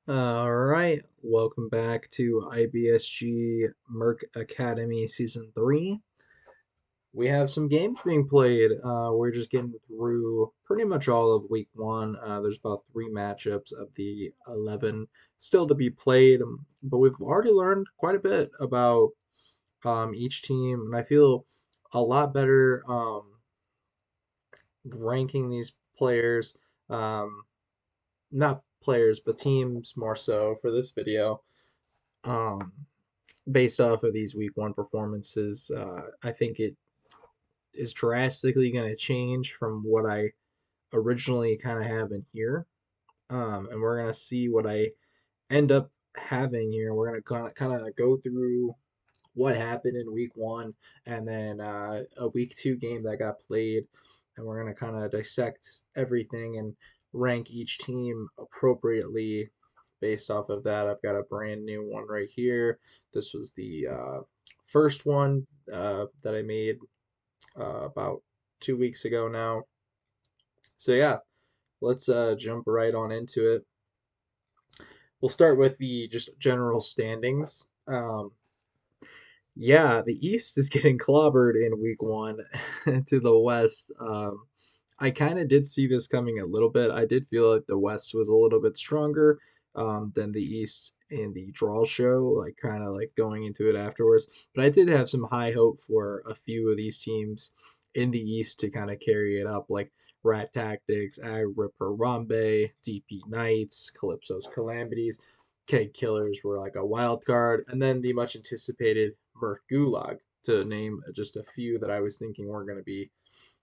All right, welcome back to IBSG Merc Academy Season 3. We have some games being played. We're just getting through pretty much all of week one. There's about three matchups of the 11 still to be played, but we've already learned quite a bit about each team, and I feel a lot better ranking these players. Um, Not players, but teams more so for this video. Um, Based off of these week one performances, I think it is drastically going to change from what I originally kind of have in here. And we're going to see what I end up having here. We're going to kind of go through what happened in week one and then a week two game that got played. And we're going to kind of dissect everything and rank each team appropriately based off of that. I've got a brand new one right here. This was the first one that I made about 2 weeks ago now. So, yeah, let's jump right on into it. We'll start with the just general standings. Yeah, the East is getting clobbered in week one to the West. I kind of did see this coming a little bit. I did feel like the West was a little bit stronger than the East in the draw show, like kind of like going into it afterwards. But I did have some high hope for a few of these teams in the East to kind of carry it up, like Rat Tactics, Ag Ripper Rambe, DP Knights, Calypso's Calamities. Keg Killers were like a wild card, and then the much anticipated Merc Gulag, to name just a few that I was thinking were going to be,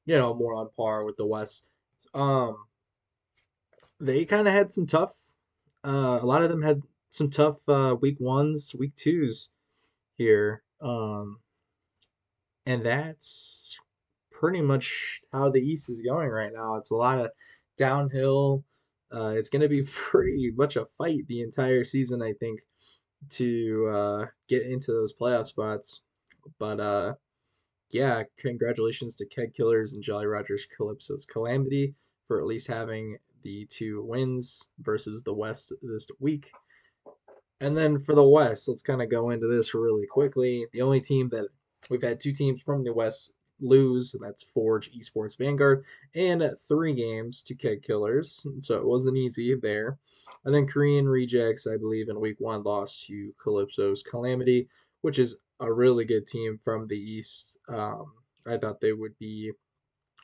more on par with the West. Um, they kind of had some tough. A lot of them had some tough week ones, week twos here, and that's pretty much how the East is going right now. It's a lot of downhill. It's going to be pretty much a fight the entire season, I think, to get into those playoff spots. But yeah, congratulations to Keg Killers and Jolly Rogers Calypso's Calamity for at least having the two wins versus the West this week. And then for the West, let's kind of go into this really quickly. The only team that we've had two teams from the West lose, and that's Forge Esports Vanguard, and three games to Keg Killers. So it wasn't easy there. And then Korean Rejects, I believe, in week one lost to Calypso's Calamity, which is a really good team from the East. I thought they would be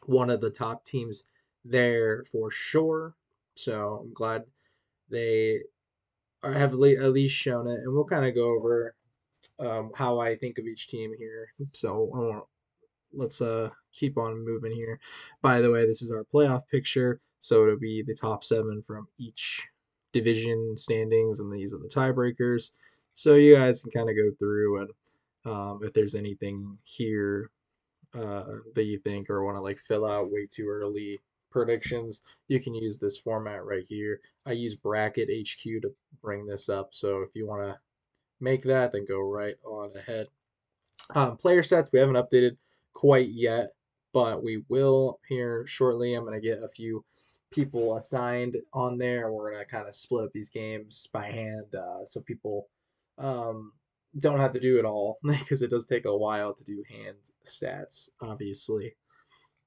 one of the top teams there for sure. So I'm glad they have at least shown it, and we'll kind of go over how I think of each team here. So let's keep on moving here. By the way, this is our playoff picture, so it'll be the top seven from each division standings, and these are the tiebreakers. So you guys can kind of go through and if there's anything here that you think or want to like fill out way too early predictions, you can use this format right here. I use Bracket HQ to bring this up, so if you want to make that, then go right on ahead. Player stats we haven't updated quite yet, but we will here shortly. I'm going to get a few people assigned on there. We're going to kind of split up these games by hand so people um, don't have to do it all because it does take a while to do hand stats, obviously.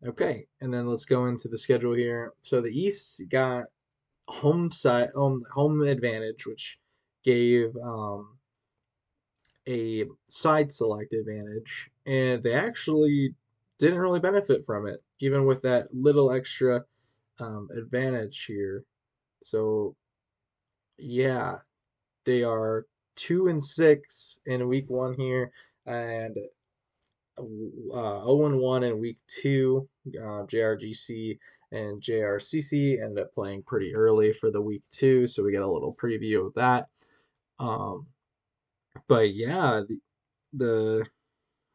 Okay, and then let's go into the schedule here. So the East got home advantage, which gave a side select advantage, and they actually didn't really benefit from it, even with that little extra advantage here. So yeah, they are 2-6 in week one here, and 0-1 in week two. JRGC and JRCC ended up playing pretty early for the week two, so we get a little preview of that. Um, but yeah, the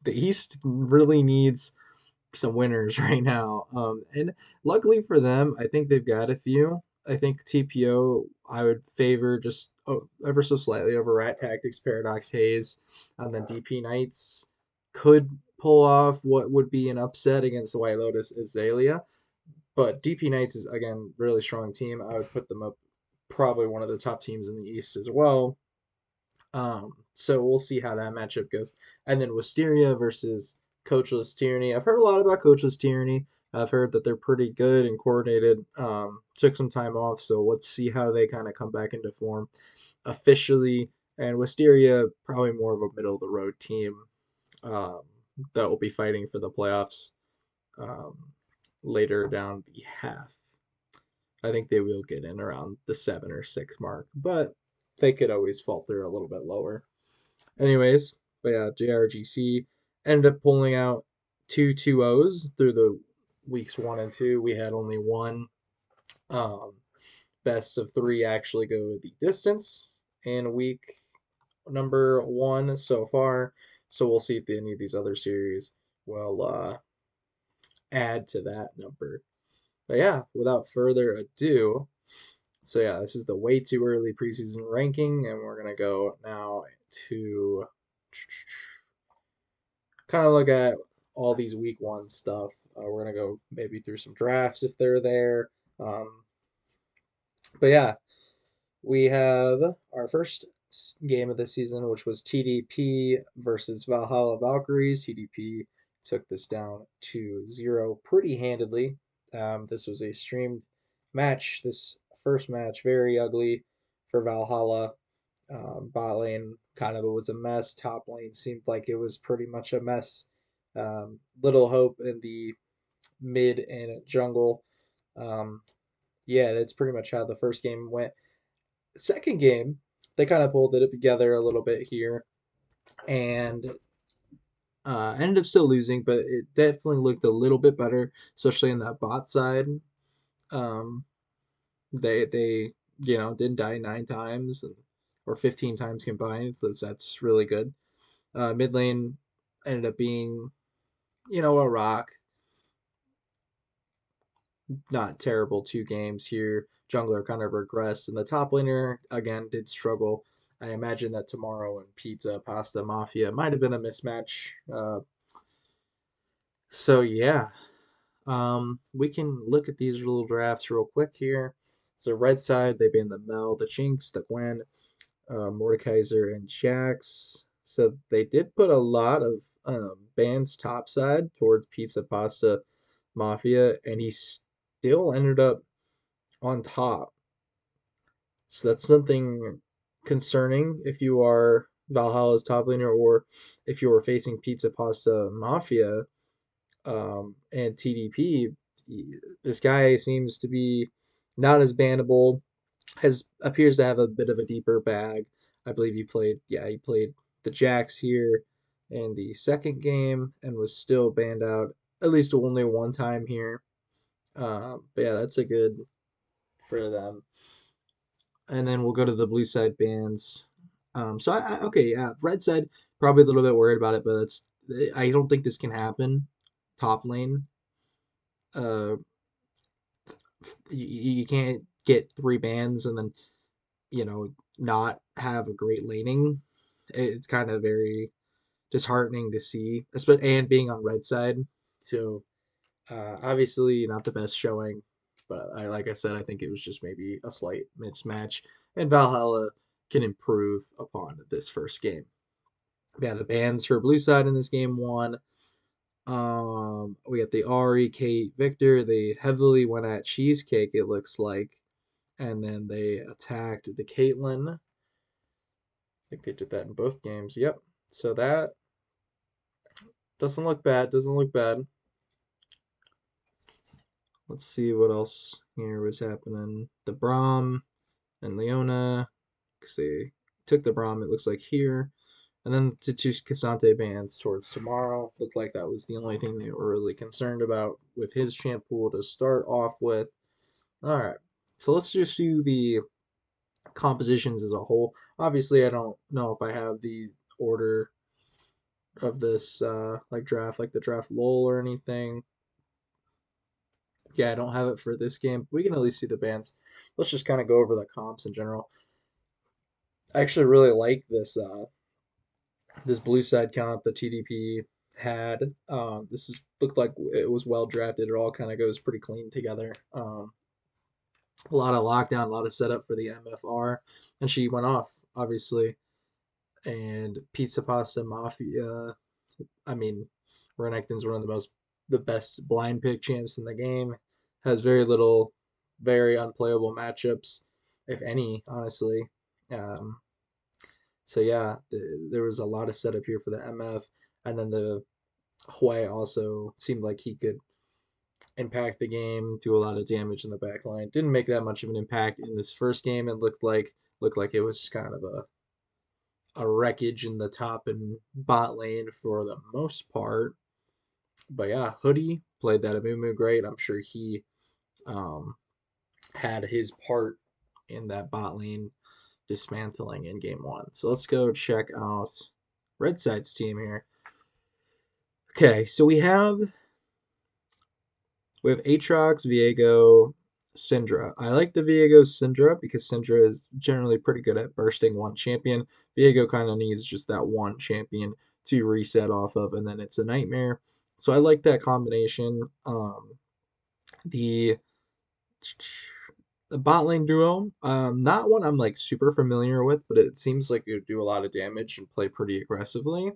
the East really needs some winners right now. And luckily for them, I think they've got a few. I think TPO I would favor just ever so slightly over Rat Tactics, Paradox Haze, and then DP Knights could pull off what would be an upset against White Lotus Azalea. But DP Knights is again really strong team. I would put them up probably one of the top teams in the East as well. So we'll see how that matchup goes. And then Wisteria versus Coachless Tyranny. I've heard a lot about Coachless Tyranny. I've heard that they're pretty good and coordinated. Took some time off, so let's see how they kind of come back into form officially. And Wisteria, probably more of a middle of the road team um, that will be fighting for the playoffs um, later down the half. I think they will get in around the 7 or 6 mark, but they could always falter a little bit lower. Anyways, but yeah, JRGC ended up pulling out 2-2-0s through the weeks 1 and 2. We had only one um, best of three actually go the distance in week number 1 so far. So we'll see if any of these other series will add to that number. But yeah, without further ado, so yeah, this is the way too early preseason ranking, and we're gonna go now to kind of look at all these week 1 stuff. We're gonna go maybe through some drafts if they're there. Um, but yeah, we have our first game of the season, which was TDP versus Valhalla Valkyries. TDP took this down to 0 pretty handedly. This was a streamed match. This first match, very ugly for Valhalla. Bot lane kind of was a mess. Top lane seemed like it was pretty much a mess. Little hope in the mid and jungle. Um, yeah, that's pretty much how the first game went. Second game, they kind of pulled it together a little bit here and ended up still losing, but it definitely looked a little bit better, especially in that bot side. Um, they didn't die 9 times or 15 times combined, so that's really good. Mid lane ended up being a rock, not terrible 2 games here. Jungler kind of regressed, and the top laner again did struggle. I imagine that tomorrow and Pizza Pasta Mafia might have been a mismatch. So yeah, we can look at these little drafts real quick here. So red side, they banned the Mel, the Chinks, the Gwen, Mordekaiser, and Jax. So they did put a lot of bans topside towards Pizza Pasta Mafia, and he still ended up on top. So that's something concerning if you are Valhalla's top laner or if you are facing Pizza Pasta Mafia and TDP. This guy seems to be not as bannable, has appears to have a bit of a deeper bag. I believe he played the Jax here in the second game and was still banned out at least only one time here. But yeah, that's a good for them. And then we'll go to the blue side bans. Okay, yeah, red side probably a little bit worried about it, but I don't think this can happen. Top lane, uh, you can't get 3 bans and then not have a great laning. It's kind of very disheartening to see, and being on red side. So obviously not the best showing, but like I said, I think it was just maybe a slight mismatch, and Valhalla can improve upon this first game. Yeah, the bans for blue side in this game won. We got the Ari, Kate, Victor. They heavily went at Cheesecake, it looks like, and then they attacked the Caitlyn. I think they did that in both games. Yep. So that doesn't look bad. Doesn't look bad. Let's see what else here was happening. The Braum and Leona, because they took the Braum, it looks like here. And then the 2 Cassante bans towards tomorrow. Looked like that was the only thing they were really concerned about with his champ pool to start off with. Alright, so let's just do the compositions as a whole. Obviously, I don't know if I have the order of this draft, like the draft lull or anything. Yeah, I don't have it for this game. We can at least see the bands. Let's just kind of go over the comps in general. I actually really like this blue side comp the TDP had. This looked like it was well drafted. It all kind of goes pretty clean together. A lot of lockdown, a lot of setup for the MFR, and she went off obviously. And Pizza Pasta Mafia. I mean, Renekton's one of the best blind pick champs in the game. Has very little, very unplayable matchups, if any, honestly. Um, so yeah, there was a lot of setup here for the MF, and then the Hue also seemed like he could impact the game, do a lot of damage in the back line. Didn't make that much of an impact in this first game. It looked like it was kind of a wreckage in the top and bot lane for the most part. But yeah, Hoodie played that Amumu great. I'm sure he um, had his part in that bot lane dismantling in game one. So let's go check out Red Side's team here. Okay, so we have Aatrox, Viego, Syndra. I like the Viego Syndra because Syndra is generally pretty good at bursting one champion. Viego kind of needs just that one champion to reset off of, and then it's a nightmare. So I like that combination. The the bot lane duo, not one I'm like super familiar with, but it seems like it would do a lot of damage and play pretty aggressively.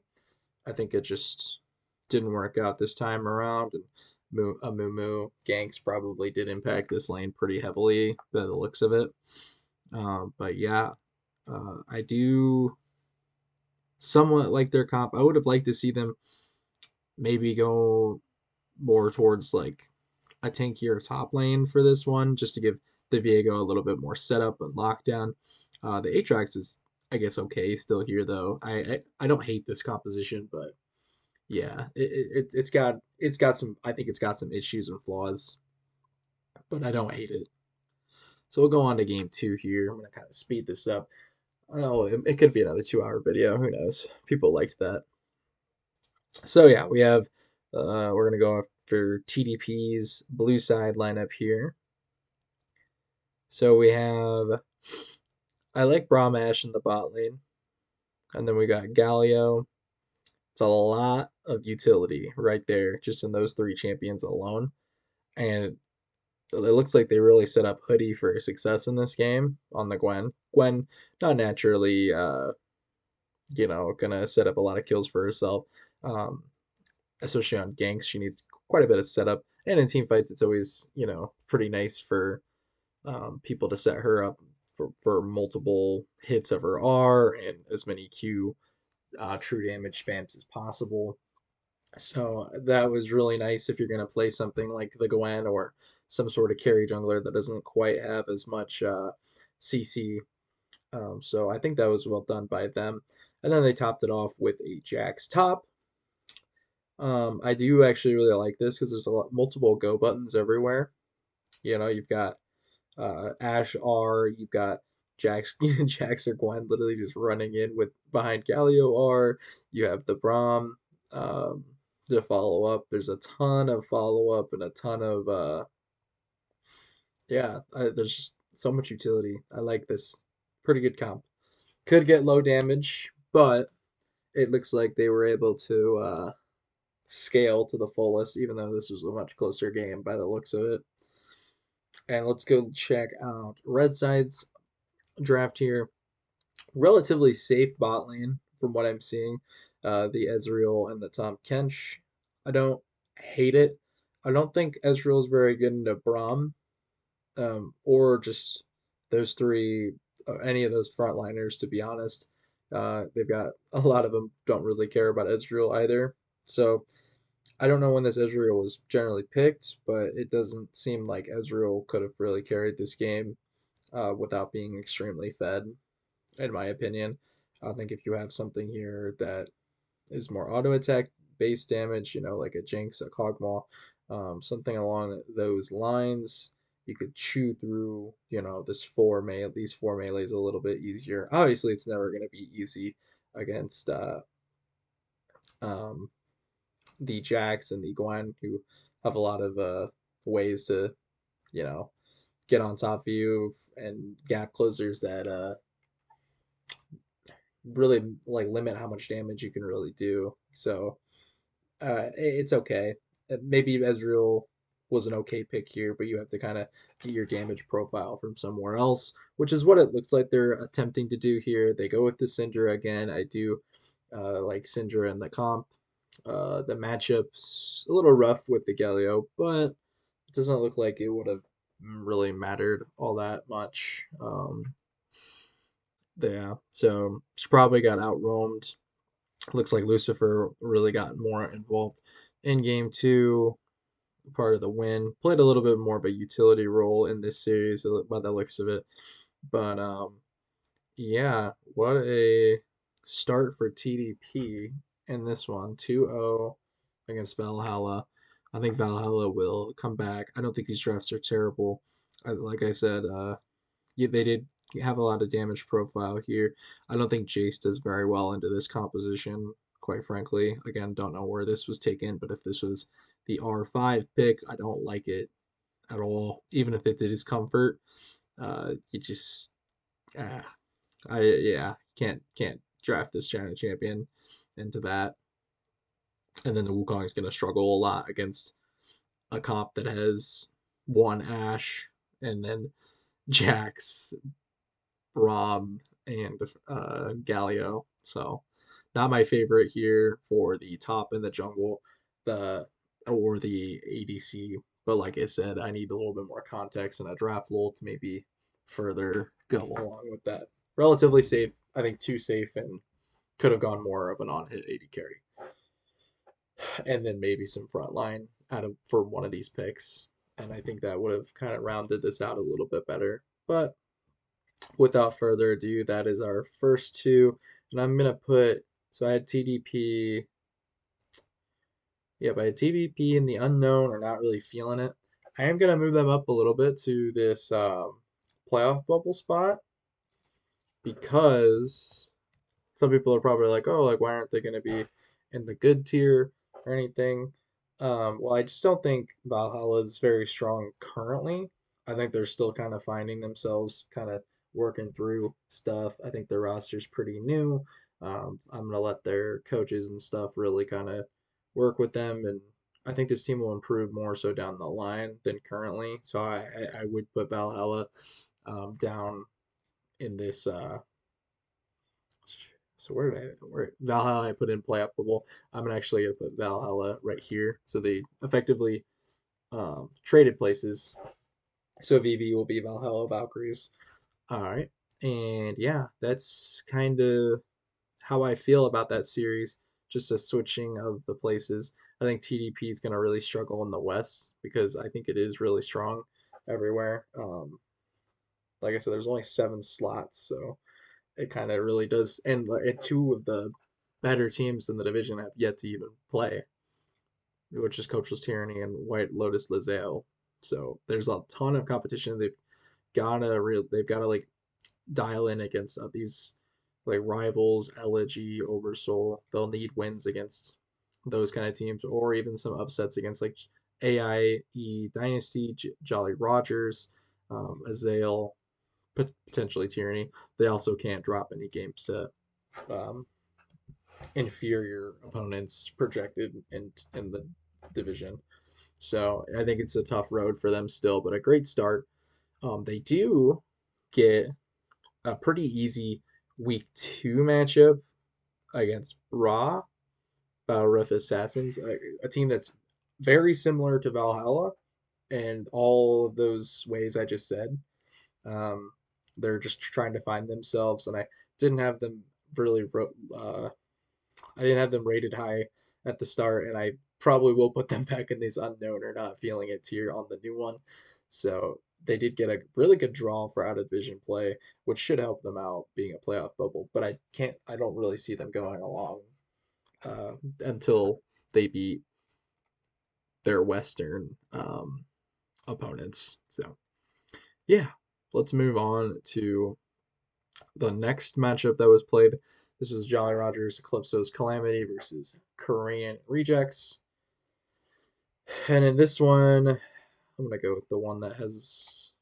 I think it just didn't work out this time around, and Mumu ganks probably did impact this lane pretty heavily by the looks of it. But yeah, I do somewhat like their comp. I would have liked to see them maybe go more towards like a tankier top lane for this one, just to give the Viego a little bit more setup and lockdown. The Aatrox is, I guess, okay still here though. I don't hate this composition, but yeah, it's got some. I think it's got some issues and flaws, but I don't hate it. So we'll go on to game two here. I'm gonna kind of speed this up. Oh, it could be another 2 hour video. Who knows? People liked that. So yeah, we have. We're gonna go after TDP's blue side lineup here. So we have. I like Brahmash in the bot lane, and then we got Galio. It's a lot of utility right there, just in those three champions alone. And it looks like they really set up Hoodie for success in this game on the Gwen. Gwen, not naturally, gonna set up a lot of kills for herself, um, especially on ganks. She needs quite a bit of setup, and in team fights, it's always pretty nice for people to set her up for multiple hits of her R and as many Q true damage spams as possible. So that was really nice if you're going to play something like the Gwen or some sort of carry jungler that doesn't quite have as much CC. So I think that was well done by them. And then they topped it off with a Jax top. I do actually really like this because there's multiple go buttons everywhere. You've got Ash R, you've got Jax, Jax or Gwen literally just running in with behind Galio R. You have the Braum um, to follow up. There's a ton of follow up and a ton of yeah. There's just so much utility. I like this. Pretty good comp. Could get low damage, but it looks like they were able to scale to the fullest, even though this was a much closer game by the looks of it. And let's go check out Red Side's draft here. Relatively safe bot lane from what I'm seeing. The Ezreal and the Tom Kench. I don't hate it. I don't think Ezreal is very good into Braum, or just those three, or any of those frontliners, to be honest. They've got a lot of them don't really care about Ezreal either. So I don't know when this Ezreal was generally picked, but it doesn't seem like Ezreal could have really carried this game without being extremely fed, in my opinion. I think if you have something here that is more auto attack base damage, like a Jinx, a Kog'Maw, something along those lines, you could chew through, these four melees a little bit easier. Obviously, it's never going to be easy against um, the Jax and the Gwen, who have a lot of ways to, you know, get on top of you and gap closers that really like limit how much damage you can really do. So it's okay. Maybe Ezreal. was an okay pick here, but you have to kind of get your damage profile from somewhere else, which is what it looks like they're attempting to do here. They go with the Syndra again. I do like Syndra in the comp. The matchup's a little rough with the Galio, but it doesn't look like it would have really mattered all that much. Yeah, so she probably got outroamed. Looks like Lucifer really got more involved in game two, part of the win. Played a little bit more of a utility role in this series by the looks of it. But yeah, what a start for TDP in this one. 2-0 against Valhalla. I think Valhalla will come back. I don't think these drafts are terrible. Like I said, yeah, they did have a lot of damage profile here. I don't think Jace does very well into this composition, quite frankly. Again, don't know where this was taken, but if this was the R5 pick, I don't like it at all. Even if it did his comfort, you just, uh, yeah, can't draft this China champion into that. And then the Wukong is going to struggle a lot against a comp that has one Ash and then Jax, Braum, and Galio. So not my favorite here for the top in the jungle, the or the ADC. But like I said, I need a little bit more context and a draft lull to maybe further go along with that. Relatively safe, I think too safe, and could have gone more of an on-hit AD carry, and then maybe some front line out of for one of these picks. And I think that would have kind of rounded this out a little bit better. But without further ado, that is our first two. And I'm going to put, so I had TDP. Yeah, but I had TDP and the unknown are not really feeling it. I am going to move them up a little bit to this playoff bubble spot because some people are probably like, oh, like, why aren't they going to be in the good tier or anything? Well, I just don't think Valhalla is very strong currently. I think they're still kind of finding themselves, kind of working through stuff. I think their roster's pretty new. I'm going to let their coaches and stuff really kind of work with them. And I think this team will improve more so down the line than currently. So I would put Valhalla down in this so where Valhalla I put in play upable. I'm actually gonna put Valhalla right here. So they effectively traded places. So VV will be Valhalla Valkyries. All right, and yeah, that's kind of how I feel about that series. Just a switching of the places. I think TDP is gonna really struggle in the West because I think it is really strong everywhere. Like I said, there's only 7 slots, so it kind of really does. And two of the better teams in the division have yet to even play, which is Coachless Tyranny and White Lotus Lizelle. So there's a ton of competition. They've gotta like dial in against these like rivals, Elegy, Oversoul. They'll need wins against those kind of teams, or even some upsets against like AIE Dynasty, Jolly Rogers, Azael, potentially Tyranny. They also can't drop any games to um, inferior opponents projected in the division. So I think it's a tough road for them still, but a great start. They do get a pretty easy week 2 matchup against Raw, Battle Rift Assassins, a team that's very similar to Valhalla and all of those ways I just said. Um, they're just trying to find themselves, and didn't have them really I didn't have them rated high at the start, and I probably will put them back in these unknown or not feeling it tier on the new one. So they did get a really good draw for out of division play, which should help them out being a playoff bubble. But I don't really see them going along until they beat their Western opponents. So yeah, let's move on to the next matchup that was played. This was Jolly Rogers Eclipso's Calamity versus Korean Rejects. And in this one, I'm going to go with the one that has.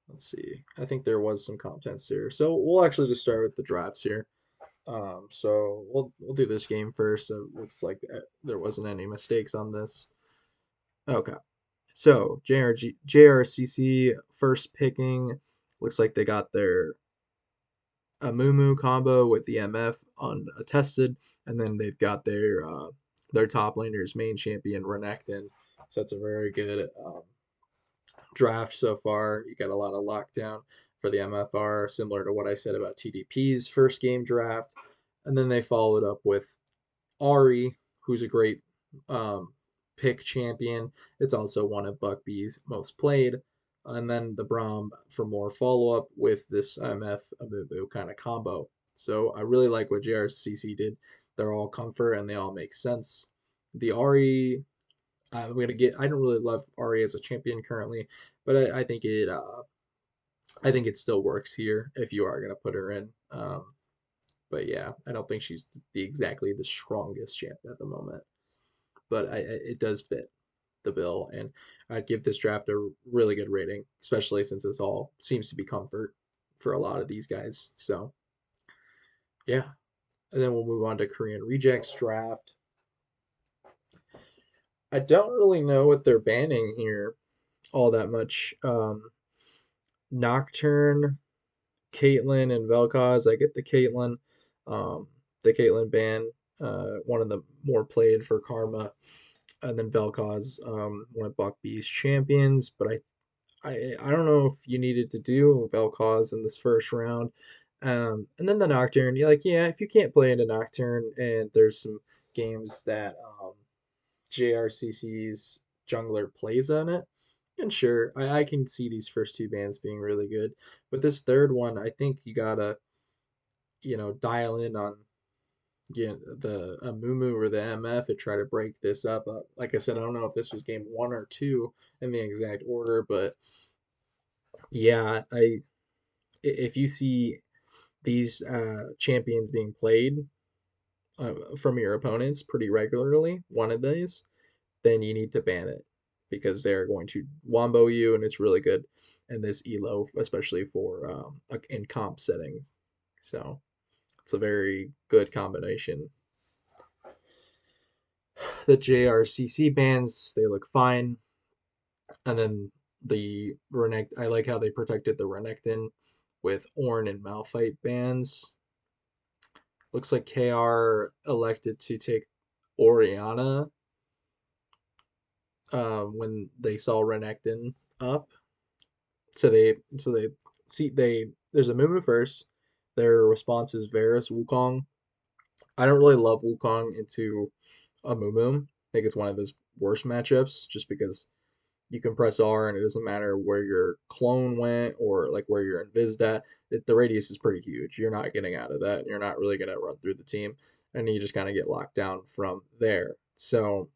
Let's see. I think there was some contents here. So we'll actually just start with the drafts here. So we'll do this game first. So it looks like there wasn't any mistakes on this. Okay. So JRCC first picking looks like they got their a Mumu combo with the MF unattested, and then they've got their top laner's main champion Renekton. So that's a very good draft so far. You got a lot of lockdown for the MFR, similar to what I said about TDP's first game draft. And then they followed up with Ari, who's a great pick champion. It's also one of Buck B's most played. And then the Braum for more follow up with this MF Amumu kind of combo. So I really like what JRCC did. They're all comfort and they all make sense. The Ari, I'm gonna get. I don't really love Ari as a champion currently, but I think it still works here if you are gonna put her in. But yeah, I don't think she's exactly the strongest champ at the moment. But it does fit the bill, and I'd give this draft a really good rating, especially since it's all seems to be comfort for a lot of these guys. So yeah, and then we'll move on to Korean Rejects draft. I don't really know what they're banning here all that much. Nocturne, Caitlyn, and Vel'Koz. I get um, the Caitlyn ban, one of the more played for Karma, and then Vel'Koz, one of Buck B's champions. But I don't know if you needed to do Vel'Koz in this first round. And then the Nocturne, you're like, yeah, if you can't play into Nocturne, and there's some games that JRCC's jungler plays on it. And sure, I can see these first two bands being really good. But this third one, I think you gotta, dial in on the Mumu or the MF and try to break this up. Like I said, I don't know if this was game one or two in the exact order, but yeah, if you see these champions being played from your opponents pretty regularly, one of these, then you need to ban it because they're going to wombo you, and it's really good in this elo, especially for in comp settings. So it's a very good combination. The JRCC bans, they look fine, and then the Renekton, I like how they protected the Renekton with Ornn and Malphite bans. Looks like KR elected to take Oriana when they saw Renekton up. So they see they there's a Mumu first. Their response is Varus Wukong. I don't really love Wukong into a Mumu. I think it's one of his worst matchups just because you can press R and it doesn't matter where your clone went or like where your invis at. The radius is pretty huge. You're not getting out of that. You're not really gonna run through the team, and you just kind of get locked down from there. So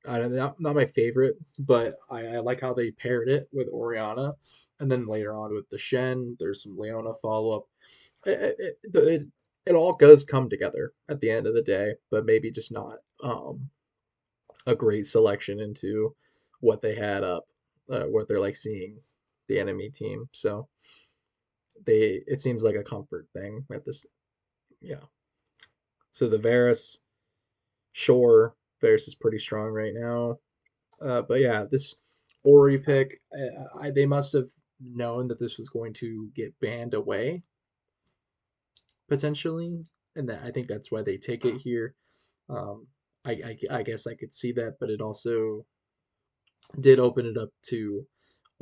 not my favorite, but I like how they paired it with Oriana, and then later on with the Shen, there's some Leona follow up. It all does come together at the end of the day, but maybe just not a great selection into what they had up, what they're like seeing the enemy team. So it seems like a comfort thing at this, yeah. So the Varus, sure, Varus is pretty strong right now. But yeah, this Ori pick, they must have known that this was going to get banned away potentially, and that I think that's why they take it here. Um, I guess I could see that, but it also did open it up to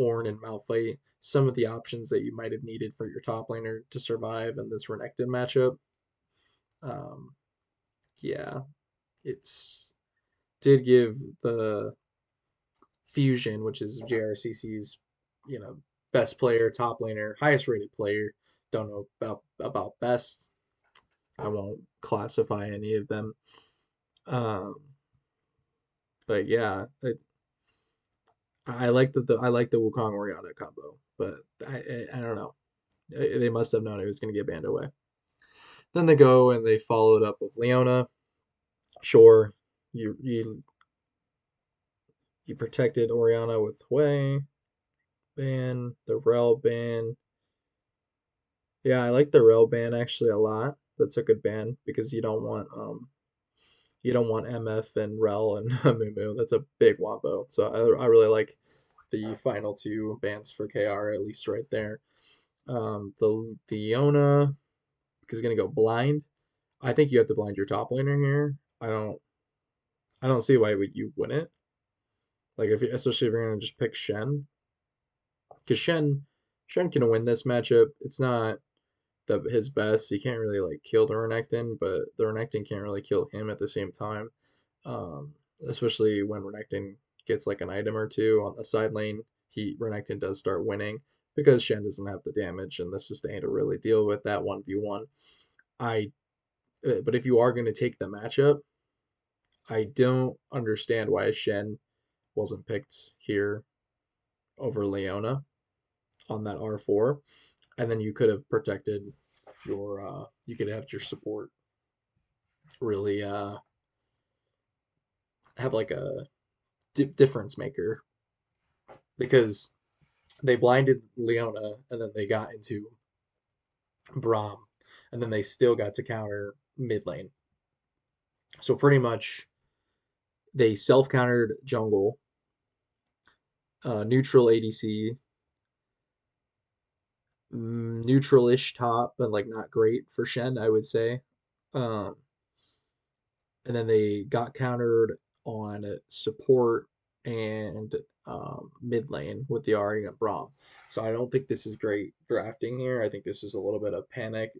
Ornn and Malphite, some of the options that you might have needed for your top laner to survive in this Renekton matchup. Um, yeah, it's did give the Fusion, which is JRCC's, best player, top laner, highest rated player. Don't know about best. I won't classify any of them. Um, but yeah, I like I like the Wukong Oriana combo, but I don't know. They must have known it was going to get banned away. Then they go and they followed up with Leona. Sure, you protected Oriana with Hwei ban, the Rel ban. Yeah, I like the Rel ban actually a lot. That's a good ban because you don't want MF and Rel and Mumu. That's a big wombo. So I really like the final two bans for KR, at least right there. The Leona is gonna go blind. I think you have to blind your top laner here. I don't see why you wouldn't. Like if especially if you're gonna just pick Shen, because Shen can win this matchup. It's not his best. He can't really like kill the Renekton, but the Renekton can't really kill him at the same time. Especially when Renekton gets like an item or two on the side lane, Renekton does start winning because Shen doesn't have the damage and the sustain to really deal with that 1v1. I but if you are going to take the matchup, I don't understand why Shen wasn't picked here over Leona on that R4, and then you could have protected you could have your support really have like a difference maker because they blinded Leona and then they got into Braum and then they still got to counter mid lane. So pretty much they self countered jungle, neutral ADC, neutral-ish top, but like not great for Shen, I would say. Um, and then they got countered on support and mid lane with the Ahri and Braum. So I don't think this is great drafting here. I think this is a little bit of panic.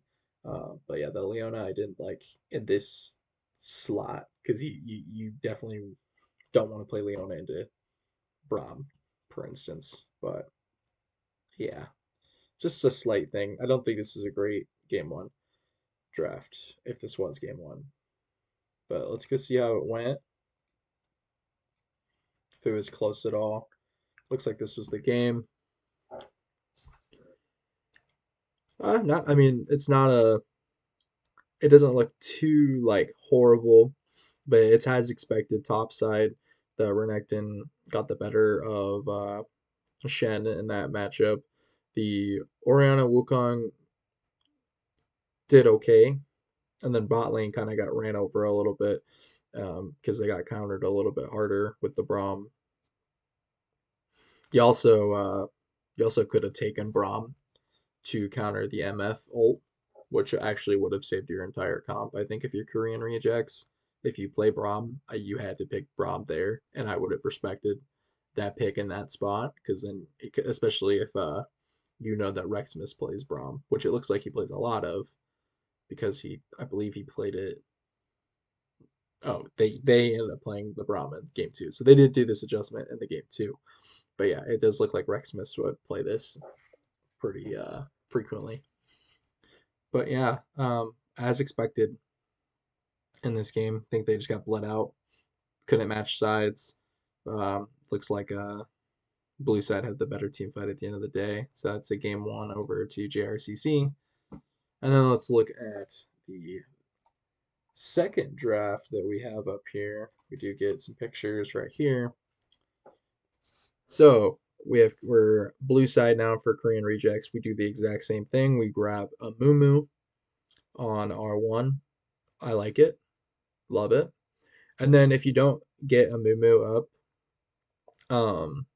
But yeah, the Leona I didn't like in this slot because you definitely don't want to play Leona into Braum, for instance. But yeah, just a slight thing. I don't think this is a great game one draft if this was game one. But let's go see how it went. If it was close at all. Looks like this was the game. Not. I mean, it's not a. It doesn't look too like horrible, but it's as expected. Top side, the Renekton got the better of Shen in that matchup. The Orianna Wukong did okay, and then bot lane kind of got ran over a little bit because they got countered a little bit harder with the Braum. You also uh, you also could have taken Braum to counter the MF ult, which actually would have saved your entire comp. I think if you're Korean rejects, if you play Braum, you had to pick Braum there, and I would have respected that pick in that spot because then, especially if you know that Rexmus plays Braum, which it looks like he plays a lot of because I believe he played it. Oh, they ended up playing the Braum in game two, so they did do this adjustment in the game too. But yeah, it does look like Rexmus would play this pretty frequently. But yeah, as expected in this game, I think they just got bled out. Couldn't match sides. Looks like blue side had the better team fight at the end of the day. So that's a game one over to JRCC. And then let's look at the second draft that we have up here. We do get some pictures right here. So we're blue side now for Korean rejects. We do the exact same thing. We grab a Mumu on R1. I like it. Love it. And then if you don't get a Mumu up, um,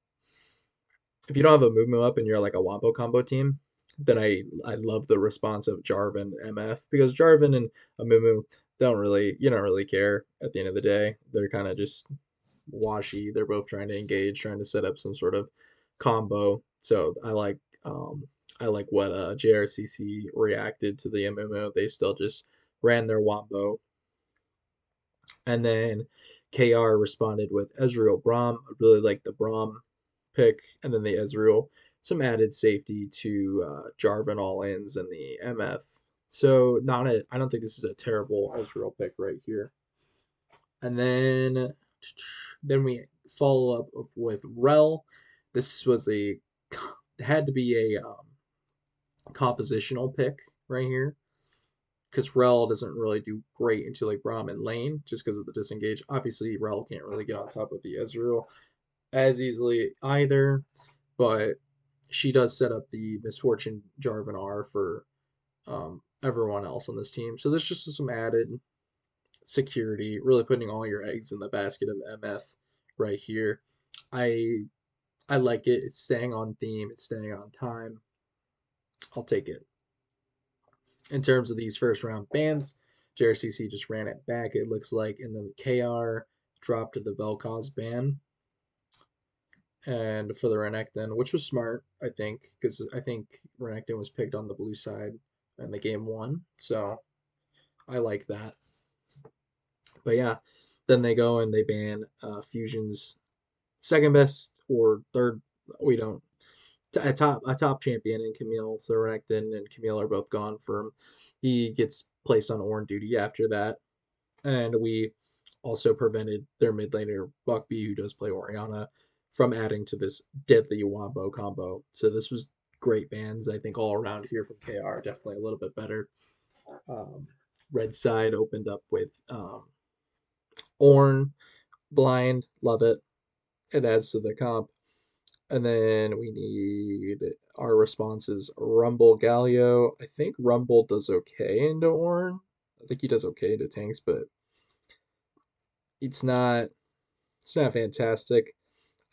if you don't have a Mumu up and you're like a Wombo combo team, then I love the response of Jarvan MF because Jarvan and a Mumu you don't really care at the end of the day. They're kind of just washy. They're both trying to engage, trying to set up some sort of combo. So I like what JRCC reacted to the MMO. They still just ran their Wombo. And then KR responded with Ezreal Braum. I really like the Braum pick. And then the Ezreal, some added safety to Jarvan all ins and the MF. So I don't think this is a terrible Ezreal pick right here. And then we follow up with Rel. This was had to be a compositional pick right here because Rel doesn't really do great into like Braum and lane just because of the disengage. Obviously, Rel can't really get on top of the Ezreal as easily either, but she does set up the Misfortune Jarvan R for everyone else on this team. So there's just some added security, really putting all your eggs in the basket of MF right here. I I like it. It's staying on theme. It's staying on time. I'll take it. In terms of these first round bans, JRCC just ran it back, it looks like, and then KR dropped the Vel'Koz ban and for the Renekton, which was smart, I think, because I think Renekton was picked on the blue side in the game one. So I like that. But yeah, then they go and they ban Fusion's second best or third. We don't a top champion in Camille. So Renekton and Camille are both gone for him. He gets placed on Ornn duty after that, and we also prevented their mid laner Buckby, who does play Oriana, from adding to this deadly Wombo combo. So this was great bans, I think, all around here from KR. Definitely a little bit better. Um, Red side opened up with Ornn, Blind, love it. It adds to the comp. And then we need our responses Rumble Galio. I think Rumble does okay into Ornn. I think he does okay into tanks, but it's not fantastic.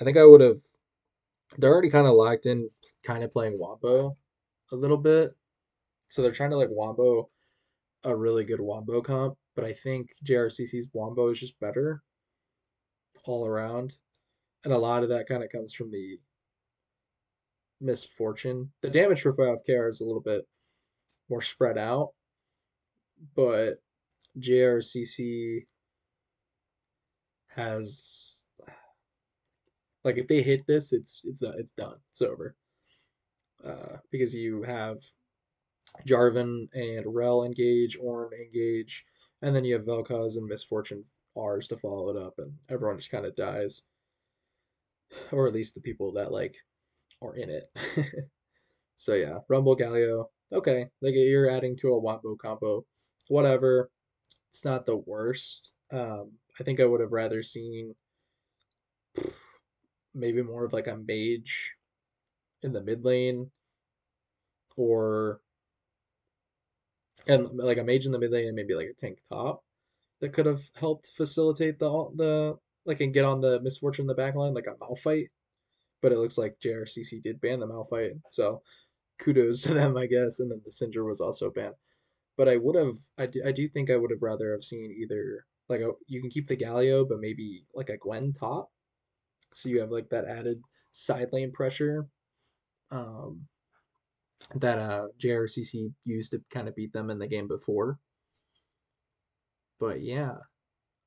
I think I would have they're already kind of locked in kind of playing Wombo a little bit. So they're trying to like Wombo a really good Wombo comp, but I think JRCC's Wombo is just better all around. And a lot of that kind of comes from the misfortune. The damage profile of KR is a little bit more spread out, but JRCC has like if they hit this, it's done. It's over. Because you have Jarvan and Rel engage, Ornn engage, and then you have Vel'Koz and Misfortune R's to follow it up, and everyone just kind of dies, or at least the people that like are in it. So yeah, Rumble Galio. Okay, like you're adding to a Wombo combo, whatever. It's not the worst. I think I would have rather seen maybe more of like a mage in the mid lane, or and like a mage in the mid lane and maybe like a tank top that could have helped facilitate the like and get on the misfortune in the back line like a Malphite. But it looks like JRCC did ban the Malphite, so kudos to them, I guess. And then the Cinder was also banned. But I do think I would have rather have seen either like you can keep the Galio, but maybe like a Gwen top, so you have like that added side lane pressure um, that JRCC used to kind of beat them in the game before. But yeah,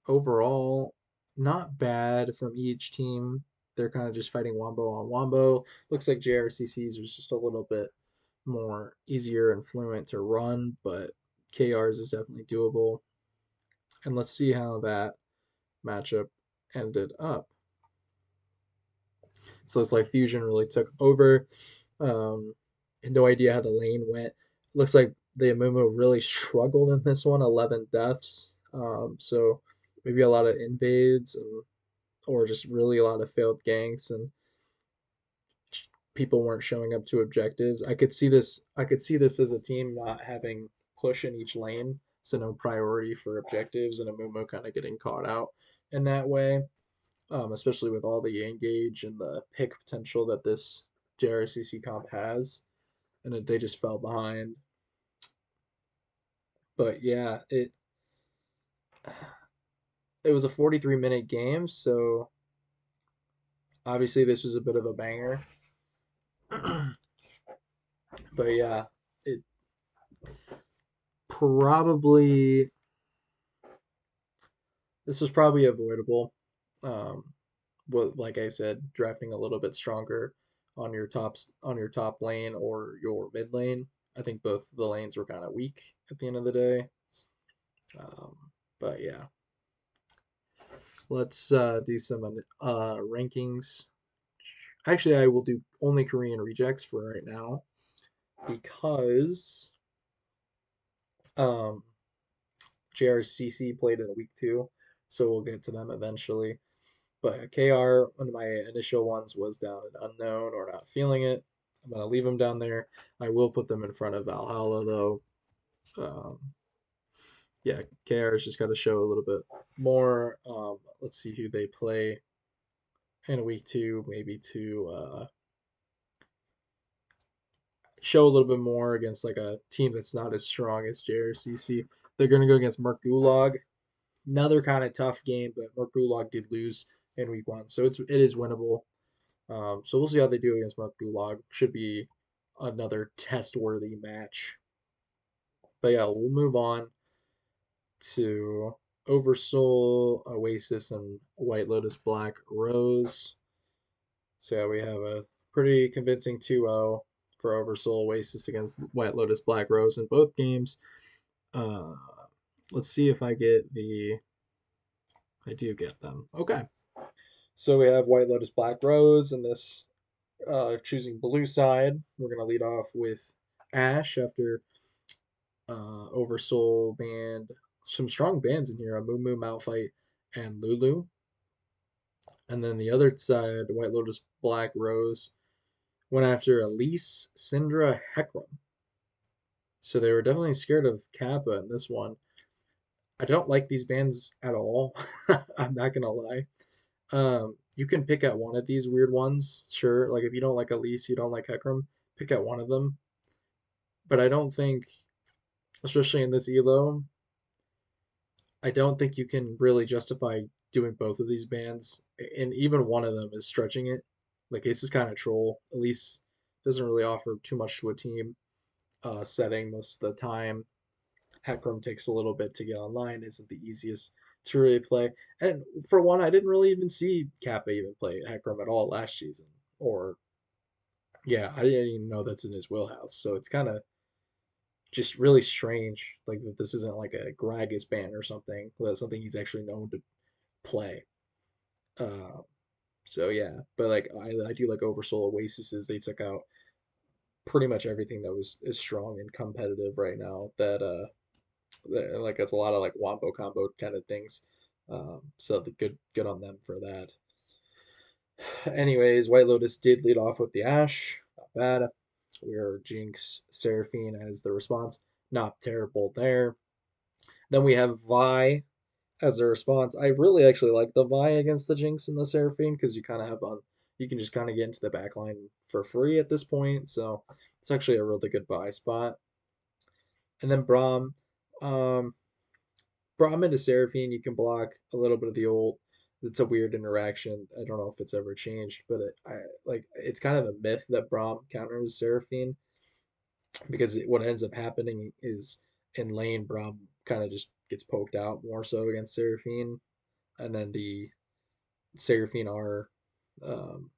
overall, not bad from each team. They're kind of just fighting Wombo on Wombo. Looks like JRCC's was just a little bit more easier and fluent to run, but KR's is definitely doable. And let's see how that matchup ended up. So it's like Fusion really took over. Had no idea how the lane went. Looks like the Amumu really struggled in this one, 11 deaths. So maybe a lot of invades and or just really a lot of failed ganks and people weren't showing up to objectives. I could see this as a team not having push in each lane, so no priority for objectives, and Amumu kind of getting caught out in that way. Especially with all the engage and the pick potential that this JRCC comp has, and they just fell behind. But yeah, it was a 43-minute game, so obviously this was a bit of a banger. But yeah, it probably this was probably avoidable. Um, what like I said, drafting a little bit stronger on your top lane or your mid lane. I think both the lanes were kind of weak at the end of the day. Um, but yeah, let's do some rankings. Actually, I will do only Korean rejects for right now because um, JRCC played in week two, so we'll get to them eventually. But KR, one of my initial ones was down an unknown or not feeling it. I'm gonna leave them down there. I will put them in front of Valhalla though. Um, yeah, KR's just got to show a little bit more. Let's see who they play in week two, maybe to show a little bit more against like a team that's not as strong as JRCC. They're going to go against Mark Gulag. Another kind of tough game, but Mark Gulag did lose in week one, so it is winnable. So we'll see how they do against Mark Gulag. Should be another test worthy match. But yeah, we'll move on to Oversoul, Oasis, and White Lotus Black Rose. So yeah, we have a pretty convincing 2-0 for Oversoul Oasis against White Lotus Black Rose in both games. Uh, let's see if I do get them. Okay. So we have White Lotus Black Rose in this choosing blue side. We're going to lead off with Ash after Oversoul banned some strong bands in here, a Moo Moo Malphite and Lulu. And then the other side, White Lotus Black Rose, went after Elise, Syndra, Hecarim. So they were definitely scared of Kappa in this one. I don't like these bands at all. I'm not gonna lie. You can pick at one of these weird ones, sure. Like if you don't like Elise, you don't like Hecarim, pick at one of them. But I don't think, especially in this elo, I don't think you can really justify doing both of these bands, and even one of them is stretching it. Like Ace is kind of troll. Elise doesn't really offer too much to a team setting most of the time. Hecarim takes a little bit to get online, isn't the easiest to really play. And for one, I didn't really even see Kappa even play Hecarim at all last season. Or, yeah, I didn't even know that's in his wheelhouse. So it's kind of just really strange, like that this isn't like a Gragas ban or something. That's something he's actually known to play. Uh, so yeah, but like I do like Oversoul Oasis's. They took out pretty much everything that was is strong and competitive right now. Like it's a lot of like wombo combo kind of things. So the good on them for that. Anyways, White Lotus did lead off with the Ash. Not bad. We're Jinx, Seraphine as the response. Not terrible there. Then we have Vi as a response. I really actually like the Vi against the Jinx and the Seraphine because you kind of have you can just kind of get into the backline for free at this point. So it's actually a really good Vi spot. And then Braum. Um, Braum into Seraphine, you can block a little bit of the ult. It's a weird interaction. I don't know if it's ever changed, but it's kind of a myth that Braum counters Seraphine because what ends up happening is in lane Braum kind of just gets poked out more so against Seraphine, and then the Seraphine are um,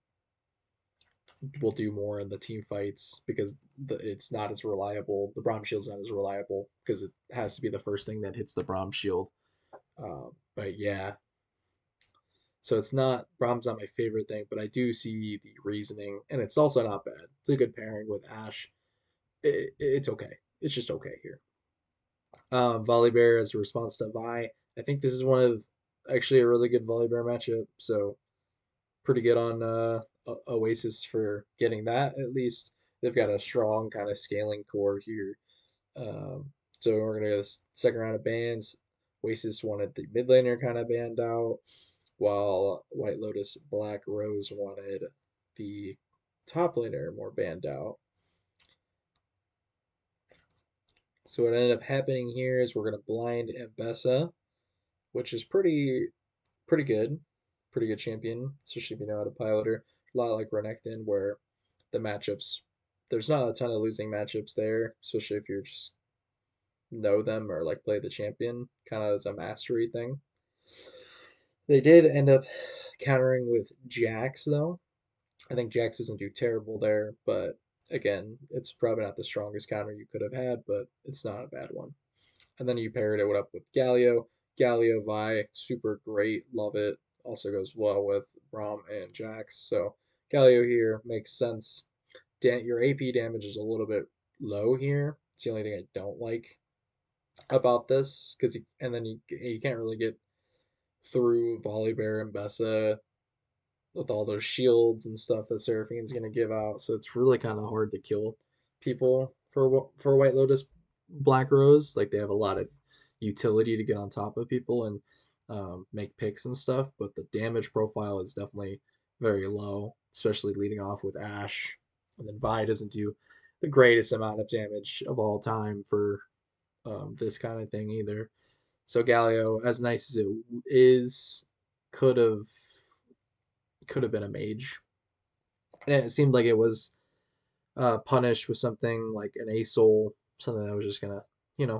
will do more in the team fights because it's not as reliable. The Braum shield's not as reliable because it has to be the first thing that hits the Braum shield. But yeah, so it's not Braum's not my favorite thing, but I do see the reasoning, and it's also not bad. It's a good pairing with Ash. It's okay. It's just okay here. Volibear as a response to Vi. I think this is one of actually a really good Volibear matchup. So pretty good on Oasis for getting that at least. They've got a strong kind of scaling core here. So we're gonna go second round of bans. Oasis wanted the mid laner kind of banned out, while White Lotus Black Rose wanted the top laner more banned out. So what ended up happening here is we're gonna blind Ambessa, which is pretty good champion, especially if you know how to pilot her. A lot like Renekton, where the matchups there's not a ton of losing matchups there, especially if you just know them or like play the champion kind of as a mastery thing. They did end up countering with Jax though. I think Jax doesn't do terrible there, but again, it's probably not the strongest counter you could have had, but it's not a bad one. And then you paired it up with Galio. Galio Vi, super great, love it. Also goes well with Braum and Jax. So Galio here makes sense. Your AP damage is a little bit low here. It's the only thing I don't like about this because and then you can't really get through Volibear and Bessa with all those shields and stuff that Seraphine's gonna give out. So it's really kind of hard to kill people for White Lotus Black Rose. Like they have a lot of utility to get on top of people and make picks and stuff, but the damage profile is definitely very low, especially leading off with Ash. And then Vi doesn't do the greatest amount of damage of all time for this kind of thing either. So Galio, as nice as it is, could have could have been a mage, and it seemed like it was punished with something like an ASOL, something that was just gonna,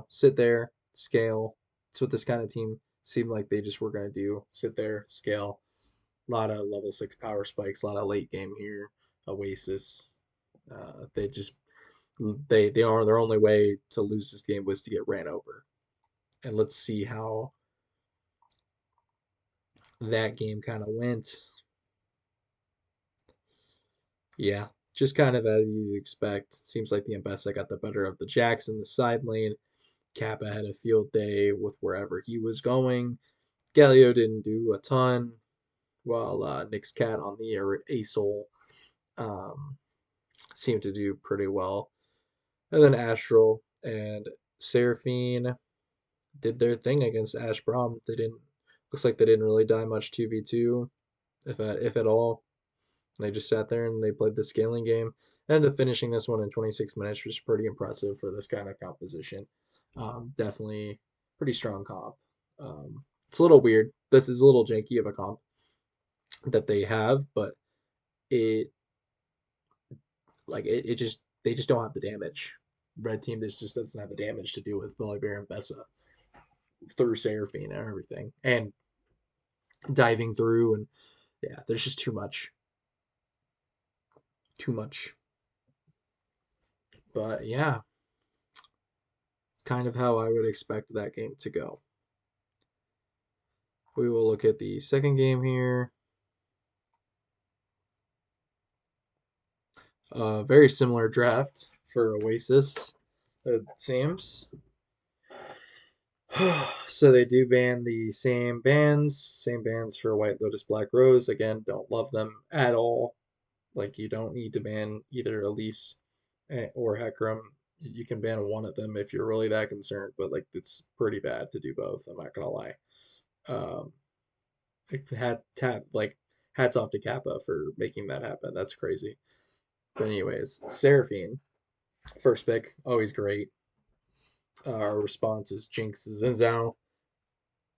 sit there, scale. It's what this kind of team seemed like they just were gonna do: sit there, scale. A lot of level 6 power spikes, a lot of late game here. Oasis, they just they are their only way to lose this game was to get ran over. And let's see how that game kind of went. Yeah, just kind of as you expect. Seems like the Ambessa got the better of the Jax in the side lane. Kappa had a field day with wherever he was going. Galio didn't do a ton, while Nick's cat on the ASOL um, seemed to do pretty well. And then Astral and Seraphine did their thing against Ash Brom. They didn't. Looks like they didn't really die much 2v2, if at all. They just sat there and they played the scaling game. Ended up finishing this one in 26 minutes, which is pretty impressive for this kind of composition. Definitely pretty strong comp. It's a little weird. This is a little janky of a comp that they have, but it it just they just don't have the damage. Red team just doesn't have the damage to deal with Volibear and Bessa through Seraphine and everything, and diving through, and yeah, there's just too much. But yeah, kind of how I would expect that game to go. We will look at the second game here. Very similar draft for Oasis, it seems. So they do ban the same bands for White Lotus, Black Rose. Again, don't love them at all. Like you don't need to ban either Elise or Hecarim. You can ban one of them if you're really that concerned, but like it's pretty bad to do both. I'm not gonna lie. Um, like hats off to Kappa for making that happen. That's crazy. But anyways, Seraphine, first pick, always great. Our response is Jinx Zinzao.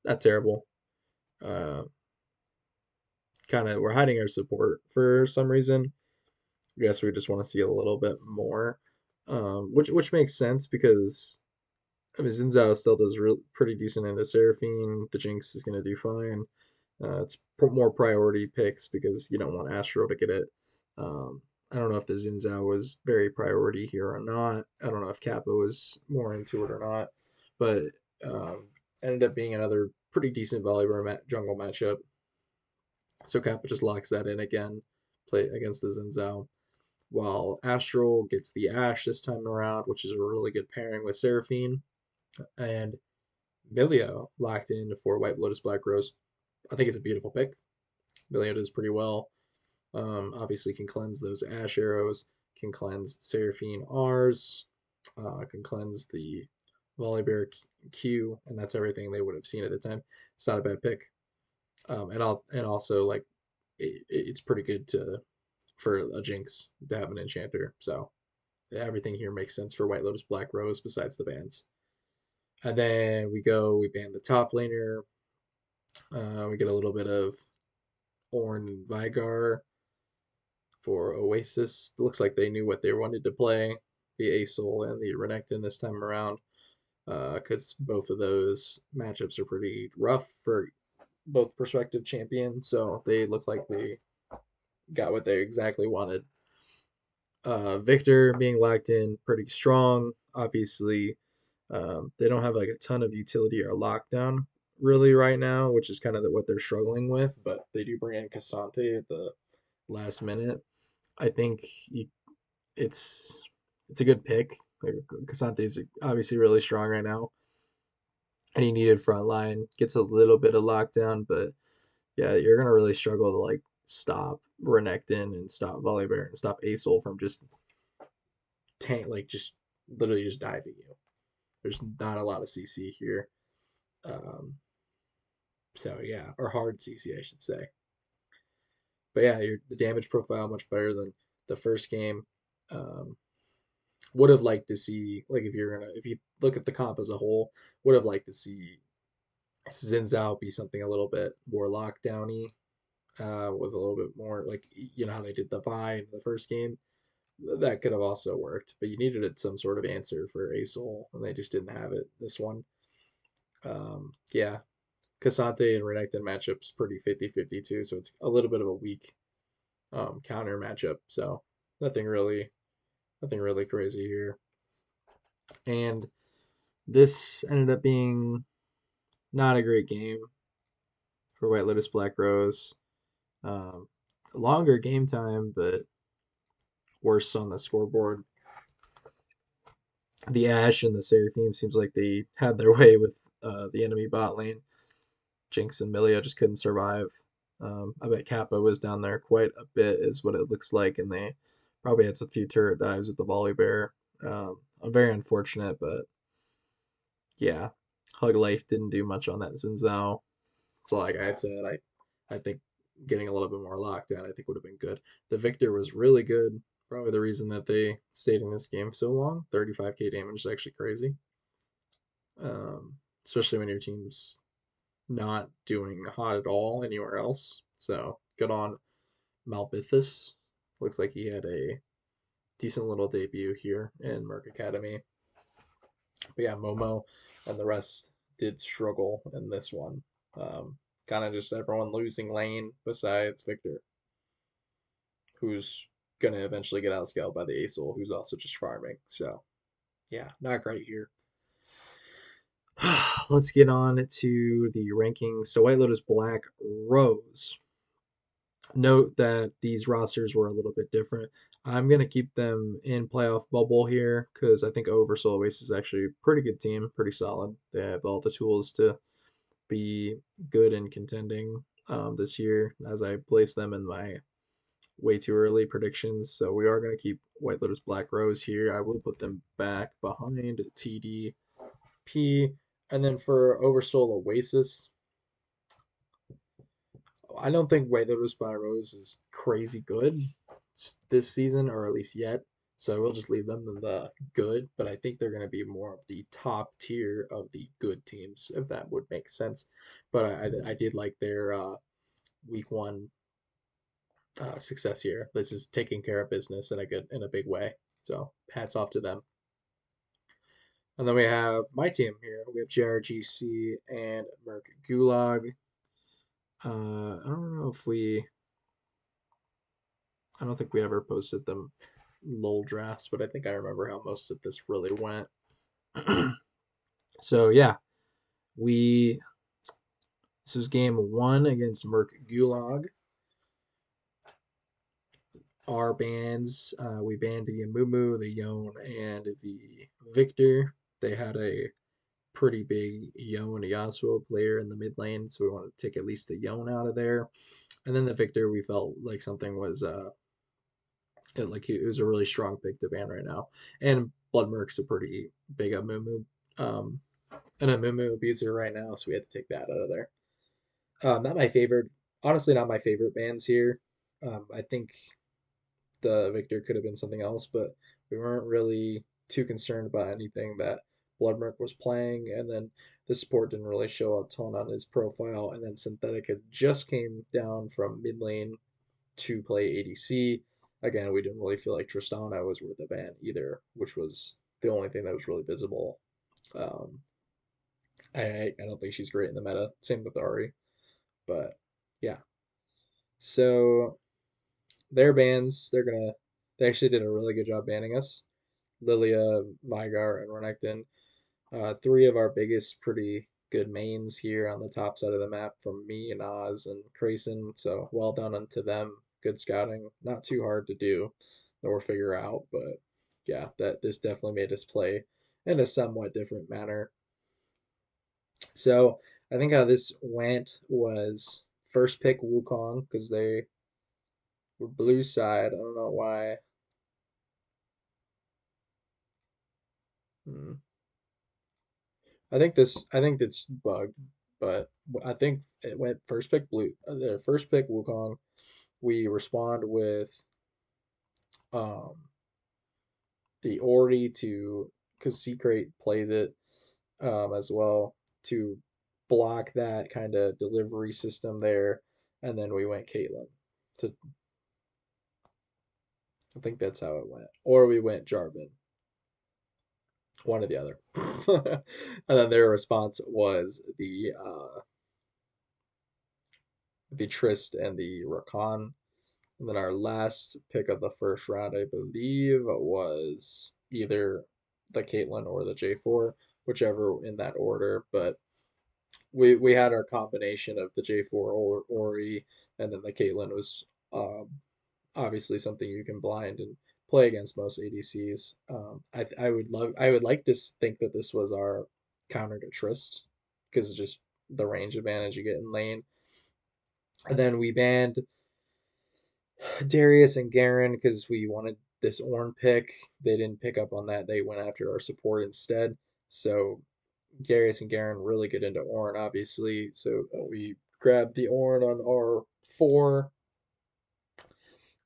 Not terrible. Uh, kind of we're hiding our support for some reason. I guess we just want to see a little bit more, which makes sense because I mean Zinzao still does pretty decent into Seraphine. The Jinx is gonna do fine. It's more priority picks because you don't want Astro to get it. I don't know if the Zinzao was very priority here or not. I don't know if Kappa was more into it or not, but um, ended up being another pretty decent volleyball jungle matchup. So Kappa just locks that in again, play against the Zinzao, while Astral gets the Ash this time around, which is a really good pairing with Seraphine, and Milio locked in for White Lotus Black Rose. I think it's a beautiful pick. Milio does pretty well. Obviously, can cleanse those Ash arrows, can cleanse Seraphine R's, can cleanse the Volibear Q, and that's everything they would have seen at the time. It's not a bad pick. And also like it's pretty good to for a Jinx to have an Enchanter. So everything here makes sense for White Lotus Black Rose besides the bans. And then we ban the top laner. We get a little bit of Ornn and Vigar for Oasis. It looks like they knew what they wanted to play, the Asol and the Renekton this time around, because both of those matchups are pretty rough for both prospective champions. So they look like they got what they exactly wanted. Victor being locked in pretty strong. Obviously, they don't have like a ton of utility or lockdown really right now, which is kind of what they're struggling with. But they do bring in Cassante at the last minute. I think it's it's a good pick. Like, Cassante is obviously really strong right now, and he needed front line. Gets a little bit of lockdown, but yeah, you're gonna really struggle to like stop Renekton and stop Volibear and stop Asol from just tank just literally just diving you. There's not a lot of CC here. Um, so yeah, or hard CC, I should say. But yeah, the damage profile much better than the first game. Um, would have liked to see, like, if you look at the comp as a whole, would have liked to see Xin Zhao be something a little bit more lockdowny, with a little bit more, like, how they did the buy in the first game. That could have also worked, but you needed some sort of answer for Asol, and they just didn't have it this one. Yeah, Cassante and Renekton matchup's pretty 50-50 too, so it's a little bit of a weak counter matchup. So nothing really, nothing really crazy here. And this ended up being not a great game for White Lotus Black Rose. Um, Longer game time, but worse on the scoreboard. The Ashe and the Seraphine seems like they had their way with the enemy bot lane. Jinx and Millia just couldn't survive. I bet Kappa was down there quite a bit, is what it looks like, and they probably had some few turret dives with the volley bear. Very unfortunate, but yeah, Hug Life didn't do much on that Zinzao. So like I said, I think getting a little bit more lockdown I think would have been good. The Victor was really good. Probably the reason that they stayed in this game so long. 35k damage is actually crazy. Especially when your team's not doing hot at all anywhere else. So good on Malbithus. Looks like he had a decent little debut here in Merc Academy. But yeah, Momo and the rest did struggle in this one. Kind of just everyone losing lane besides Victor, who's gonna eventually get outscaled by the Acel, who's also just farming. So yeah, not great here. Let's get on to the rankings. So White Lotus Black Rose. Note that these rosters were a little bit different. I'm gonna keep them in playoff bubble here because I think Oversoul Oasis is actually a pretty good team, pretty solid. They have all the tools to be good and contending this year as I place them in my way too early predictions. So we are going to keep White Lotus Black Rose here. I will put them back behind TDP. And then for Oversoul Oasis, I don't think White Lotus Black Rose is crazy good this season, or at least yet. So we'll just leave them in the good, but I think they're going to be more of the top tier of the good teams, if that would make sense. But I did like their week one success here. This is taking care of business in a big way. So hats off to them. And then we have my team here. We have JRGC and Merc Gulag. I don't know if I don't think we ever posted them lol drafts, but I think I remember how most of this really went. So yeah, we this was game one against Merc Gulag. Our bans, we banned the Amumu, the Yone, and the Victor. They had a pretty big Yone Yasuo player in the mid lane, so we wanted to take at least the Yone out of there. And then the Victor, we felt like something was it was a really strong pick to ban right now. And Blood Merc's a pretty big Amumu, um, an Amumu abuser right now, so we had to take that out of there. Not my favorite, honestly, not my favorite bans here. I think the Victor could have been something else, but we weren't really too concerned about anything that Bloodmerc was playing, and then the support didn't really show a ton on his profile, and then Synthetica just came down from mid lane to play ADC. Again, we didn't really feel like Tristana was worth a ban either, which was the only thing that was really visible. Um, I don't think she's great in the meta. Same with Ari, but yeah. So their bans, they actually did a really good job banning us. Lilia, Vigar, and Renekton. Three of our biggest, pretty good mains here on the top side of the map from me and Oz and Crayson. So well done unto them. Good scouting. Not too hard to do or figure out, but yeah, that this definitely made us play in a somewhat different manner. So I think how this went was first pick Wukong because they were blue side. I don't know why. Hmm. I think it's bugged, but I think it went first pick blue. The first pick Wukong. We respond with um the Ori to because Secret plays it as well to block that kind of delivery system there, and then we went Caitlyn to I think that's how it went, or we went Jarvan, one or the other, and then their response was the Trist and the Rakan. And then our last pick of the first round, I believe, was either the Caitlyn or the J4, whichever in that order. But we had our combination of the J4 or Ori, and then the Caitlyn was um, obviously something you can blind and play against most ADCs. I would like to think that this was our counter to Trist because it's just the range advantage you get in lane. And then we banned Darius and Garen because we wanted this Ornn pick. They didn't pick up on that. They went after our support instead. So Darius and Garen really get into Ornn, obviously. So we grabbed the Ornn on R4,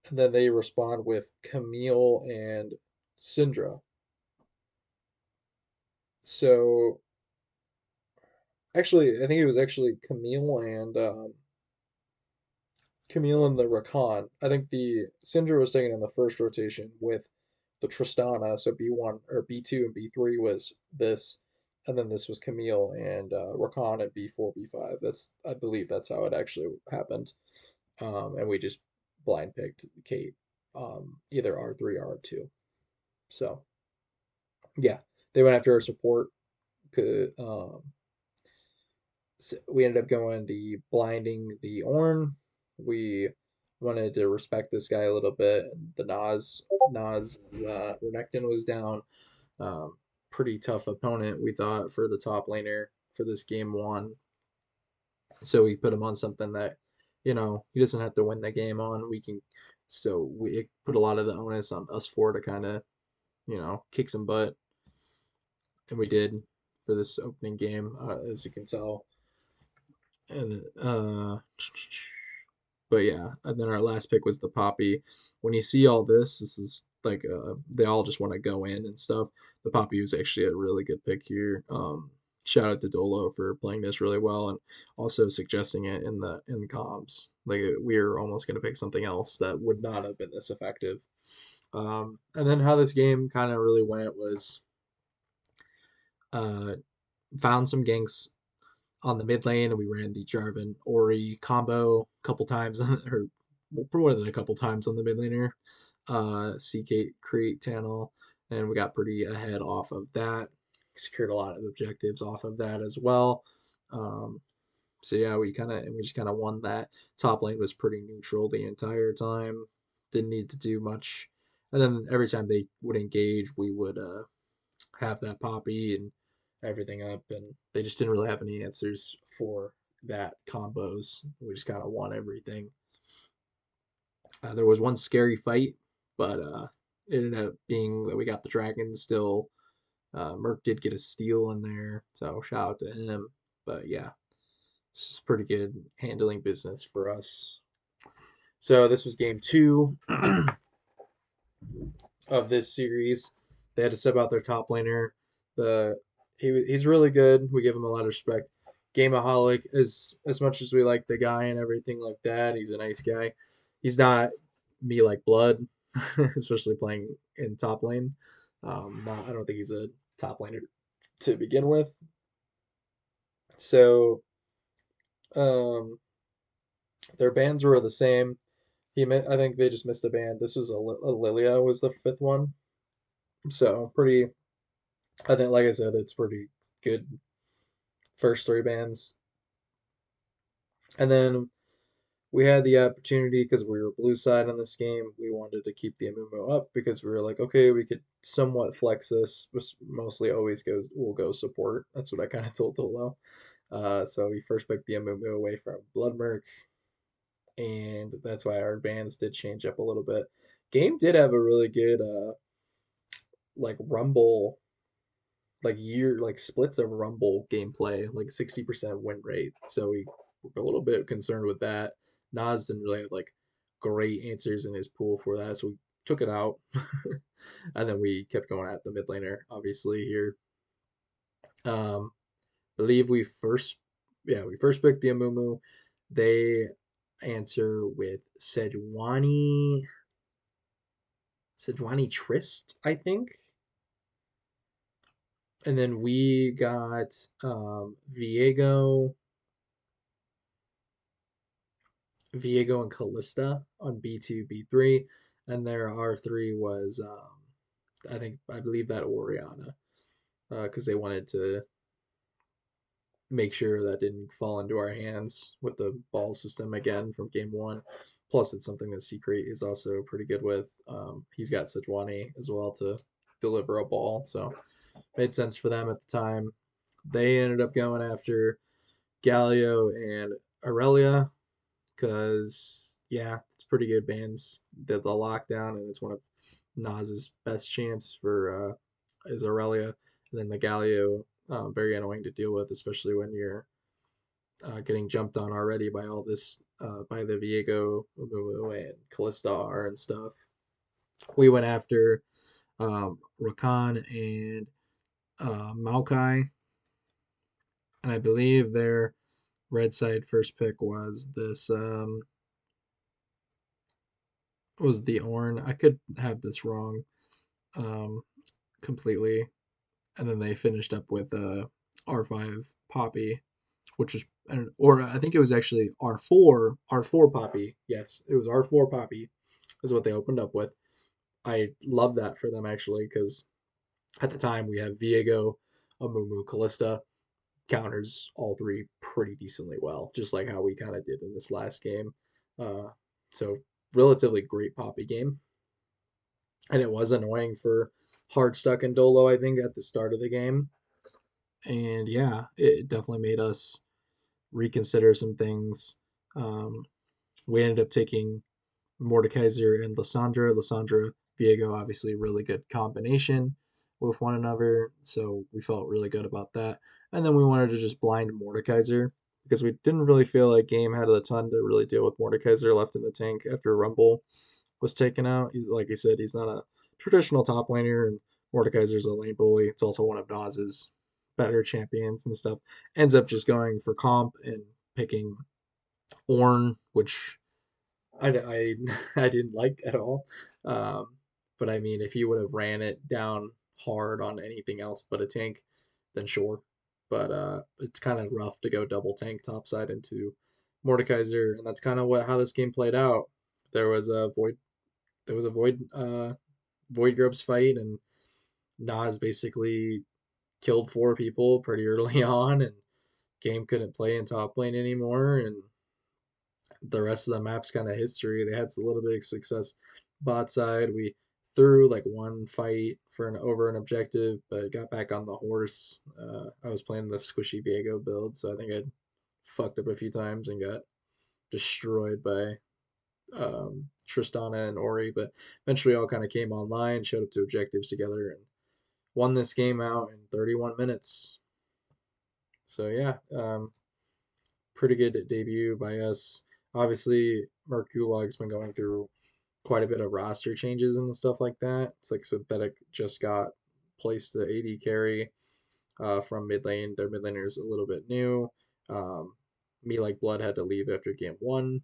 and then they respond with Camille and Syndra. So actually, I think it was actually Camille and the Rakan. I think the Syndra was taken in the first rotation with the Tristana, so B1 or B2 and B3 was this, and then this was Camille and Rakan at B4, B5. That's I believe that's how it actually happened. And we just blind picked Kate, either R3 or R2. So yeah, they went after our support. So we ended up going the blinding the Ornn. We wanted to respect this guy a little bit. The Nas Renekton was down. Um, Pretty tough opponent we thought for the top laner for this game one. So we put him on something that he doesn't have to win the game on. We can so we put a lot of the onus on us four to kind of kick some butt, and we did for this opening game, as you can tell. And but yeah, and then our last pick was the Poppy. When you see all this is like they all just want to go in and stuff. The Poppy was actually a really good pick here. Shout out to Dolo for playing this really well and also suggesting it in the comms. Like we were almost gonna pick something else that would not have been this effective. And then how this game kind of really went was uh, found some ganks on the mid lane, and we ran the Jarvan Ori combo a couple times, or more than a couple times on the mid laner. CK create channel, and we got pretty ahead off of that. Secured a lot of objectives off of that as well. Um, so yeah, we just kind of won that. Top lane was pretty neutral the entire time. Didn't need to do much, and then every time they would engage, we would have that Poppy and everything up, and they just didn't really have any answers for that combos. We just kind of won everything. There was one scary fight, but it ended up being that we got the dragon still. Merc did get a steal in there, so shout out to him. But yeah, this is pretty good handling business for us. So this was game two of this series. They had to sub out their top laner. The he's really good. We give him a lot of respect. Gameaholic, as much as we like the guy and everything like that, he's a nice guy. He's not me like blood, especially playing in top lane. I don't think he's a top laner to begin with. So um, their bans were the same. I think they just missed a ban. This was a Lilia was the fifth one. So pretty I think, like I said, it's pretty good first three bands. And then we had the opportunity because we were blue side on this game. We wanted to keep the Amumu up because we were like, okay, we could somewhat flex this. Mostly always we'll go support. That's what I kind of told Tolo. So we first picked the Amumu away from Bloodmerc, and that's why our bands did change up a little bit. Game did have a really good like rumble like splits of Rumble gameplay, like 60% win rate. So we were a little bit concerned with that. Nas didn't really have like great answers in his pool for that, so we took it out. And then we kept going at the mid laner, obviously here. Believe we first picked the Amumu. They answer with Sejuani Trist, I think. And then we got Viego and Callista on B2, B3, and their R3 was I believe that Oriana, because they wanted to make sure that didn't fall into our hands with the ball system again from game one. Plus, it's something that Secret is also pretty good with. He's got Sejuani as well to deliver a ball, so made sense for them at the time. They ended up going after Galio and Aurelia because yeah, it's pretty good bands. Did the lockdown, and it's one of Nas's best champs for is Aurelia, and then the Galio, very annoying to deal with, especially when you're getting jumped on already by all this by the Viego and Kallistar and stuff. We went after Rakan and Maokai, and I believe their red side first pick was this was the Orn. I could have this wrong um, completely. And then they finished up with R5 Poppy, which was or I think it was actually R4 Poppy. Yes, it was R4 Poppy is what they opened up with. I love that for them actually because at the time we have Viego, Amumu, Callista counters all three pretty decently well, just like how we kind of did in this last game. Uh, so relatively great Poppy game, and it was annoying for hard stuck and Dolo. I think at the start of the game, and yeah, it definitely made us reconsider some things. Um, we ended up taking Mordekaiser and Lissandra. Lissandra, Viego, obviously, really good combination with one another, so we felt really good about that. And then we wanted to just blind Mordekaiser because we didn't really feel like game had a ton to really deal with Mordekaiser left in the tank after Rumble was taken out. He's like I said, he's not a traditional top laner, and Mordekaiser's a lane bully. It's also one of Nas's better champions and stuff. Ends up just going for comp and picking Orn, which I I didn't like at all. Um, but I mean, if he would have ran it down hard on anything else but a tank, then sure. But it's kind of rough to go double tank topside into Mordekaiser, and that's kind of what how this game played out. There was a void. There was a void grubs fight, and Nas basically killed four people pretty early on, and game couldn't play in top lane anymore, and the rest of the map's kind of history. They had a little bit of success bot side. We threw like one fight for an over an objective, but got back on the horse. I was playing the squishy Viego build, so I think I fucked up a few times and got destroyed by Tristana and Ori. But eventually, all kind of came online, showed up to objectives together, and won this game out in 31 minutes. So yeah, pretty good debut by us. Obviously, Mark Gulag's been going through quite a bit of roster changes and stuff like that. It's like Synthetic just got placed the AD carry from mid lane. Their mid laner is a little bit new. Um, Me Like Blood had to leave after game one,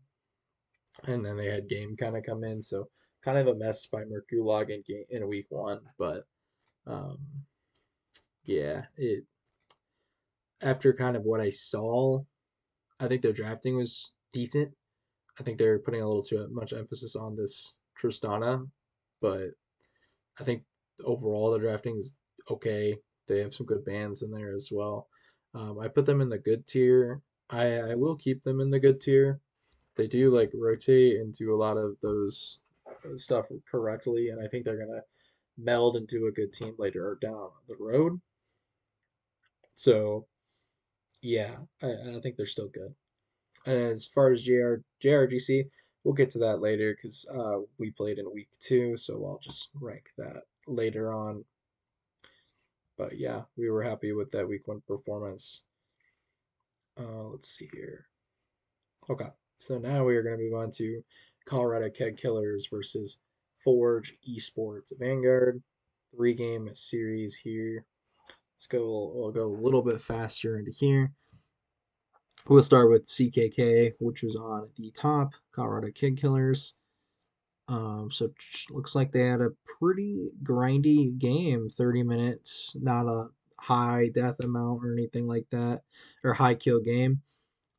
and then they had game kind of come in. So kind of a mess by Merkulag in week one, but um, yeah, it after kind of what I saw, I think their drafting was decent. I think they're putting a little too much emphasis on this Tristana, but I think overall the drafting is okay. They have some good bands in there as well. I put them in the good tier. I will keep them in the good tier. They do like rotate and do a lot of those stuff correctly, and I think they're gonna meld into a good team later down the road. So yeah, I think they're still good. As far as JRGC, we'll get to that later because we played in week two, so I'll just rank that later on. But yeah, we were happy with that week 1 performance. Let's see here. Okay, so now we are going to move on to Colorado Keg Killers versus Forge Esports Vanguard. 3-game series here. Let's go. We'll go a little bit faster into here. We'll start with CKK, which was on the top. Colorado Keg Killers. So it looks like they had a pretty grindy game. 30 minutes, not a high death amount or anything like that, or high kill game.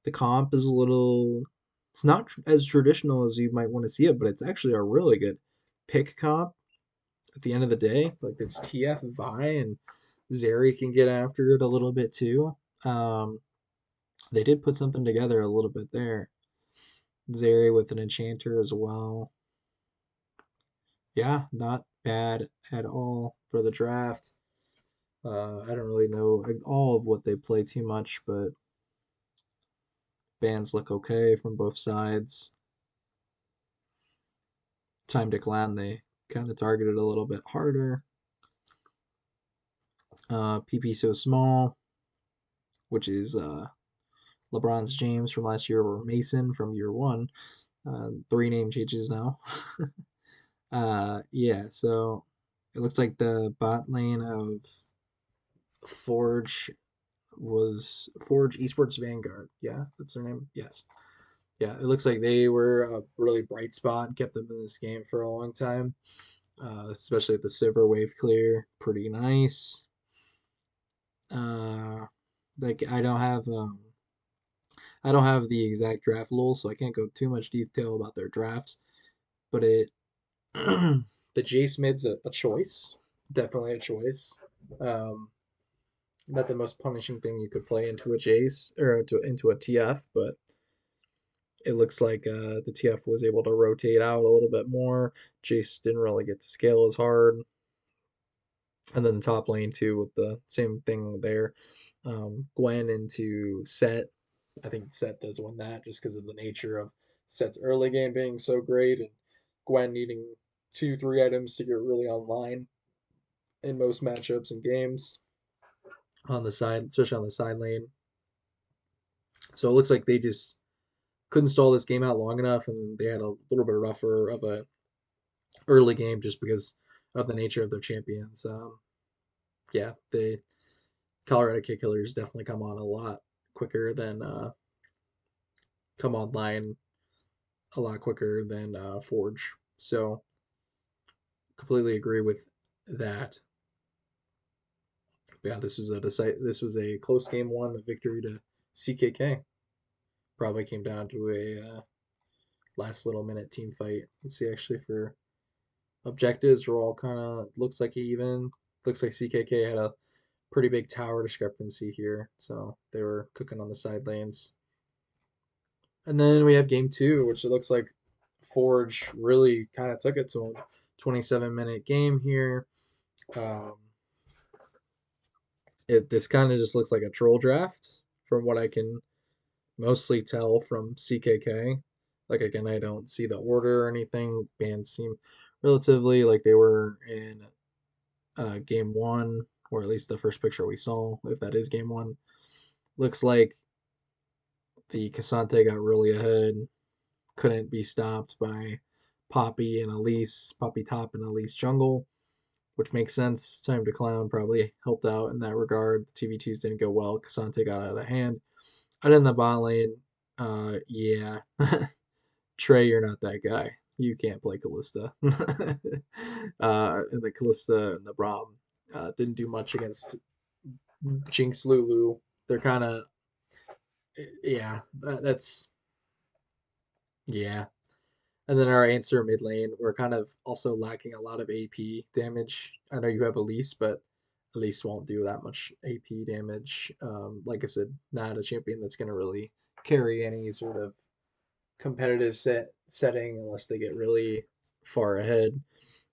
The comp is a little. It's not as traditional as you might want to see it, but it's actually a really good pick comp at the end of the day. Like it's TF Vi and Zeri can get after it a little bit too. Um, they did put something together a little bit there. Zeri with an enchanter as well. Yeah, not bad at all for the draft. I don't really know all of what they play too much, but bands look okay from both sides. Time to clan, they kind of targeted a little bit harder. PP so small, which is LeBron's James from last year, or Mason from year 1. 3 name changes now. Yeah, so it looks like the bot lane of Forge was Forge Esports Vanguard. Yeah, that's their name. Yes. Yeah, it looks like they were a really bright spot and kept them in this game for a long time. Especially at the silver wave clear, pretty nice. Uh, like I don't have the exact draft rules, so I can't go too much detail about their drafts. But it the Jace mid's a choice, definitely a choice. Um, Not the most punishing thing you could play into a Jace or into a TF, but it looks like the TF was able to rotate out a little bit more. Jace didn't really get to scale as hard. And then the top lane too with the same thing there. Gwen into Set. I think Set does win that just because of the nature of Set's early game being so great and Gwen needing 2, 3 items to get really online in most matchups and games on the side, especially on the side lane. So it looks like they just couldn't stall this game out long enough, and they had a little bit rougher of a early game just because of the nature of their champions. Yeah, the Colorado Kid Killers definitely come on a lot quicker than come online a lot quicker than Forge. So completely agree with that. But yeah, this was a close game 1, a victory to CKK. Probably came down to a last little minute team fight. Let's see actually for objectives are all kind of looks like even. Looks like CKK had a pretty big tower discrepancy here, so they were cooking on the side lanes. And then we have game 2, which it looks like Forge really kind of took it to him. 27-minute game here. Um, this kind of just looks like a troll draft from what I can mostly tell from CKK. Like again, I don't see the order or anything. Bands seem relatively like they were in game 1, or at least the first picture we saw, if that is game 1. Looks like the Cassante got really ahead, couldn't be stopped by Poppy and Elise, Poppy top and Elise jungle, which makes sense. Time to Clown probably helped out in that regard. The 2v2s didn't go well. Cassante got out of hand. Out in the bot lane, yeah. Trey, you're not that guy. You can't play Callista. And the Callista and the Braum didn't do much against Jinx Lulu. They're kind of, yeah, that's, yeah. And then our answer mid lane, we're kind of also lacking a lot of AP damage. I know you have Elise, but Elise won't do that much AP damage. Like I said, not a champion that's going to really carry any sort of competitive setting unless they get really far ahead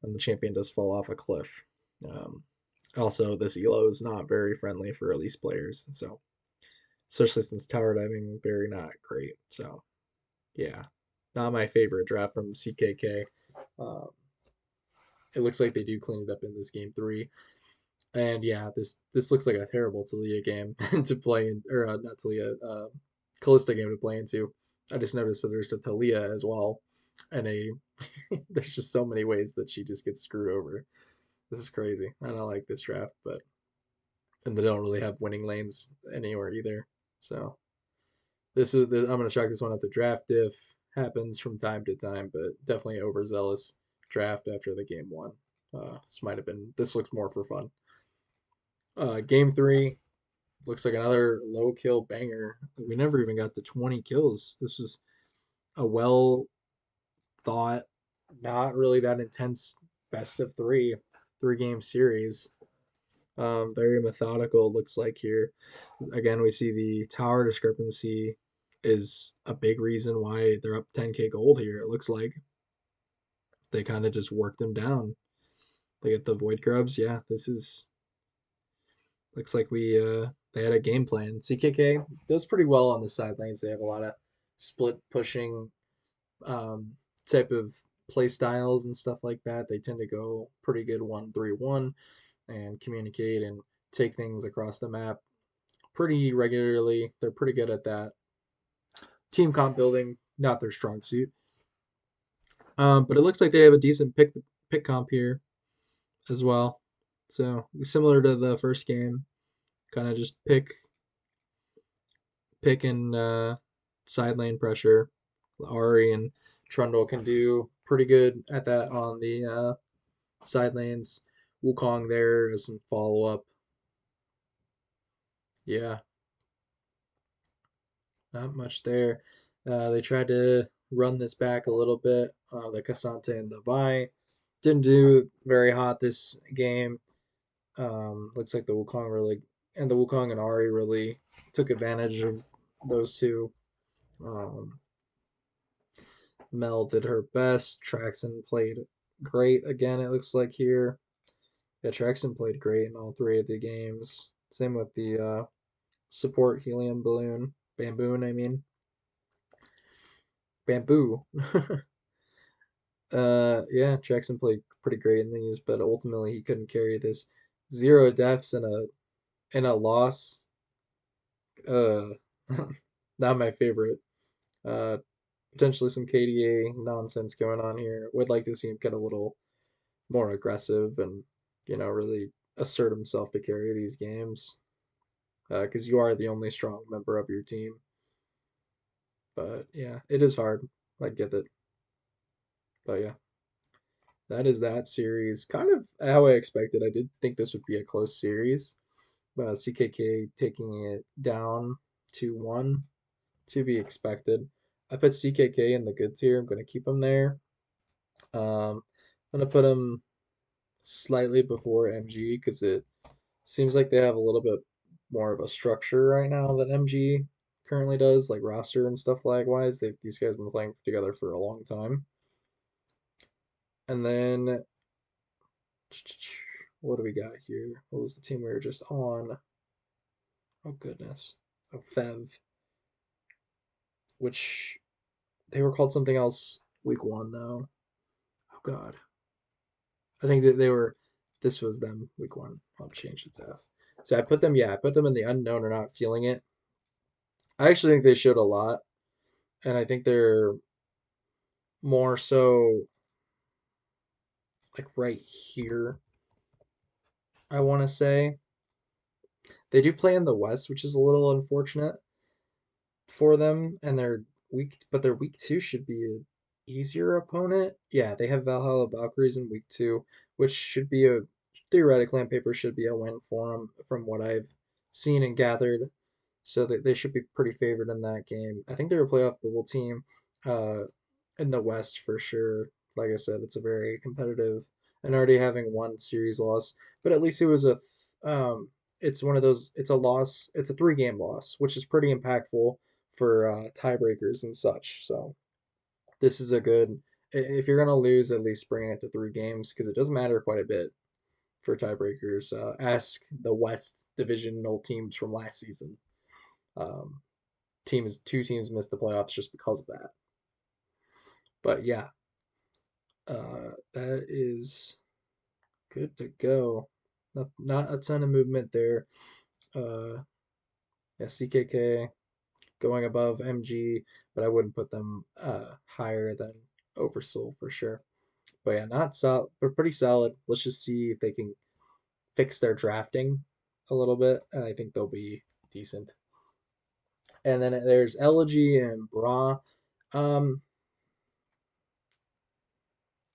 and the champion does fall off a cliff. Um, Also, this elo is not very friendly for Elise players, so especially since tower diving very not great. So yeah, not my favorite draft from CKK. Um, it looks like they do clean it up in this game 3. And yeah, this looks like a terrible Talia game to play in, or not Talia, Callista game to play into. I just noticed that there's a Talia as well, and a there's just so many ways that she just gets screwed over. This is crazy. I don't like this draft, but and they don't really have winning lanes anywhere either. So I'm gonna chalk this one up to draft diff. Happens from time to time, but definitely overzealous draft after the game one. This looks more for fun. Game three looks like another low kill banger. We never even got to 20 kills. This was a well thought, not really that intense best of three game series. Very methodical looks like here. Again, we see the tower discrepancy is a big reason why they're up 10k gold here. It looks like they kind of just worked them down. They get the void grubs. Yeah, this is looks like we they had a game plan. CKK does pretty well on the side lanes. They have a lot of split pushing um, type of play styles and stuff like that. They tend to go pretty good 1-3-1 and communicate and take things across the map pretty regularly. They're pretty good at that. Team comp building, not their strong suit. But it looks like they have a decent pick comp here as well. So similar to the first game, kind of just pick and side lane pressure. Ari and Trundle can do pretty good at that on the side lanes. Wukong there as some follow up. Yeah, not much there. They tried to run this back a little bit. The Cassante and the Vi didn't do very hot this game. Looks like the Wukong and Ari really took advantage of those two. Um, Mel did her best. Traxon played great again, it looks like here. Yeah, Traxon played great in all three of the games. Same with the support helium balloon. Bamboon, I mean. Bamboo. Yeah, Jackson played pretty great in these, but ultimately he couldn't carry this. Zero deaths and a loss. Uh, not my favorite. Uh, Potentially some KDA nonsense going on here. Would like to see him get a little more aggressive and really assert himself to carry these games. Because you are the only strong member of your team. But yeah, it is hard. I get it. But yeah, that is that series. Kind of how I expected. I did think this would be a close series. CKK taking it down 2-1 to be expected. I put CKK in the good tier. I'm going to keep him there. I'm going to put him slightly before MG because it seems like they have a little bit more of a structure right now than MG currently does, like roster and stuff like wise. These guys have been playing together for a long time. And then what do we got here? What was the team we were just on? Oh goodness. Oh, Fev, which they were called something else week one though. Oh god. I think that they were this was them week one. I'll change it to F. So I put them in the unknown or not feeling it. I actually think they showed a lot, and I think they're more so like right here, I wanna say. They do play in the West, which is a little unfortunate for them, and their week two should be an easier opponent. Yeah, they have Valhalla Valkyries in week two, which should be a theoretically on paper should be a win for them from what I've seen and gathered. So they should be pretty favored in that game. I think they're a playoff bubble team uh, in the West for sure. Like I said, it's a very competitive and already having one series loss, but at least it was it's one of those. It's a loss. It's a three-game loss, which is pretty impactful for tiebreakers and such. So this is a good. If you're gonna lose, at least bring it to three games because it does matter quite a bit for tiebreakers. Ask the West divisional teams from last season. Um, Two teams missed the playoffs just because of that. But yeah, that is good to go. Not a ton of movement there. Uh, yeah, CKK going above MG, but I wouldn't put them higher than Oversoul for sure. But yeah, not solid, but pretty solid. Let's just see if they can fix their drafting a little bit, and I think they'll be decent. And then there's Elegy and Bra. Um,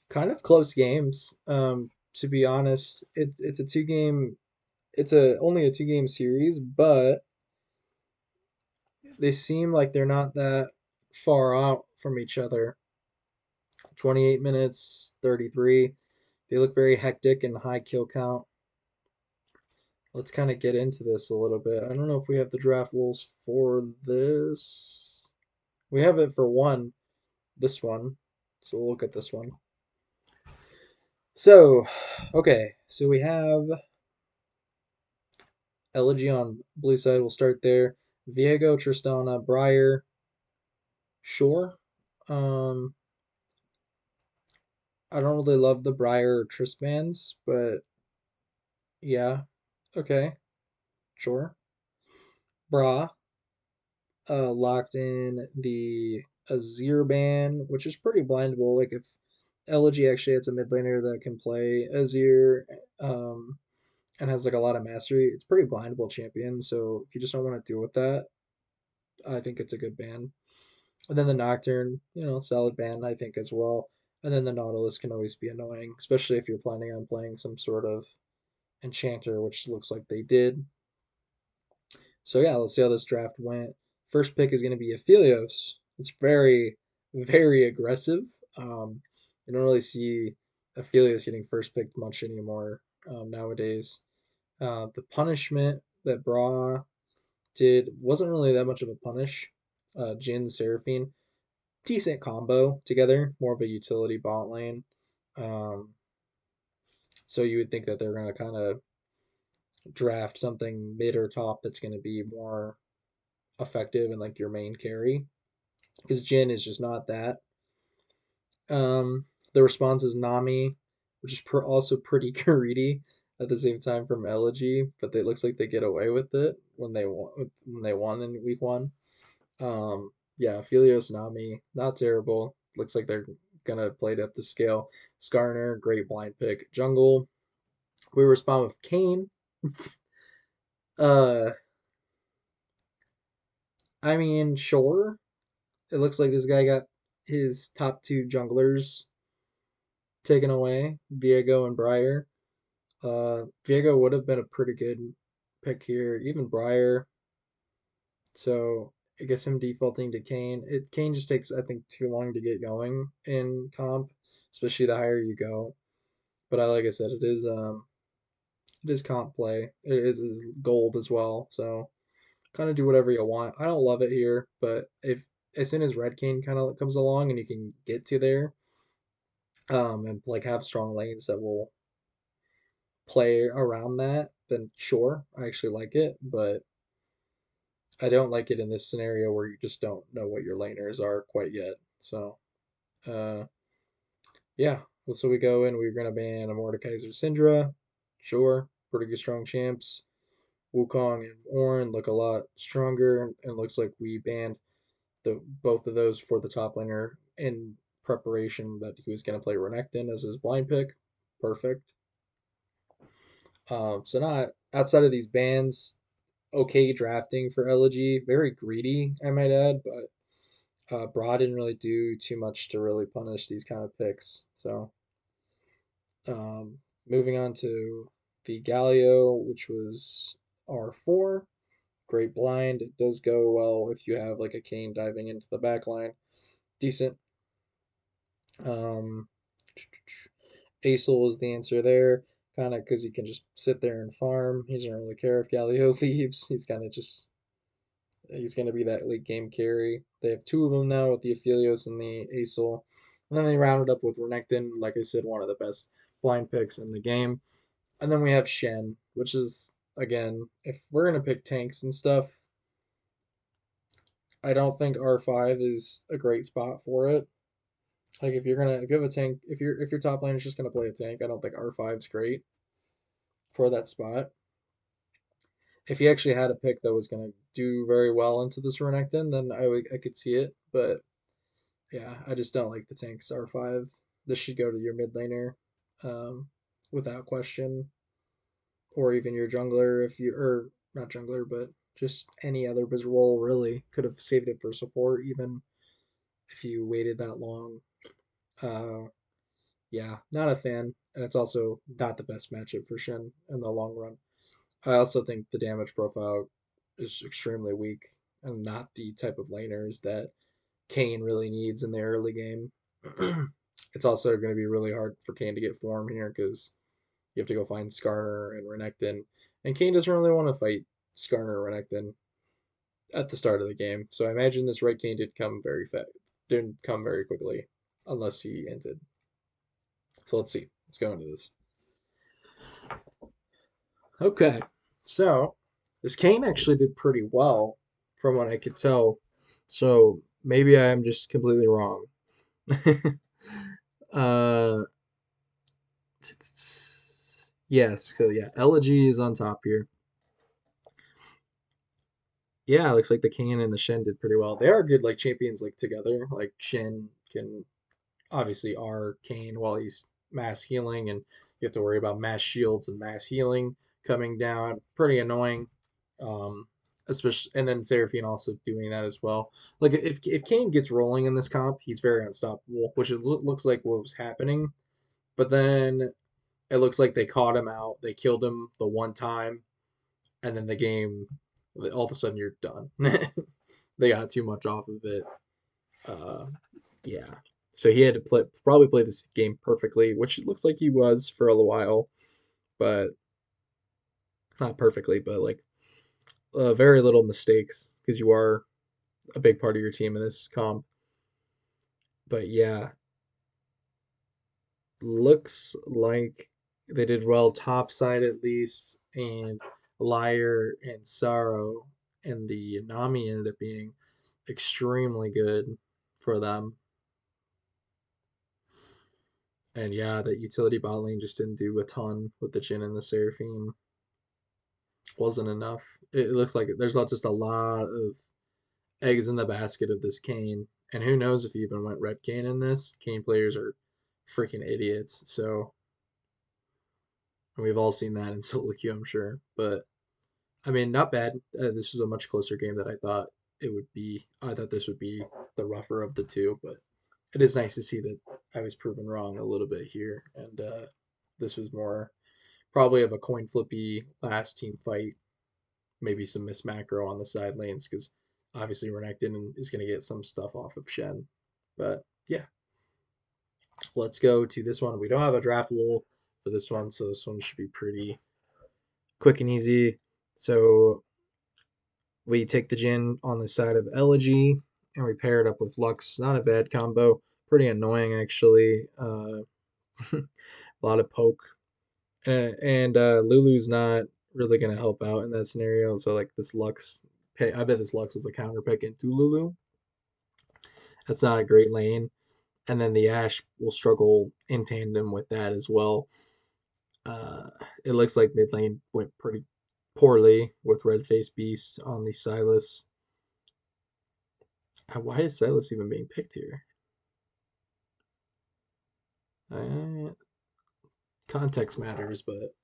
Kind of close games. To be honest, it's a two game. It's a only a 2 game series, but they seem like they're not that far out from each other. 28 minutes, 33. They look very hectic and high kill count. Let's kind of get into this a little bit. I don't know if we have the draft rules for this. We have it for this one. So we'll look at this one. So, okay. So we have Elegy on blue side. We'll start there. Viego, Tristana, Briar, sure. Um, I don't really love the Briar Tristmans, but yeah, okay, sure. Bra, locked in the Azir ban, which is pretty blindable. Like if Elegy actually has a mid laner that can play Azir, um, and has like a lot of mastery, it's pretty blindable champion. So if you just don't want to deal with that, I think it's a good ban. And then the Nocturne, solid ban, I think, as well. And then the Nautilus can always be annoying, especially if you're planning on playing some sort of Enchanter, which looks like they did. So yeah, let's see how this draft went. First pick is going to be Aphelios. It's very, very aggressive. You don't really see Aphelios getting first picked much anymore nowadays. The punishment that Bra did wasn't really that much of a punish. Jin, Seraphine, decent combo together, more of a utility bot lane. Um, so you would think that they're going to kind of draft something mid or top that's going to be more effective and like your main carry because Jin is just not that. Um, the response is Nami, which is also pretty greedy at the same time from Elegy, but it looks like they get away with it when they won in week one. Yeah, Philios Nami, not terrible. Looks like they're gonna play it up the scale. Skarner, great blind pick. Jungle, we respond with Kane. uh, I mean, sure. It looks like this guy got his top 2 junglers taken away, Viego and Briar. Viego would have been a pretty good pick here, even Briar. So I guess him defaulting to Kane. Kane just takes I think too long to get going in comp, especially the higher you go. But like I said, it is comp play. It is gold as well. So kind of do whatever you want. I don't love it here, but if as soon as Red King kind of comes along and you can get to there, and like have strong lanes that will play around that, then sure, I actually like it. But I don't like it in this scenario where you just don't know what your laners are quite yet. So, uh, yeah. Well, so we go in. We're gonna ban a Mordekaiser Syndra. Sure, pretty good strong champs. Wukong and Ornn look a lot stronger, and looks like we banned the both of those for the top laner in preparation that he was gonna play Renekton as his blind pick. Perfect. So not outside of these bans, okay drafting for Elegy. Very greedy, I might add, but Broad didn't really do too much to really punish these kind of picks. So, um, moving on to the Galio, which was R4. Great blind. It does go well if you have like a Kane diving into the back line. Decent. Um, Acel was the answer there, kind of because he can just sit there and farm. He doesn't really care if Galio leaves. He's going to be that late game carry. They have 2 of them now with the Aphelios and the Acel. And then they rounded up with Renekton, like I said, one of the best blind picks in the game. And then we have Shen, which is, again, if we're going to pick tanks and stuff, I don't think R5 is a great spot for it. Like if you have a tank, if your top lane is just gonna play a tank, I don't think R5 is great for that spot. If he actually had a pick that was going to do very well into this Renekton, then I could see it. But yeah, I just don't like the tanks R5. This should go to your mid laner, um, without question, or even your jungler if you or not jungler, but just any other role really could have saved it for support even if you waited that long. Uh, yeah, not a fan, and it's also not the best matchup for Shen in the long run. I also think the damage profile is extremely weak and not the type of laners that Kane really needs in the early game. It's also going to be really hard for Kane to get form here because you have to go find Skarner and Renekton, and Kane doesn't really want to fight Skarner or Renekton at the start of the game. So I imagine this red Kane didn't come very quickly, unless he entered. So let's see. Let's go into this. Okay, so this Kane actually did pretty well from what I could tell. So maybe I am just completely wrong. uh, yes. So yeah, Elegy is on top here. Yeah, it looks like the Kane and the Shen did pretty well. They are good like champions like together. Like Shen can obviously R Kane while he's mass healing, and you have to worry about mass shields and mass healing coming down. Pretty annoying. Um, especially and then Seraphine also doing that as well. Like if Kane gets rolling in this comp, he's very unstoppable, which it looks like what was happening. But then it looks like they caught him out. They killed him the one time, and then the game, all of a sudden you're done. They got too much off of it. Uh, yeah. So he had to probably play this game perfectly, which it looks like he was for a while, but not perfectly, but like very little mistakes because you are a big part of your team in this comp. But yeah, looks like they did well top side at least, and Liar and Sorrow and the Nami ended up being extremely good for them. And yeah, that utility bot lane just didn't do a ton with the Jhin and the Seraphine. Wasn't enough. It looks like there's just a lot of eggs in the basket of this Kane. And who knows if he even went red Kane in this. Kane players are freaking idiots. So we've all seen that in solo queue, I'm sure. But I mean, not bad. This was a much closer game than I thought it would be. I thought this would be the rougher of the two, but it is nice to see that I was proven wrong a little bit here. And this was more probably of a coin flippy last team fight, maybe some miss macro on the side lanes because obviously Renekton is going to get some stuff off of Shen. But yeah, let's go to this one. We don't have a draft rule for this one, so this one should be pretty quick and easy. So we take the Jhin on the side of Elegy and we pair it up with Lux. Not a bad combo. Pretty annoying actually. A lot of poke. And Lulu's not really gonna help out in that scenario. So like this Lux, I bet this Lux was a counter pick into Lulu. That's not a great lane. And then the Ashe will struggle in tandem with that as well. Uh, it looks like mid lane went pretty poorly with Red Face Beast on the Silas. Why is Silas even being picked here? Uh, Context matters, but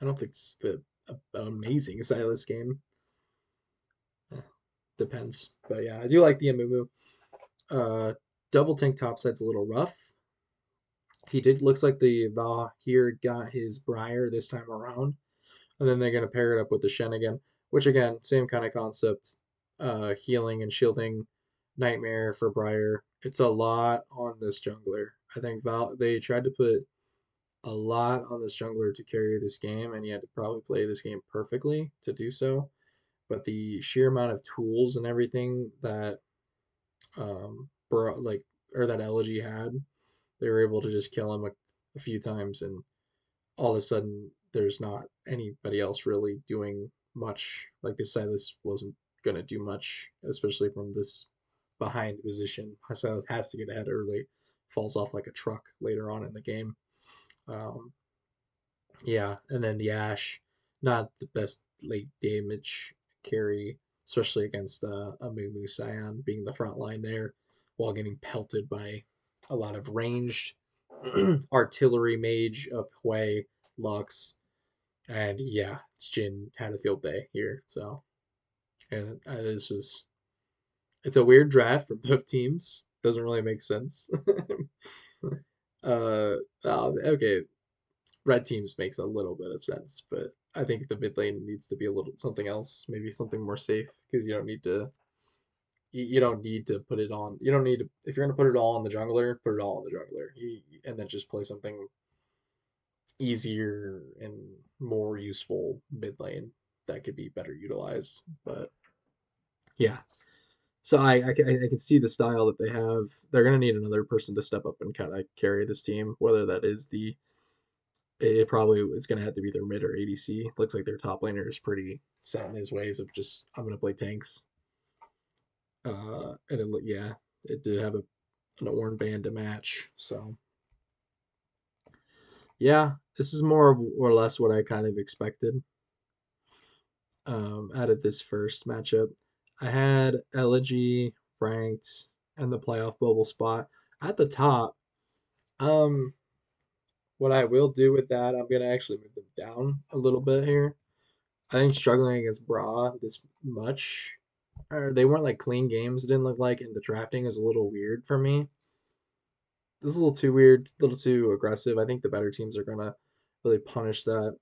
I don't think it's the amazing Silas game. Eh, depends, but yeah, I do like the Amumu. Double tank topside's a little rough. He did looks like the Val here got his Briar this time around, and then they're gonna pair it up with the Shen again, which again, same kind of concept. Healing and shielding Nightmare for Briar. It's a lot on this jungler. I think Val they tried to put a lot on this jungler to carry this game, and he had to probably play this game perfectly to do so. But the sheer amount of tools and everything that like or that Elegy had, they were able to just kill him a few times, and all of a sudden there's not anybody else really doing much. Like this Silas wasn't gonna do much, especially from this behind position. Silas has to get ahead early, falls off like a truck later on in the game. Um, Yeah, and then the Ash, not the best late damage carry, especially against a Moo Scion being the front line there, while getting pelted by a lot of ranged artillery mage of Hui, Lux, and yeah, Jin had a field day here. So and this is it's a weird draft for both teams. Doesn't really make sense. Okay, red teams makes a little bit of sense, but I think the mid lane needs to be a little something else, maybe something more safe because you don't need to put it on. You don't need to if you're gonna put it all on the jungler, put it all on the jungler, and then just play something easier and more useful mid lane that could be better utilized. But yeah, so I can see the style that they have. They're gonna need another person to step up and kind of carry this team, whether that is the it probably is going to have to be their mid or ADC. Looks like their top laner is pretty set in his ways of just I'm going to play tanks. Yeah, it did have an orange band to match. So yeah, this is more or less what I kind of expected out of this first matchup. I had Elegy ranked and the playoff bubble spot at the top. Um, what I will do with that, I'm gonna actually move them down a little bit here. I think struggling against Bra this much, or they weren't like clean games. It didn't look like, and the drafting is a little weird for me. This is a little too weird, a little too aggressive. I think the better teams are gonna really punish that.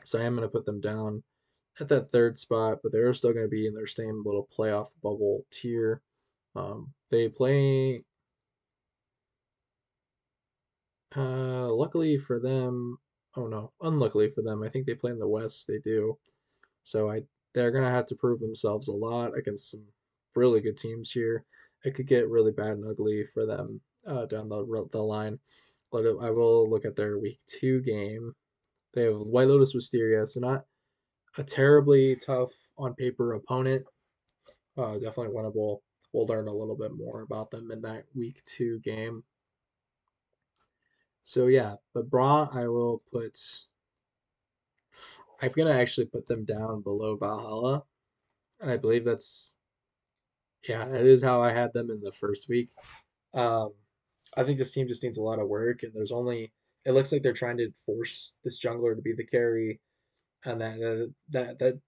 So I am gonna put them down at that third spot, but they're still gonna be in their same little playoff bubble tier. They play. Luckily for them, oh no, unluckily for them, I think they play in the West. They do. So they're gonna have to prove themselves a lot against some really good teams here. It could get really bad and ugly for them down the line. But I will look at their week 2 game. They have White Lotus Wisteria, so not a terribly tough on paper opponent. Definitely winnable. We'll learn a little bit more about them in that week 2 game. So yeah, but Bra, I'm gonna actually put them down below Valhalla, and I believe yeah, that is how I had them in the first week. Um, I think this team just needs a lot of work, and it looks like they're trying to force this jungler to be the carry, and that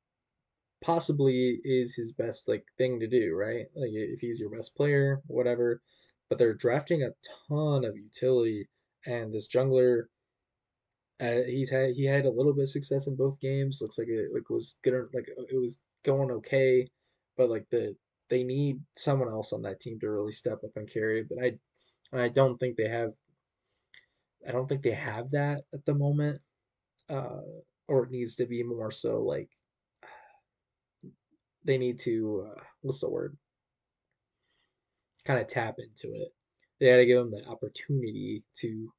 possibly is his best like thing to do, right? Like if he's your best player, whatever. But they're drafting a ton of utility, and this jungler, he had a little bit of success in both games. Looks like it was gonna like it was going okay, but like they need someone else on that team to really step up and carry. But I don't think they have that at the moment. Uh, or it needs to be more so like they need to what's the word? Kind of tap into it. They got to give them the opportunity to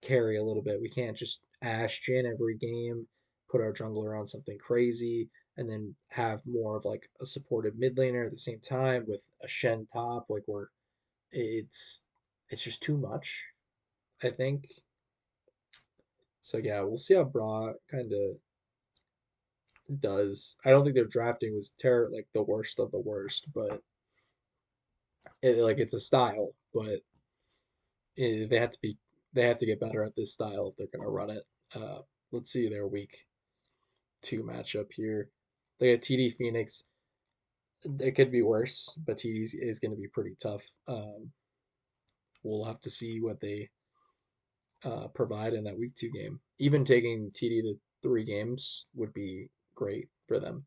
carry a little bit. We can't just Ash Jin every game, put our jungler on something crazy, and then have more of like a supportive mid laner at the same time with a Shen top. Like it's it's just too much, I think. So yeah, we'll see how Bra kind of does. I don't think their drafting was like the worst of the worst, but it's a style, but it, they have to get better at this style if they're gonna run it. Uh, let's see their week 2 matchup here. They got TD Phoenix. It could be worse, but TD is going to be pretty tough. We'll have to see what they provide in that week 2 game. Even taking TD to 3 games would be great for them.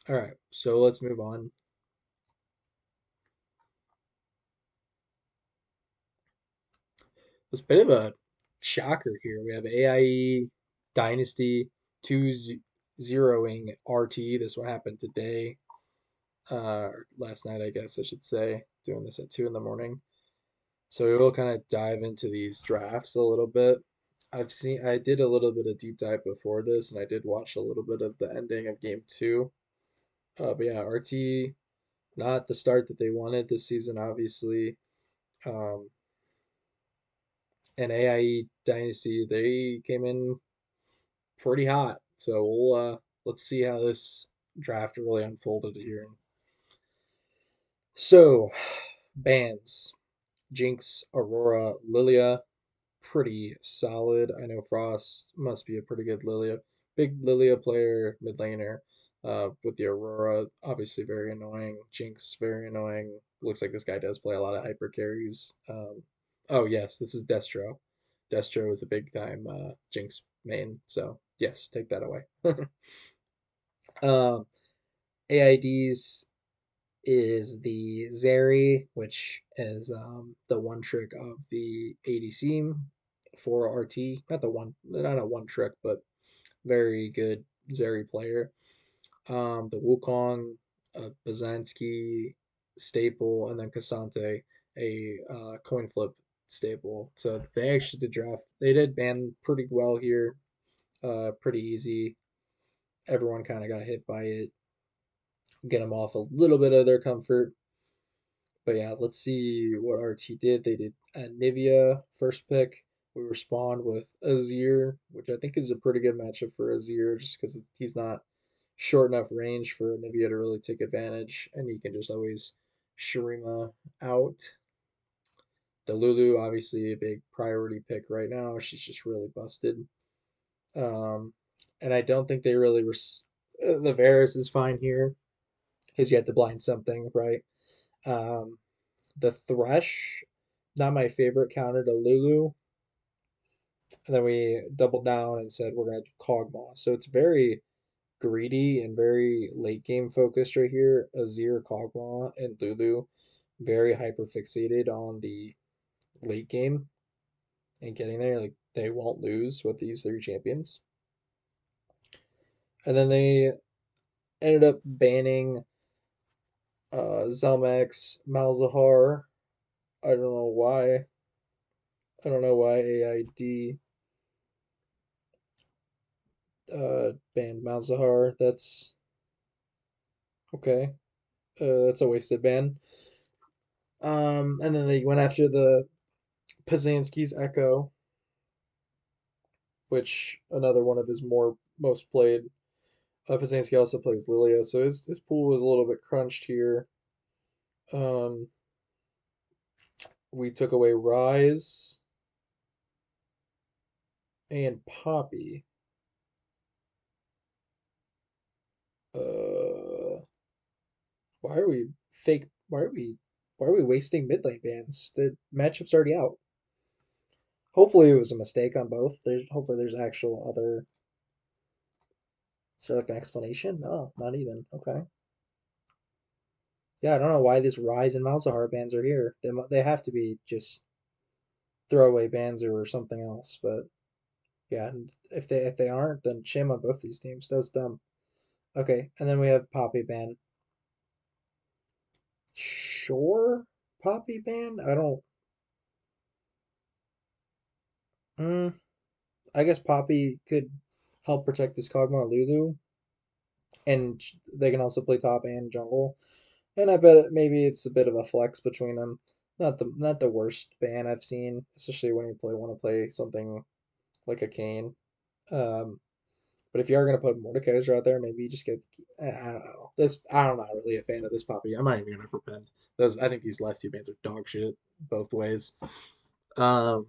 All right, so let's move on. It's a bit of a shocker here. We have AIE Dynasty 2-0ing RT. This one happened today, last night, I guess I should say. Doing this at 2 in the morning. So we will kind of dive into these drafts a little bit. I did a little bit of deep dive before this, and I did watch a little bit of the ending of game 2. But yeah, RT, not the start that they wanted this season, obviously. Um, and AIE Dynasty, they came in pretty hot. So let's see how this draft really unfolded here. So bands: Jinx, Aurora, Lilia, pretty solid. I know Frost must be a pretty good Lilia, big Lilia player, mid laner. With the Aurora, obviously very annoying. Jinx, very annoying. Looks like this guy does play a lot of hyper carries. Oh yes, this is Destro. Destro is a big time Jinx main, so yes, take that away. um, AIDs is the Zeri, which is the one trick of the ADC for RT. Not a one trick, but very good Zeri player. The Wukong, Bazanski staple, and then Kasante, a coin flip staple. So they actually did draft. They did ban pretty well here. Pretty easy. Everyone kind of got hit by it. Get them off a little bit of their comfort. But yeah, let's see what RT did. They did Nivea first pick. We respond with Azir, which I think is a pretty good matchup for Azir, just because he's not short enough range for Nivea to really take advantage, and he can just always Shurima out. Delulu, obviously a big priority pick right now. She's just really busted. Um, and I don't think they really. The Varus is fine here because you have to blind something, right? Um, the Thresh, not my favorite counter to Lulu. And then we doubled down and said we're going to do Kog'Maw. So it's very greedy and very late game focused right here. Azir, Kog'Maw, and Lulu very hyper fixated on the late game and getting there. Like they won't lose with these three champions. And then they ended up banning Zelmax, Malzahar. I don't know why. I don't know why AID banned Malzahar. That's okay. That's a wasted ban. And then they went after the Pazanski's Echo, which another one of his more most played. Pazanski also plays Lilia, so his pool was a little bit crunched here. Um, we took away Rise and Poppy. Uh, why are we fake? Why are we wasting mid lane bans? The matchup's already out. Hopefully it was a mistake on both. Hopefully there's actual other. Is there like an explanation? No, not even. Okay. Yeah, I don't know why this Rise and Malzahar bans are here. They have to be just throwaway bans or something else. But yeah, if they aren't, then shame on both these teams. That's dumb. Okay, and then we have Poppy ban. Sure, Poppy ban. I don't. Mm, I guess Poppy could help protect this Kog'Maw Lulu, and they can also play top and jungle. And I bet maybe it's a bit of a flex between them. Not the worst ban I've seen, especially when you want to play something like a Kane. Um, but if you are gonna put Mordekaiser out there, maybe you just get. I don't know. I'm not really a fan of this Poppy. I'm not even gonna pretend. Those I think these last two bands are dog shit both ways. Um,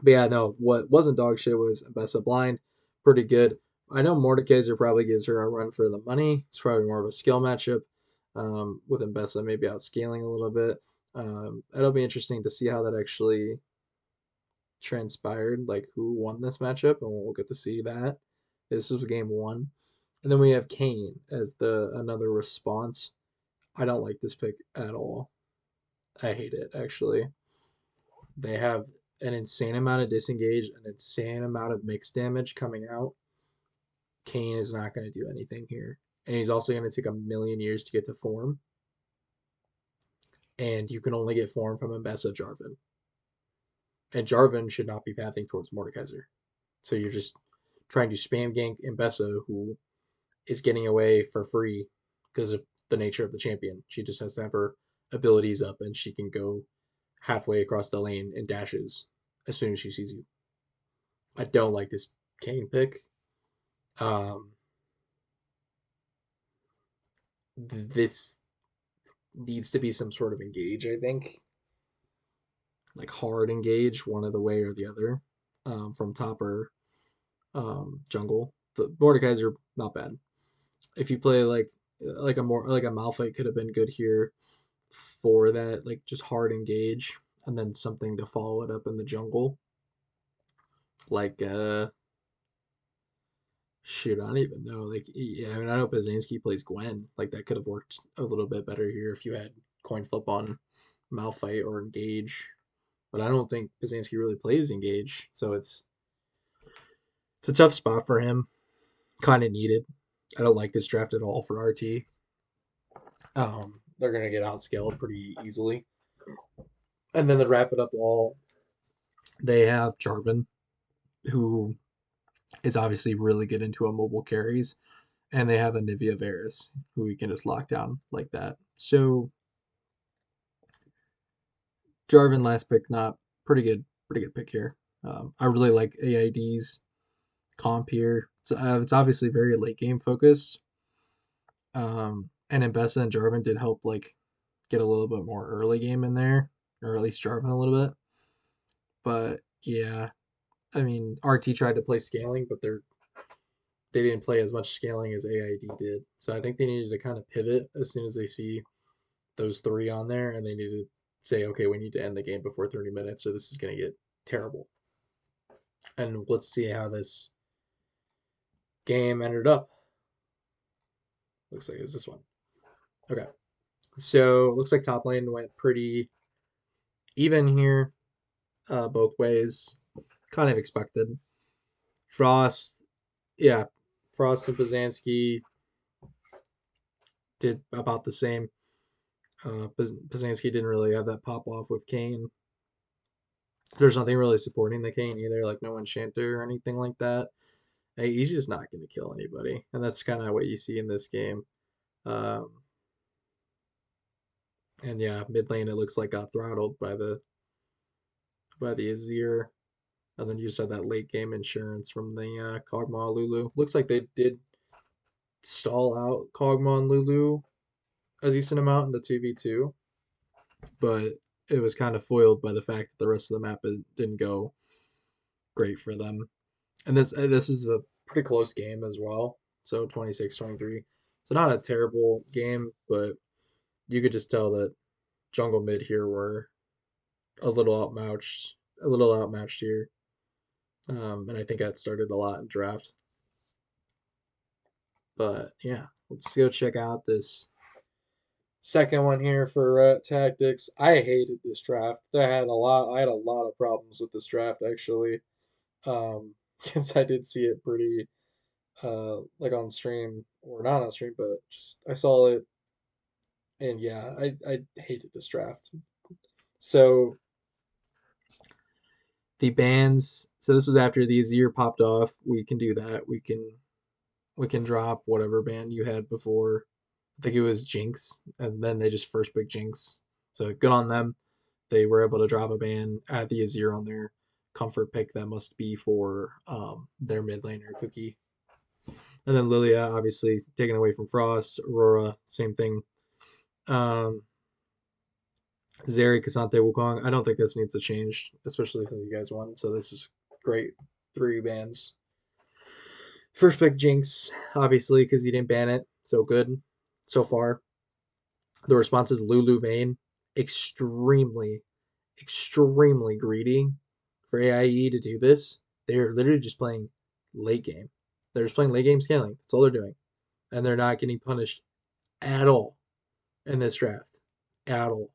but yeah, no. What wasn't dog shit was Bessa Blind, pretty good. I know Mordekaiser probably gives her a run for the money. It's probably more of a skill matchup. With Mbessa maybe outscaling a little bit. It'll be interesting to see how that actually transpired, like who won this matchup, and we'll get to see that. This is game one. And then we have Kane as the another response. I don't like this pick at all. I hate it actually. They have an insane amount of disengage, an insane amount of mixed damage coming out. Kane is not going to do anything here. And he's also going to take a million years to get to form. And you can only get form from Mbessa Jarvan. And Jarvan should not be pathing towards Mordekaiser. So you're just trying to spam gank Mbessa, who is getting away for free because of the nature of the champion. She just has to have her abilities up and she can go halfway across the lane and dashes. as soon as she sees you. I don't like this Kane pick. Um, this needs to be some sort of engage, I think, like hard engage, one of the way or the other, from top or jungle. The Mordekaiser are not bad. If you play like a more like a Malphite could have been good here for that, like just hard engage and then something to follow it up in the jungle. Like shoot, I don't even know. Like yeah, I mean I know Pazinski plays Gwen. Like that could have worked a little bit better here if you had coin flip on Malphite or engage. But I don't think Pazinski really plays engage, so it's a tough spot for him. Kind of needed. I don't like this draft at all for RT. They're gonna get outscaled pretty easily. And then to wrap it up all, they have Jarvan, who is obviously really good into a mobile carries, and they have a Nivea Varus, who we can just lock down like that. So Jarvan last pick, not pretty good pick here. I really like AID's comp here. It's obviously very late game focused. And Embessa and Jarvan did help like get a little bit more early game in there, or at least Jarvan a little bit. But yeah, I mean RT tried to play scaling, but they didn't play as much scaling as AID did. So I think they needed to kind of pivot as soon as they see those three on there, and they need to say, okay, we need to end the game before 30 minutes, or this is going to get terrible. And let's see how this game ended up. Looks like it was this one. Okay. So it looks like top lane went pretty even here, both ways. Kind of expected. Frost, yeah, Frost and Pazanski did about the same. Pazanski didn't really have that pop off with Kane. There's nothing really supporting the Kane either, like no enchanter or anything like that. Hey, he's just not going to kill anybody, and that's kind of what you see in this game. Um, and yeah, mid lane it looks like got throttled by the Azir, and then you just had that late game insurance from the Kog'Maw Lulu. Looks like they did stall out Kog'Maw and Lulu a decent amount in the 2v2, but it was kind of foiled by the fact that the rest of the map didn't go great for them. And this is a pretty close game as well. So 26-23. So not a terrible game, but you could just tell that jungle mid here were a little outmatched here. And I think that started a lot in draft. But yeah, let's go check out this second one here for tactics. I hated this draft. I had a lot of problems with this draft actually. Because I did see it pretty like on stream or not on stream, but just I saw it and yeah, I hated this draft. So the bans. So this was after the Azir popped off. We can do that. We can drop whatever ban you had before. I think it was Jinx, and then they just first pick Jinx. So good on them. They were able to drop a ban, add the Azir on their comfort pick. That must be for their mid laner Cookie. And then Lilia, obviously taken away from Frost. Aurora, same thing. Um, Zeri, Kasante, Wukong. I don't think this needs to change, especially since you guys won. So this is great. Three bans. First pick Jinx, obviously, because you didn't ban it. So good so far. The response is Lulu Vayne. Extremely, extremely greedy for AIE to do this. They're literally just playing late game. They're just playing late game scaling. That's all they're doing. And they're not getting punished at all in this draft. At all.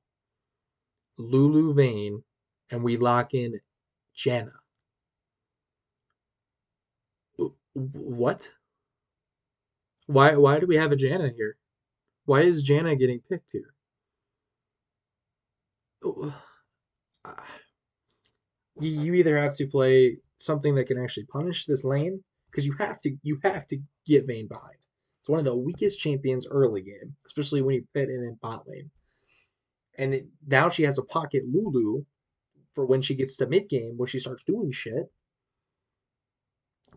Lulu Vayne, and we lock in Janna. What? Why do we have a Janna here? Why is Janna getting picked here? You either have to play something that can actually punish this lane, because you have to get Vayne behind. It's one of the weakest champions early game, especially when you pit in bot lane. And now she has a pocket Lulu for when she gets to mid game, when she starts doing shit.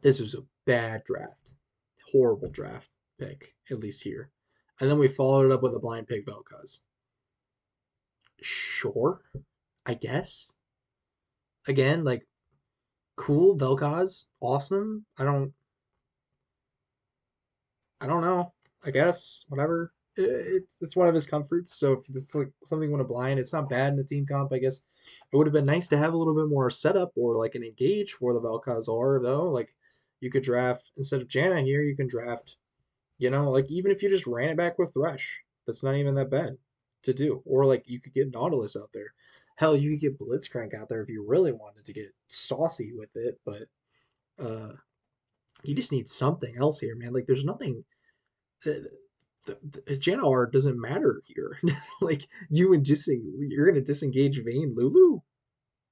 This was a bad draft, horrible draft pick, at least here. And then we followed it up with a blind pick Vel'Koz. Sure, I guess. Again, like cool Vel'Koz, awesome. I don't know. I guess whatever. It's one of his comforts. So if it's like something you want to blind, it's not bad in the team comp. I guess it would have been nice to have a little bit more setup or like an engage for the Valkazar though. Like you could draft instead of Janna here, you can draft. Like even if you just ran it back with Thresh, that's not even that bad to do. Or like you could get Nautilus out there. Hell, you could get Blitzcrank out there if you really wanted to get saucy with it. But uh, you just need something else here, man. Like there's nothing the Janna art doesn't matter here. Like you're gonna disengage Vayne Lulu.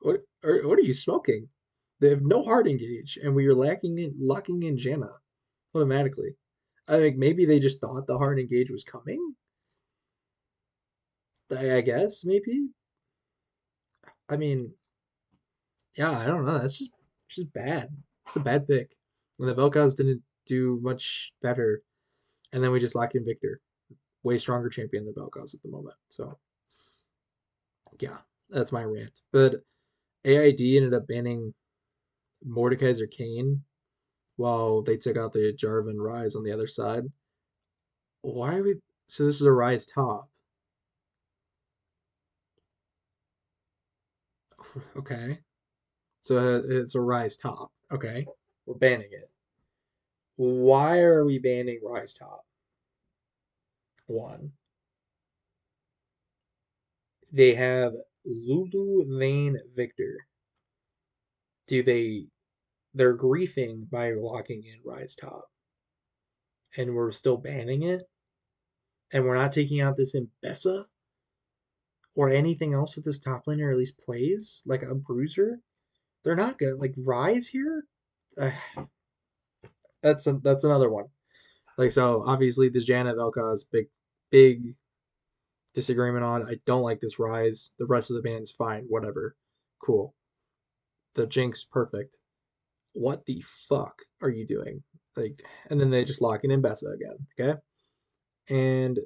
What are you smoking? They have no hard engage, and we are locking in Janna automatically. I think maybe they just thought the hard engage was coming. I guess maybe. I mean, yeah, I don't know. That's just bad. It's a bad pick. And the Vel'Koz didn't do much better, and then we just lock in Victor, way stronger champion than Vel'Koz at the moment. So yeah, that's my rant. But AID ended up banning Mordekaiser Kane while they took out the Jarvan Rise on the other side. Why are we? So this is a Rise top. Okay. So it's a Rise top. Okay. We're banning it. Why are we banning Rise top? One, they have Lulu Vayne Victor. Do they're griefing by locking in Rise top, and we're still banning it, and we're not taking out this Mbessa or anything else that this top laner at least plays, like a bruiser. They're not gonna like Rise here. Uh, that's another one. Like so, obviously this Janet Vel'Koz big disagreement on. I don't like this Rise. The rest of the band's fine. Whatever, cool. The Jinx perfect. What the fuck are you doing? Like, and then they just lock in Mbessa again. Okay, and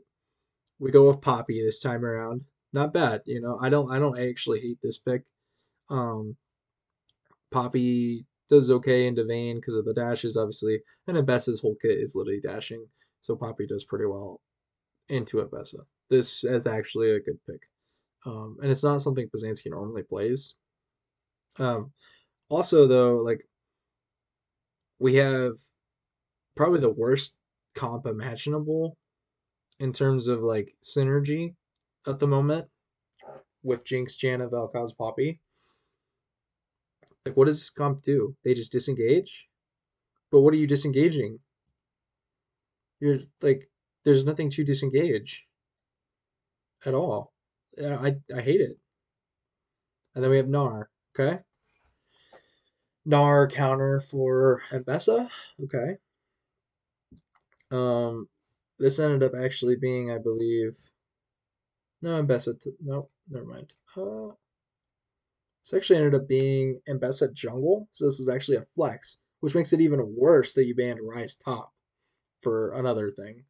we go with Poppy this time around. Not bad, I don't actually hate this pick. Um, Poppy does okay into Vayne because of the dashes, obviously, and Abessa's whole kit is literally dashing, so Poppy does pretty well into Abessa. This is actually a good pick, and it's not something Pazanski normally plays. Um, Also, though, like we have probably the worst comp imaginable in terms of like synergy at the moment with Jinx, Janna, Vel'Koz, Poppy. Like, what does this comp do? They just disengage? But what are you disengaging? You're like, there's nothing to disengage at all. Yeah, I hate it. And then we have Gnar. Okay. Gnar counter for Mbessa. Okay. Um, this ended up actually being, I believe, no Mbessa. No, never mind. This actually ended up being Mbessa jungle. So this is actually a flex, which makes it even worse that you banned Rise top for another thing.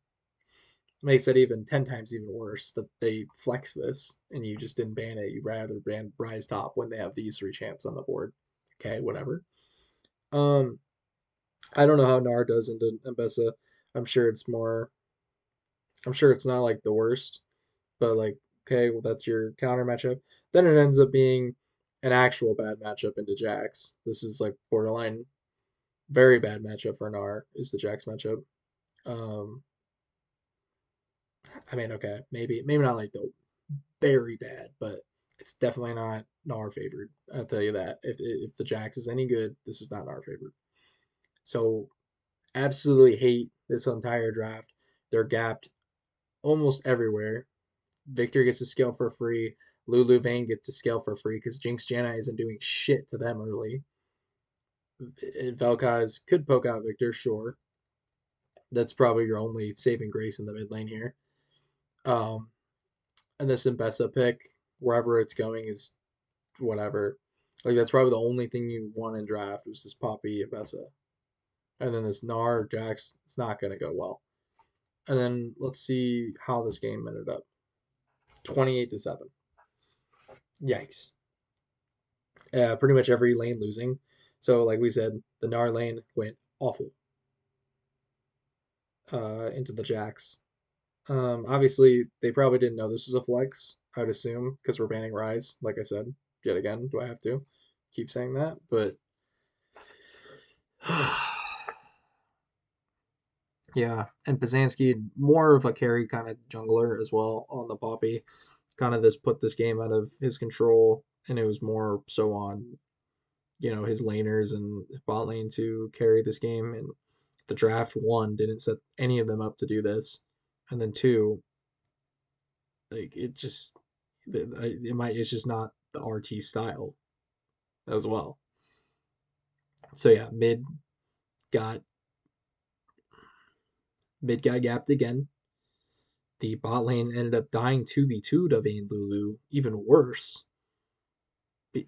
Makes it even 10 times even worse that they flex this and you just didn't ban it. You rather ban Rise top when they have these three champs on the board. Okay, whatever. Um, I don't know how Nar does into Mbessa. I'm sure it's more. I'm sure it's not like the worst, but like, okay, well that's your counter matchup. Then it ends up being an actual bad matchup into Jax. This is like borderline very bad matchup for Nar is the Jax matchup. Um, I mean, okay, maybe not like the very bad, but it's definitely not Nar favored. I'll tell you that. If the Jax is any good, this is not Nar favored. So absolutely hate this entire draft. They're gapped almost everywhere. Victor gets to scale for free. Lulu Vayne gets to scale for free because Jinx Janna isn't doing shit to them early. Vel'Koz could poke out Victor, sure. That's probably your only saving grace in the mid lane here. Um, and this Mbessa pick, wherever it's going, is whatever. Like that's probably the only thing you won in draft was this Poppy Abessa. And then this Nar Jax, it's not gonna go well. And then let's see how this game ended up. 28-7. Yikes. Pretty much every lane losing. So like we said, the Nar lane went awful into the Jax. Obviously, they probably didn't know this was a flex, I would assume, because we're banning Rise, like I said. Yet again, do I have to keep saying that? But yeah, and Pazanski, more of a carry kind of jungler as well on the Poppy. Kind of this put this game out of his control, and it was more so on, his laners and bot lane to carry this game. And the draft, one, didn't set any of them up to do this. And then two, like it just it's just not the RT style as well. So yeah, got mid got gapped again. The bot lane ended up dying 2v2 to Vayne Lulu, even worse.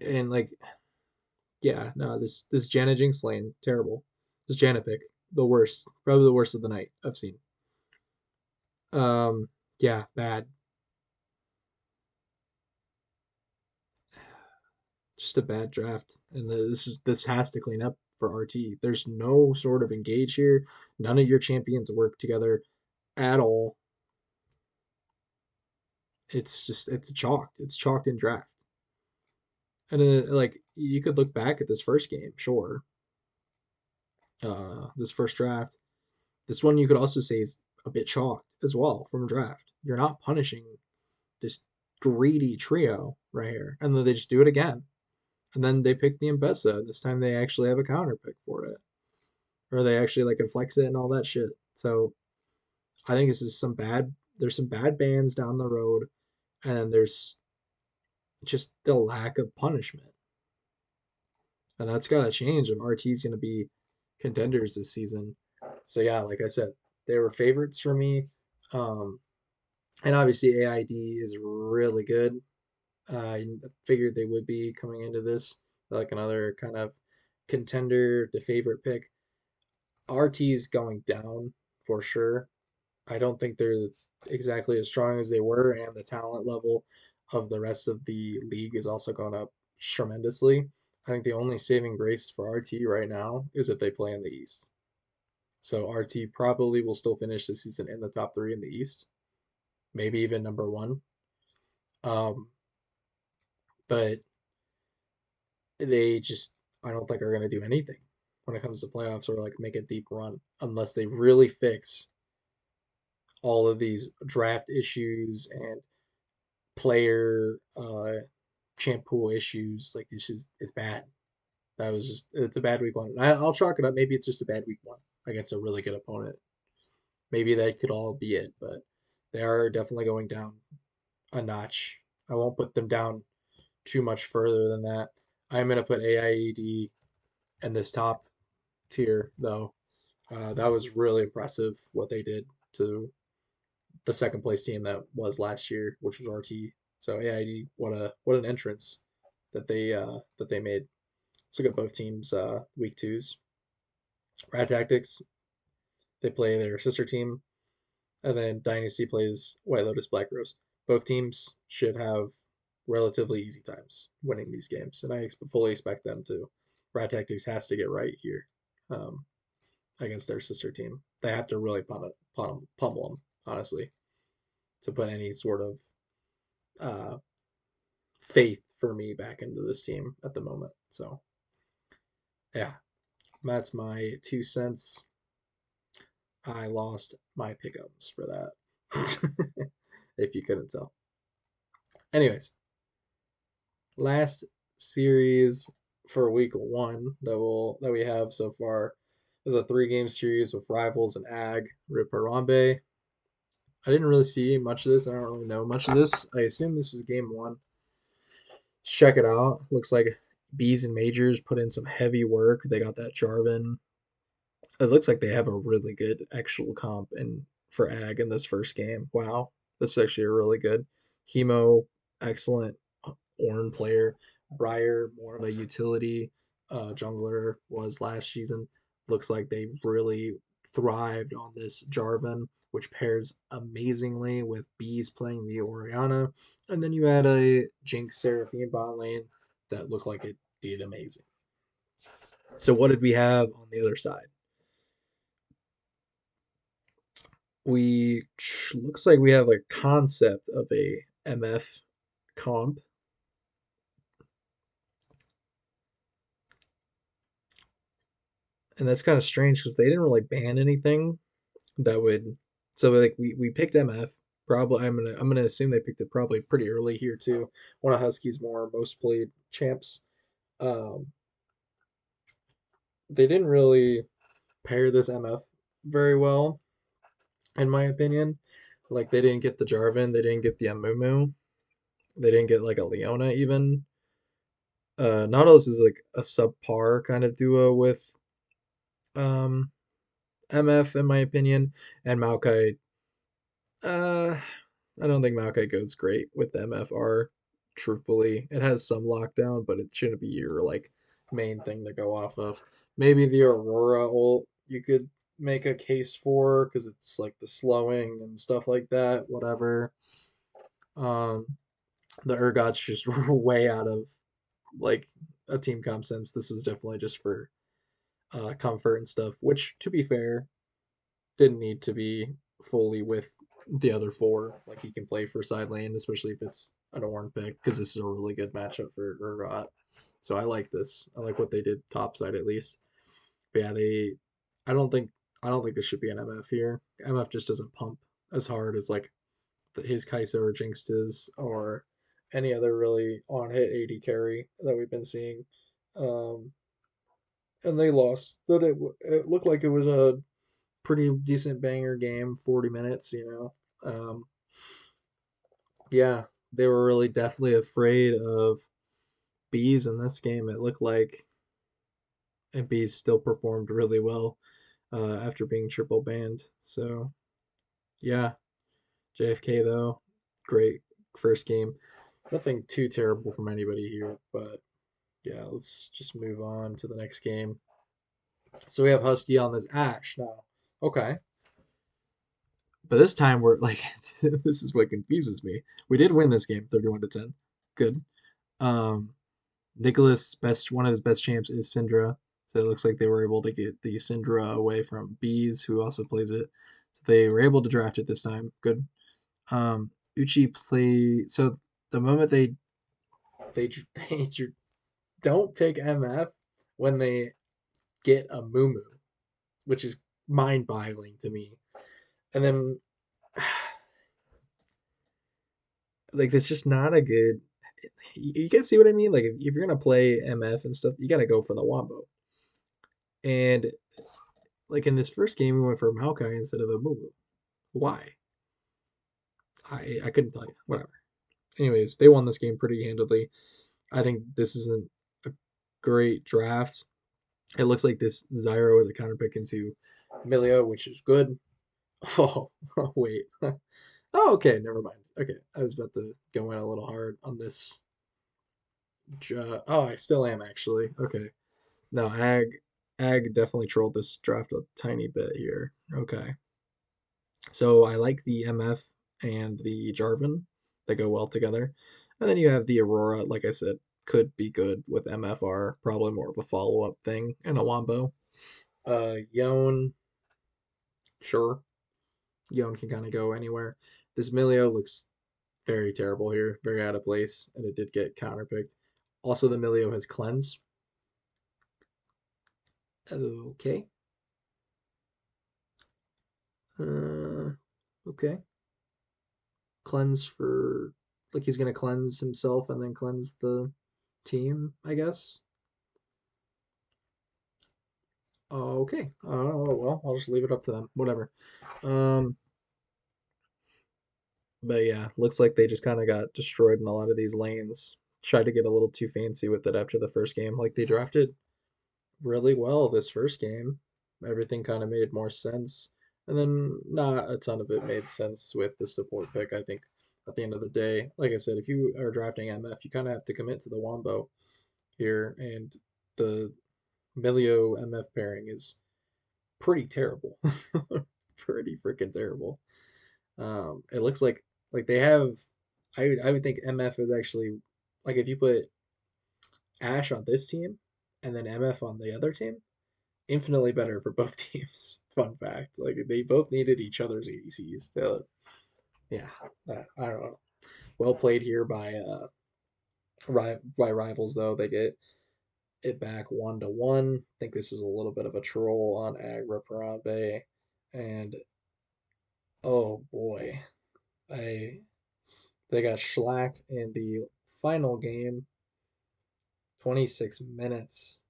And like, yeah, no, this Janna Jinx lane, terrible. This Janna pick, the worst, probably the worst of the night I've seen. Um, yeah, bad. Just a bad draft, and this has to clean up for RT. There's no sort of engage here. None of your champions work together at all. It's chalked. It's chalked in draft. And like you could look back at this first game, sure. This first draft, this one you could also say is a bit chalked as well from draft. You're not punishing this greedy trio right here, and then they just do it again, and then they pick the Mbessa. This time they actually have a counter pick for it, or they actually like can flex it and all that shit. So I think this is some bad. There's some bad bans down the road, and then there's just the lack of punishment. And that's got to change if RT's going to be contenders this season. So yeah, like I said, they were favorites for me. Um, and obviously AID is really good. I figured they would be coming into this like another kind of contender to favorite pick. RT's going down for sure. I don't think they're exactly as strong as they were, and the talent level of the rest of the league is also going up tremendously. I think the only saving grace for RT right now is if they play in the East. So RT probably will still finish the season in the top three in the East, maybe even number one. Um, but they just, I don't think are going to do anything when it comes to playoffs or like make a deep run unless they really fix all of these draft issues and player champ pool issues. Like this is it's bad. That was just it's a bad week one. I'll chalk it up. Maybe it's just a bad week one against a really good opponent. Maybe that could all be it, but they are definitely going down a notch. I won't put them down too much further than that. I'm gonna put AIED in this top tier though. That was really impressive what they did to the second place team that was last year, which was RT. So AID, what an entrance that they made. Let's look at both teams week twos. Rad Tactics, they play their sister team, and then Dynasty plays White Lotus Black Rose. Both teams should have relatively easy times winning these games, and I fully expect them to. Rad Tactics has to get right here um, against their sister team. They have to really pummel them, honestly, to put any sort of uh, faith for me back into this team at the moment. So, yeah, that's my 2 cents. I lost my pickups for that, if you couldn't tell. Anyways, last series for week one that we have so far is a 3 game series with Rivals and Ag Riparambe. I didn't really see much of this. I don't really know much of this. I assume this is game one. Let's check it out. Looks like Bees and Majors put in some heavy work. They got that Jarvan. It looks like they have a really good actual comp and for Ag in this first game. Wow, this is actually a really good Hemo, excellent Ornn player. Briar more of a utility jungler was last season. Looks like they really thrived on this Jarvan, which pairs amazingly with Bees playing the Oriana. And then you had a Jinx Seraphine bot lane that looked like it did amazing. So what did we have on the other side? We looks like we have a concept of a MF comp, and that's kind of strange because they didn't really ban anything that would. So like we picked MF. Probably I'm gonna assume they picked it probably pretty early here too. One of Husky's more most played champs. Um, they didn't really pair this MF very well, in my opinion. Like they didn't get the Jarvan, they didn't get the Amumu, they didn't get like a Leona even. Nautilus is like a subpar kind of duo with um MF in my opinion, and Maokai. Uh, I don't think Maokai goes great with MFR. Truthfully, it has some lockdown, but it shouldn't be your like main thing to go off of. Maybe the Aurora ult you could make a case for because it's like the slowing and stuff like that. Whatever. Um, the Urgot's just way out of like a team comp sense. This was definitely just for comfort and stuff. Which, to be fair, didn't need to be fully with the other four. Like he can play for side lane, especially if it's an Ornn pick, because this is a really good matchup for Urgot. So I like this. I like what they did top side at least. But yeah, they. I don't think. I don't think this should be an MF here. MF just doesn't pump as hard as like his Kai'Sa or Jinx is, or any other really on hit AD carry that we've been seeing. Um, and they lost, but it looked like it was a pretty decent banger game, 40 minutes, you know. Yeah, they were really definitely afraid of Bees in this game. It looked like, and Bees still performed really well after being triple banned. So, yeah, JFK though, great first game. Nothing too terrible from anybody here, but yeah, let's just move on to the next game. So we have Husky on this Ash now. Okay. But this time we're like, this is what confuses me. We did win this game, 31-10. Good. Um, Nicholas best one of his best champs is Syndra, so it looks like they were able to get the Syndra away from Bees, who also plays it. So they were able to draft it this time. Good. Uchi play. So the moment they they don't pick MF when they get a Mumu, which is mind-boggling to me. And then like it's just not a good. You guys see what I mean? Like if you're gonna play MF and stuff, you gotta go for the Wombo. And like in this first game, we went for Maokai instead of a Mumu. Why? I couldn't tell you. Whatever. Anyways, they won this game pretty handily. I think this isn't a great draft. It looks like this Zyro is a counter pick into Milio, which is good. Oh, wait. Oh, okay, never mind. Okay, I was about to go in a little hard on this. Oh, I still am actually. Okay. No, Ag definitely trolled this draft a tiny bit here. Okay. So I like the MF and the Jarvan. They go well together. And then you have the Aurora, like I said, could be good with MFR, probably more of a follow-up thing, and a Wombo. Yone, sure. Yone can kind of go anywhere. This Milio looks very terrible here, very out of place, and it did get counterpicked. Also, the Milio has cleanse. Okay. Uh, okay. Cleanse for like he's gonna cleanse himself and then cleanse the team, I guess. Okay. Oh well, I'll just leave it up to them. Whatever. Um, but yeah, looks like they just kind of got destroyed in a lot of these lanes. Tried to get a little too fancy with it after the first game. Like they drafted really well this first game. Everything kind of made more sense. And then not a ton of it made sense with the support pick. I think at the end of the day. Like I said, if you are drafting MF, you kind of have to commit to the Wombo here, and the Milio MF pairing is pretty terrible. Pretty freaking terrible. It looks like they have. I would think MF is actually like if you put Ash on this team and then MF on the other team, infinitely better for both teams. Fun fact, like they both needed each other's ADCs. So yeah, I don't know. Well played here by rivals though. They get it back 1-1. I think this is a little bit of a troll on Agra Parambe, and oh boy, I they got shellacked in the final game, 26 minutes,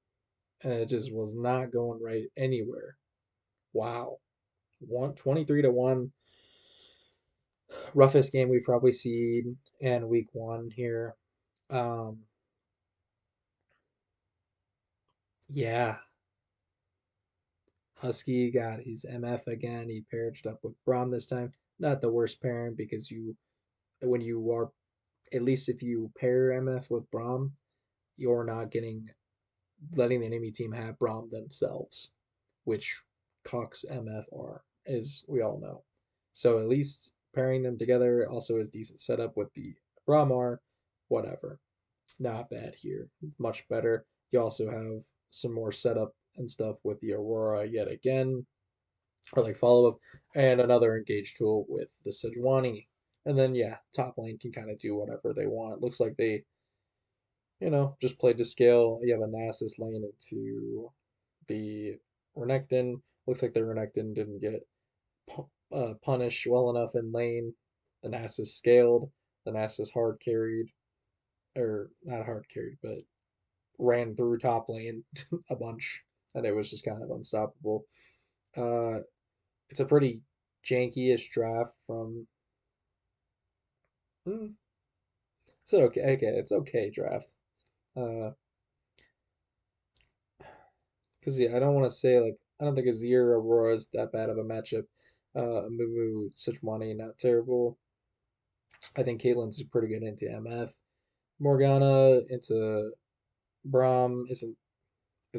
and it just was not going right anywhere. Wow. 23-1. Roughest game we've probably seen in week one here. Um, yeah, Husky got his MF again. He paired up with Braum this time. Not the worst pairing because when you are, at least if you pair MF with Braum, you're not letting the enemy team have Braum themselves, which Cox MF are, as we all know. So at least pairing them together also is decent setup with the Bramar, whatever. Not bad here. Much better. You also have some more setup and stuff with the Aurora yet again, or like follow up, and another engage tool with the Sejuani. And then yeah, top lane can kind of do whatever they want. Looks like they, just played to scale. You have a Nasus lane into the Renekton. Looks like the Renekton didn't get punished well enough in lane. The Nasus scaled. The Nasus hard carried, or not hard carried, but ran through top lane a bunch, and it was just kind of unstoppable. Uh, it's a pretty janky-ish draft from. Hmm, it's okay. Okay, it's okay draft. Uh, because yeah, I don't want to say like I don't think Azir Aurora is that bad of a matchup. Mumu Sejuani not terrible. I think Caitlyn's pretty good into MF. Morgana into Braum is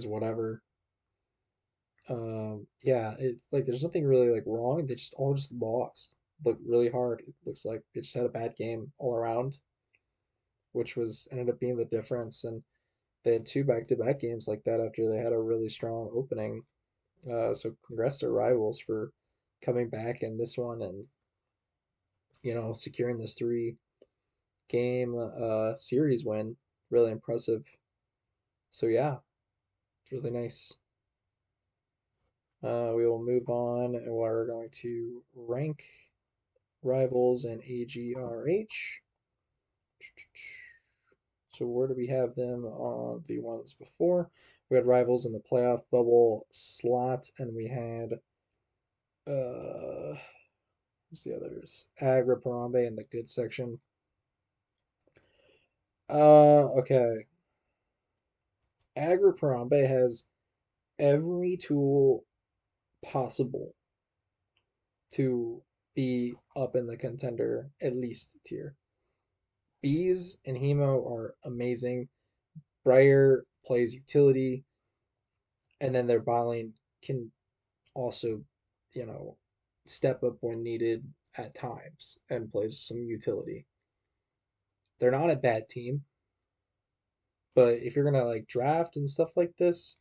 whatever. Yeah, it's like there's nothing really like wrong. They just all just lost. Look really hard. It looks like they just had a bad game all around, which was ended up being the difference. And they had two back-to-back games like that after they had a really strong opening. So congrats to rivals for coming back in this one and securing this three-game series win. Really impressive. So yeah, it's really nice. We will move on, and we're going to rank rivals and AGRH. So where do we have them on the ones before? We had rivals in the playoff bubble slot, and we had what's the others? Agra Parambe in the good section. Okay. Agra Parambe has every tool possible to be up in the contender at least tier. Bees and Hemo are amazing. Briar plays utility, and then their bot can also, you know, step up when needed at times and plays some utility. They're not a bad team, but if you're gonna like draft and stuff like this,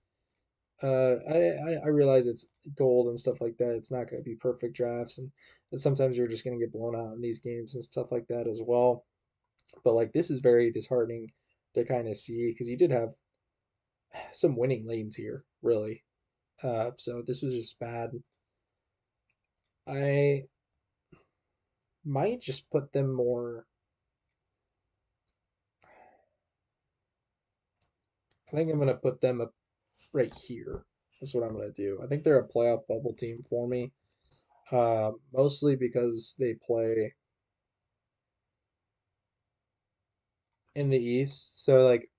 I realize it's gold and stuff like that. It's not gonna be perfect drafts, and sometimes you're just gonna get blown out in these games and stuff like that as well. But like this is very disheartening to kind of see because you did have some winning lanes here, really. So this was just bad. I might just put them more. I think I'm gonna put them up right here. That's what I'm gonna do. I think they're a playoff bubble team for me. Mostly because they play in the East, so like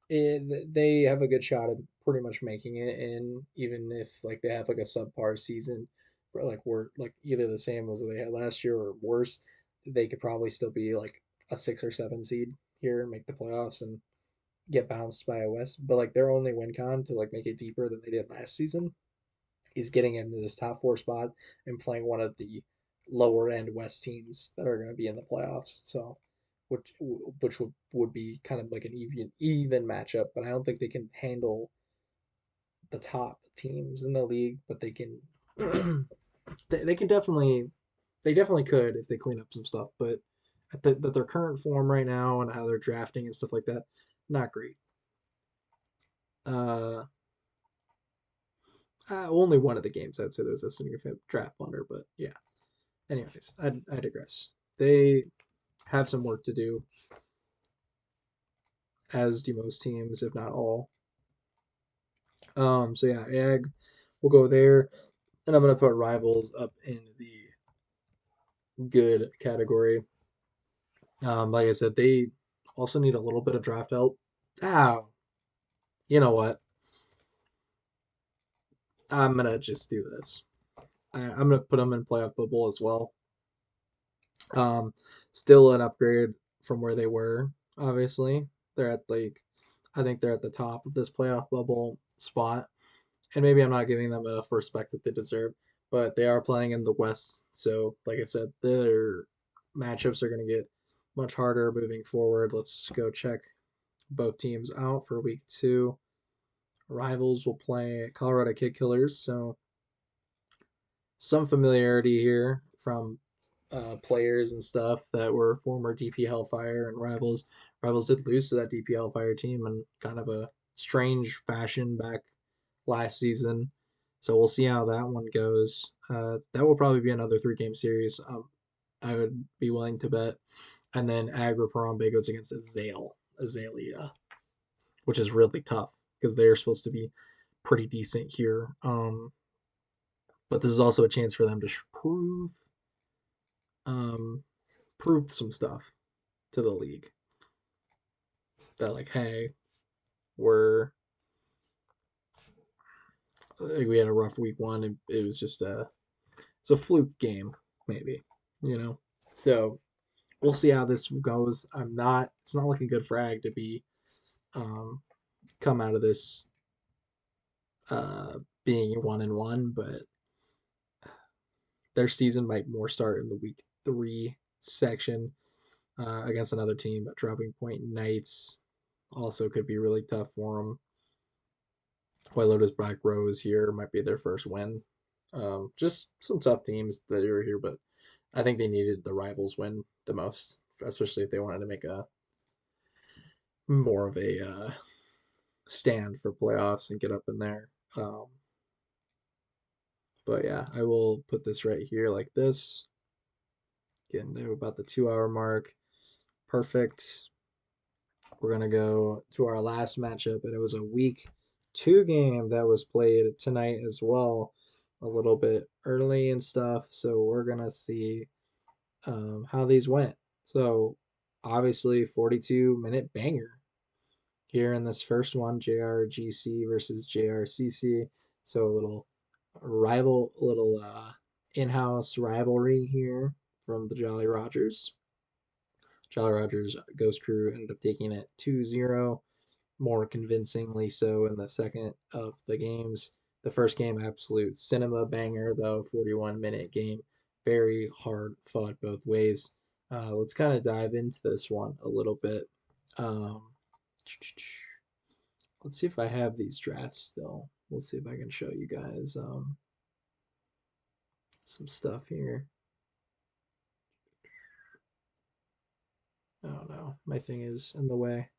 they have a good shot at pretty much making it in, even if like they have like a subpar season, or like we're like either the same as they had last year or worse. they could probably still be like a 6 or 7 seed here and make the playoffs and get bounced by a West. But like their only win con to like make it deeper than they did last season is getting into this top four spot and playing one of the lower end West teams that are going to be in the playoffs. So, which would be kind of like an even matchup, but I don't think they can handle the top teams in the league. But they can they can definitely they definitely could if they clean up some stuff. But at their current form right now and how they're drafting and stuff like that, not great. Uh, only one of the games I'd say there was a significant draft blunder, but yeah. Anyways, I digress. They have some work to do, as do most teams, if not all. So yeah, Ag, we'll go there, and I'm gonna put Rivals up in the good category. Like I said, they also need a little bit of draft help. Oh, you know what? I'm gonna just do this. I'm gonna put them in playoff bubble as well. Um, Still an upgrade from where they were. Obviously, they're at like I think they're at the top of this playoff bubble spot, and maybe I'm not giving them enough respect that they deserve. But they are playing in the West, so like I said, their matchups are going to get much harder moving forward. Let's go check both teams out for week 2. Rivals will play Colorado Kid Killers, so some familiarity here from players and stuff that were former DP Hellfire and Rivals. Rivals did lose to that DP Hellfire team in kind of a strange fashion back last season. So we'll see how that one goes. That will probably be another 3 game series. I would be willing to bet. And then Agra Parambe goes against Azalea, which is really tough because they're supposed to be pretty decent here. But this is also a chance for them to um, prove some stuff to the league. That like, hey, we're like we had a rough week 1. It was just it's a fluke game, maybe, you know. So we'll see how this goes. It's not looking good for Ag to be um, come out of this uh, being 1-1, but their season might more start in the week 3 section against another team. But dropping point Knights also could be really tough for them. White Lotus Black Rose here might be their first win. Just some tough teams that are here, but I think they needed the Rivals win the most, especially if they wanted to make a more of a stand for playoffs and get up in there. But yeah, I will put this right here like this. Getting to about the 2 hour mark. Perfect. We're gonna go to our last matchup, and it was a week 2 game that was played tonight as well, a little bit early and stuff. So we're gonna see how these went. So obviously 42-minute banger here in this first one, JRGC versus JRCC. So a little in-house rivalry here from the Jolly Rogers. Jolly Rogers Ghost Crew ended up taking it 2-0, more convincingly so in the second of the games. The first game, absolute cinema banger, though, 41-minute game. Very hard fought both ways. Let's kind of dive into this one a little bit. Um, let's see if I have these drafts still. Let's see if I can show you guys some stuff here. Oh no, my thing is in the way.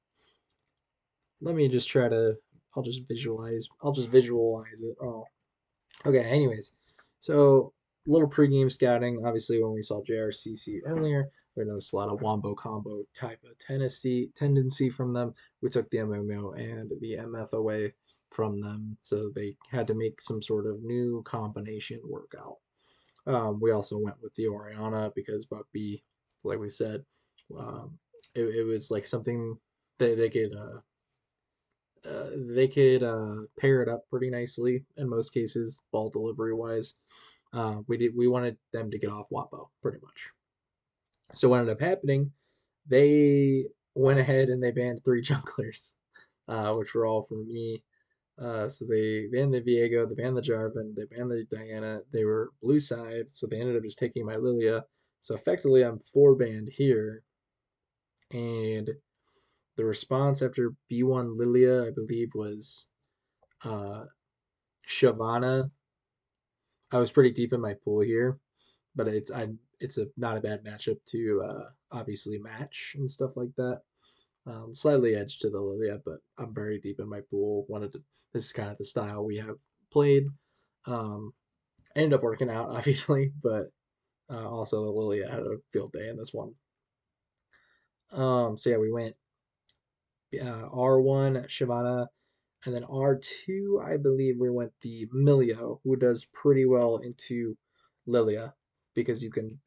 Let me just try to. I'll just visualize it. Oh, okay. Anyways, so a little pregame scouting. Obviously, when we saw JRCC earlier, we noticed a lot of wombo combo type of tendency from them. We took the MMO and the MF away from them, so they had to make some sort of new combination workout. We also went with the Oriana because Buck B, like we said, um, it was like something that they could pair it up pretty nicely in most cases, ball delivery wise. We wanted them to get off Wapo pretty much. So what ended up happening, they went ahead and they banned three junglers, which were all from me. So they banned the Viego, they banned the Jarvan, they banned the Diana. They were blue side, so they ended up just taking my Lilia. So effectively, I'm four banned here. And the response after B1 Lilia, I believe, was uh, Shyvana. I was pretty deep in my pool here, but it's a not a bad matchup to obviously match and stuff like that. Slightly edge to the Lilia, but I'm very deep in my pool. Wanted to. This is kind of the style we have played. Um, Ended up working out, obviously, but also the Lilia had a field day in this one. So yeah, we went R1 Shyvana, and then R2, I believe we went the Milio, who does pretty well into Lilia because you can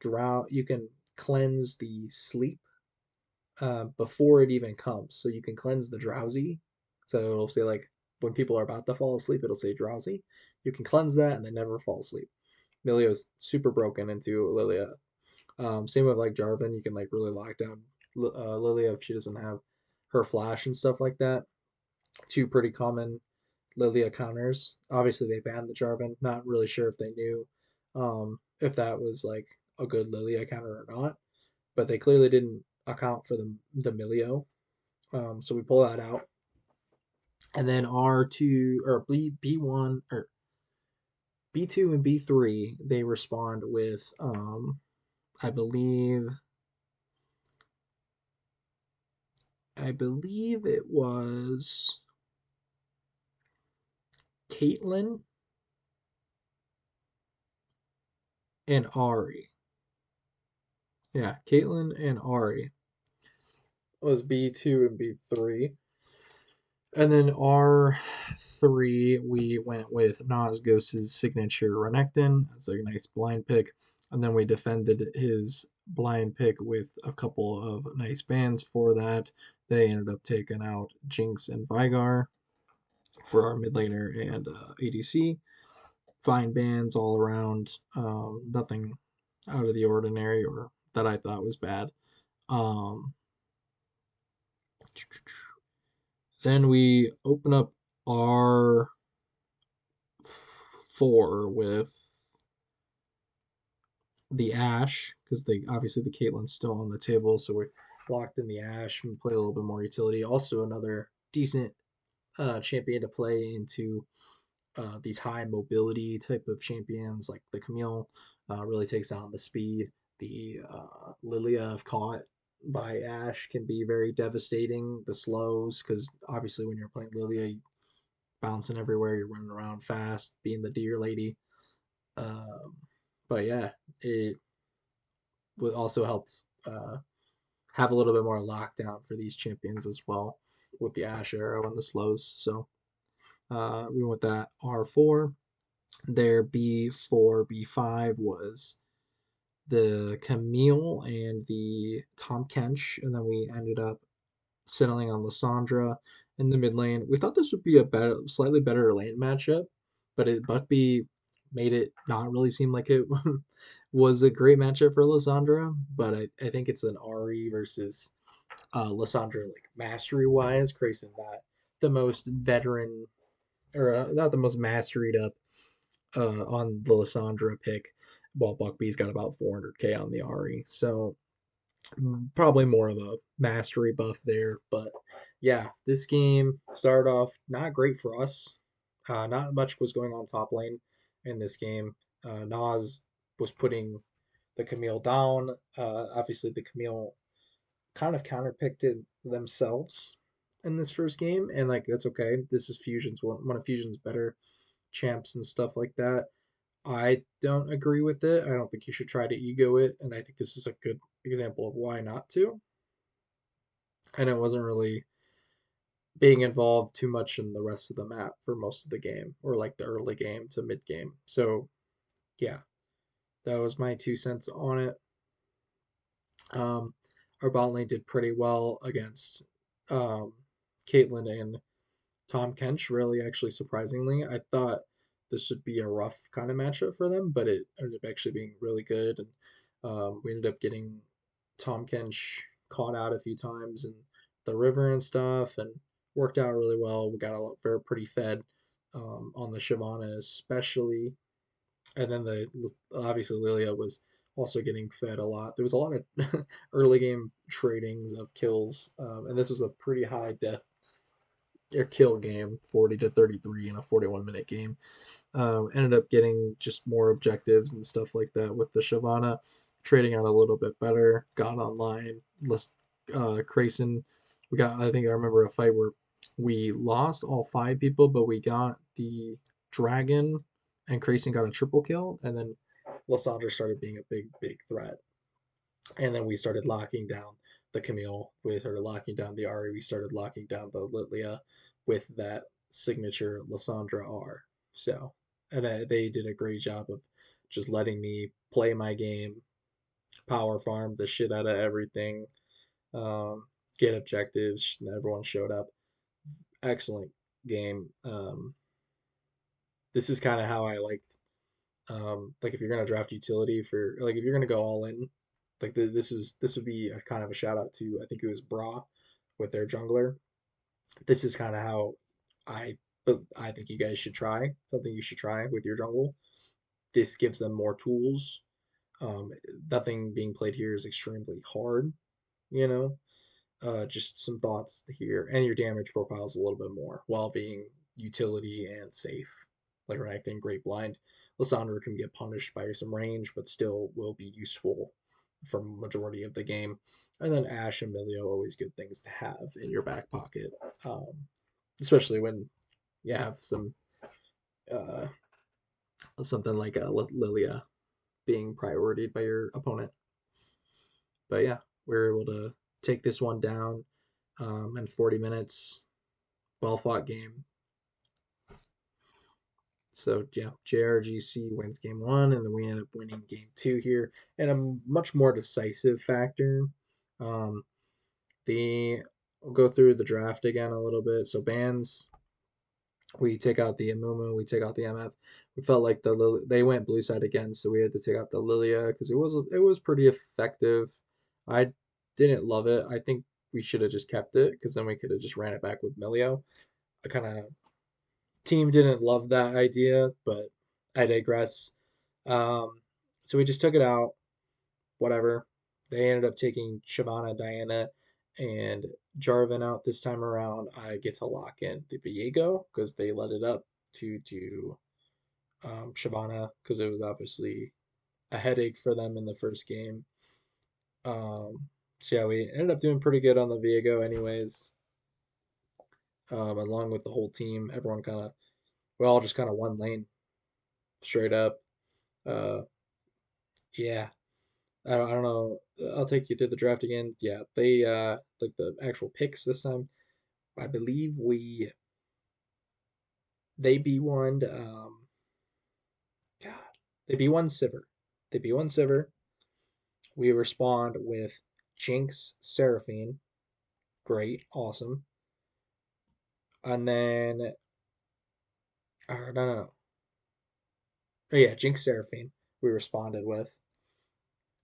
cleanse the sleep before it even comes. So you can cleanse the drowsy. So it'll say like when people are about to fall asleep, it'll say drowsy. You can cleanse that and then never fall asleep. Milio's super broken into Lilia. Same with like Jarvan, you can like really lock down Lilia if she doesn't have her flash and stuff like that. Two pretty common Lilia counters. Obviously, they banned the Jarvan. Not really sure if they knew if that was like a good Lilia counter or not, but they clearly didn't account for the Milio. So we pull that out, and then R2 or B1 or B2 and B3 they respond with I believe it was Caitlyn and Ari. Yeah, Caitlyn and Ari was B2 and B3. And then R3, we went with Nas Ghost's signature Renekton. That's a nice blind pick. And then we defended his blind pick with a couple of nice bans for that. They ended up taking out Jinx and Vigar for our mid laner and ADC. Fine bans all around. Nothing out of the ordinary or that I thought was bad. Um, then we open up R4 with the Ash because they obviously the Caitlyn's still on the table, so we're locked in the Ash and play a little bit more utility. Also, another decent champion to play into these high mobility type of champions like the Camille. Really takes down the speed. The Lilia, if caught by Ash, can be very devastating. The slows, because obviously when you're playing Lilia, you bouncing everywhere, you're running around fast, being the deer lady. Um, but yeah, it would also help have a little bit more lockdown for these champions as well with the Ash arrow and the slows. So we went that R4. Their B4, B5 was the Camille and the Tom Kench, and then we ended up settling on Lissandra in the mid lane. We thought this would be a slightly better lane matchup, but Buckby made it not really seem like it was a great matchup for Lissandra. But I think it's an Ari versus Lissandra like mastery wise. Grayson not the most veteran or not the most masteried up on the Lissandra pick. While Buckby's got about 400k on the Ari, so probably more of a mastery buff there. But yeah, this game started off not great for us. Not much was going on top lane in this game. Nas was putting the Camille down. Obviously, the Camille kind of counterpicked it themselves in this first game, and like that's okay. This is Fusion's one of Fusion's better champs and stuff like that. I don't agree with it. I don't think you should try to ego it, and I think this is a good example of why not to. And it wasn't really being involved too much in the rest of the map for most of the game, or like the early game to mid game. So yeah, that was my 2 cents on it. Um, our bot lane did pretty well against um, Caitlyn and Tom Kench, really actually surprisingly. I thought this would be a rough kind of matchup for them, but it ended up actually being really good. And we ended up getting Tom Kench caught out a few times in the river and stuff, and worked out really well. We got a lot, very pretty fed on the Shyvana especially, and then the obviously Lilia was also getting fed a lot. There was a lot of early game tradings of kills, and this was a pretty high death or kill game, 40 to 33 in a 41-minute game. Ended up getting just more objectives and stuff like that with the Shyvana, trading out a little bit better, got online, less Crayson. We got, I think I remember a fight where we lost all 5 people, but we got the dragon and Crayson got a triple kill, and then Lysandra started being a big threat. And then we started locking down the Camille. We started locking down the Ari. We started locking down the Lilia with that signature Lysandra R. So, and they did a great job of just letting me play my game, power farm the shit out of everything, get objectives. And everyone showed up. Excellent game. This is kind of how I liked. Like if you're gonna draft utility for like if you're gonna go all in, like this would be a kind of a shout out to I think it was Bra with their jungler. This is kind of how I but I think you guys should try something you should try with your jungle. This gives them more tools. Um, Nothing being played here is extremely hard, you know. Just some thoughts here, and your damage profile is a little bit more while being utility and safe. Like Renekton, Great Blind, Lysandra can get punished by some range, but still will be useful for majority of the game. And then Ashe and Milio, always good things to have in your back pocket, um, especially when you have some uh, something like a Lilia being prioritied by your opponent. But yeah, we were able to take this one down in 40 minutes. Well fought game. So yeah, JRGC wins game 1, and then we end up winning game 2 here, and a much more decisive factor. Um, the We'll go through the draft again a little bit. So bans, we take out the Amumu, we take out the MF. We felt like they went blue side again, so we had to take out the Lilia because it was pretty effective. I didn't love it. I think we should have just kept it because then we could have just ran it back with Milio. I kind of team didn't love that idea, but I digress. Um, so we just took it out. Whatever. They ended up taking Shyvana, Diana, and Jarvan out this time around. I get to lock in the Viego because they let it up to do Shyvana because it was obviously a headache for them in the first game. So yeah, we ended up doing pretty good on the Viego, anyways. Along with the whole team, everyone kind of we all just kind of one lane straight up. Uh, yeah, I don't know. I'll take you through the draft again. Yeah, they like the actual picks this time. I believe they B1'd God, they B1 Sivir. They B1 Sivir. We respond with Jinx Seraphine. Great, awesome. And then no. Oh yeah, Jinx Seraphine we responded with.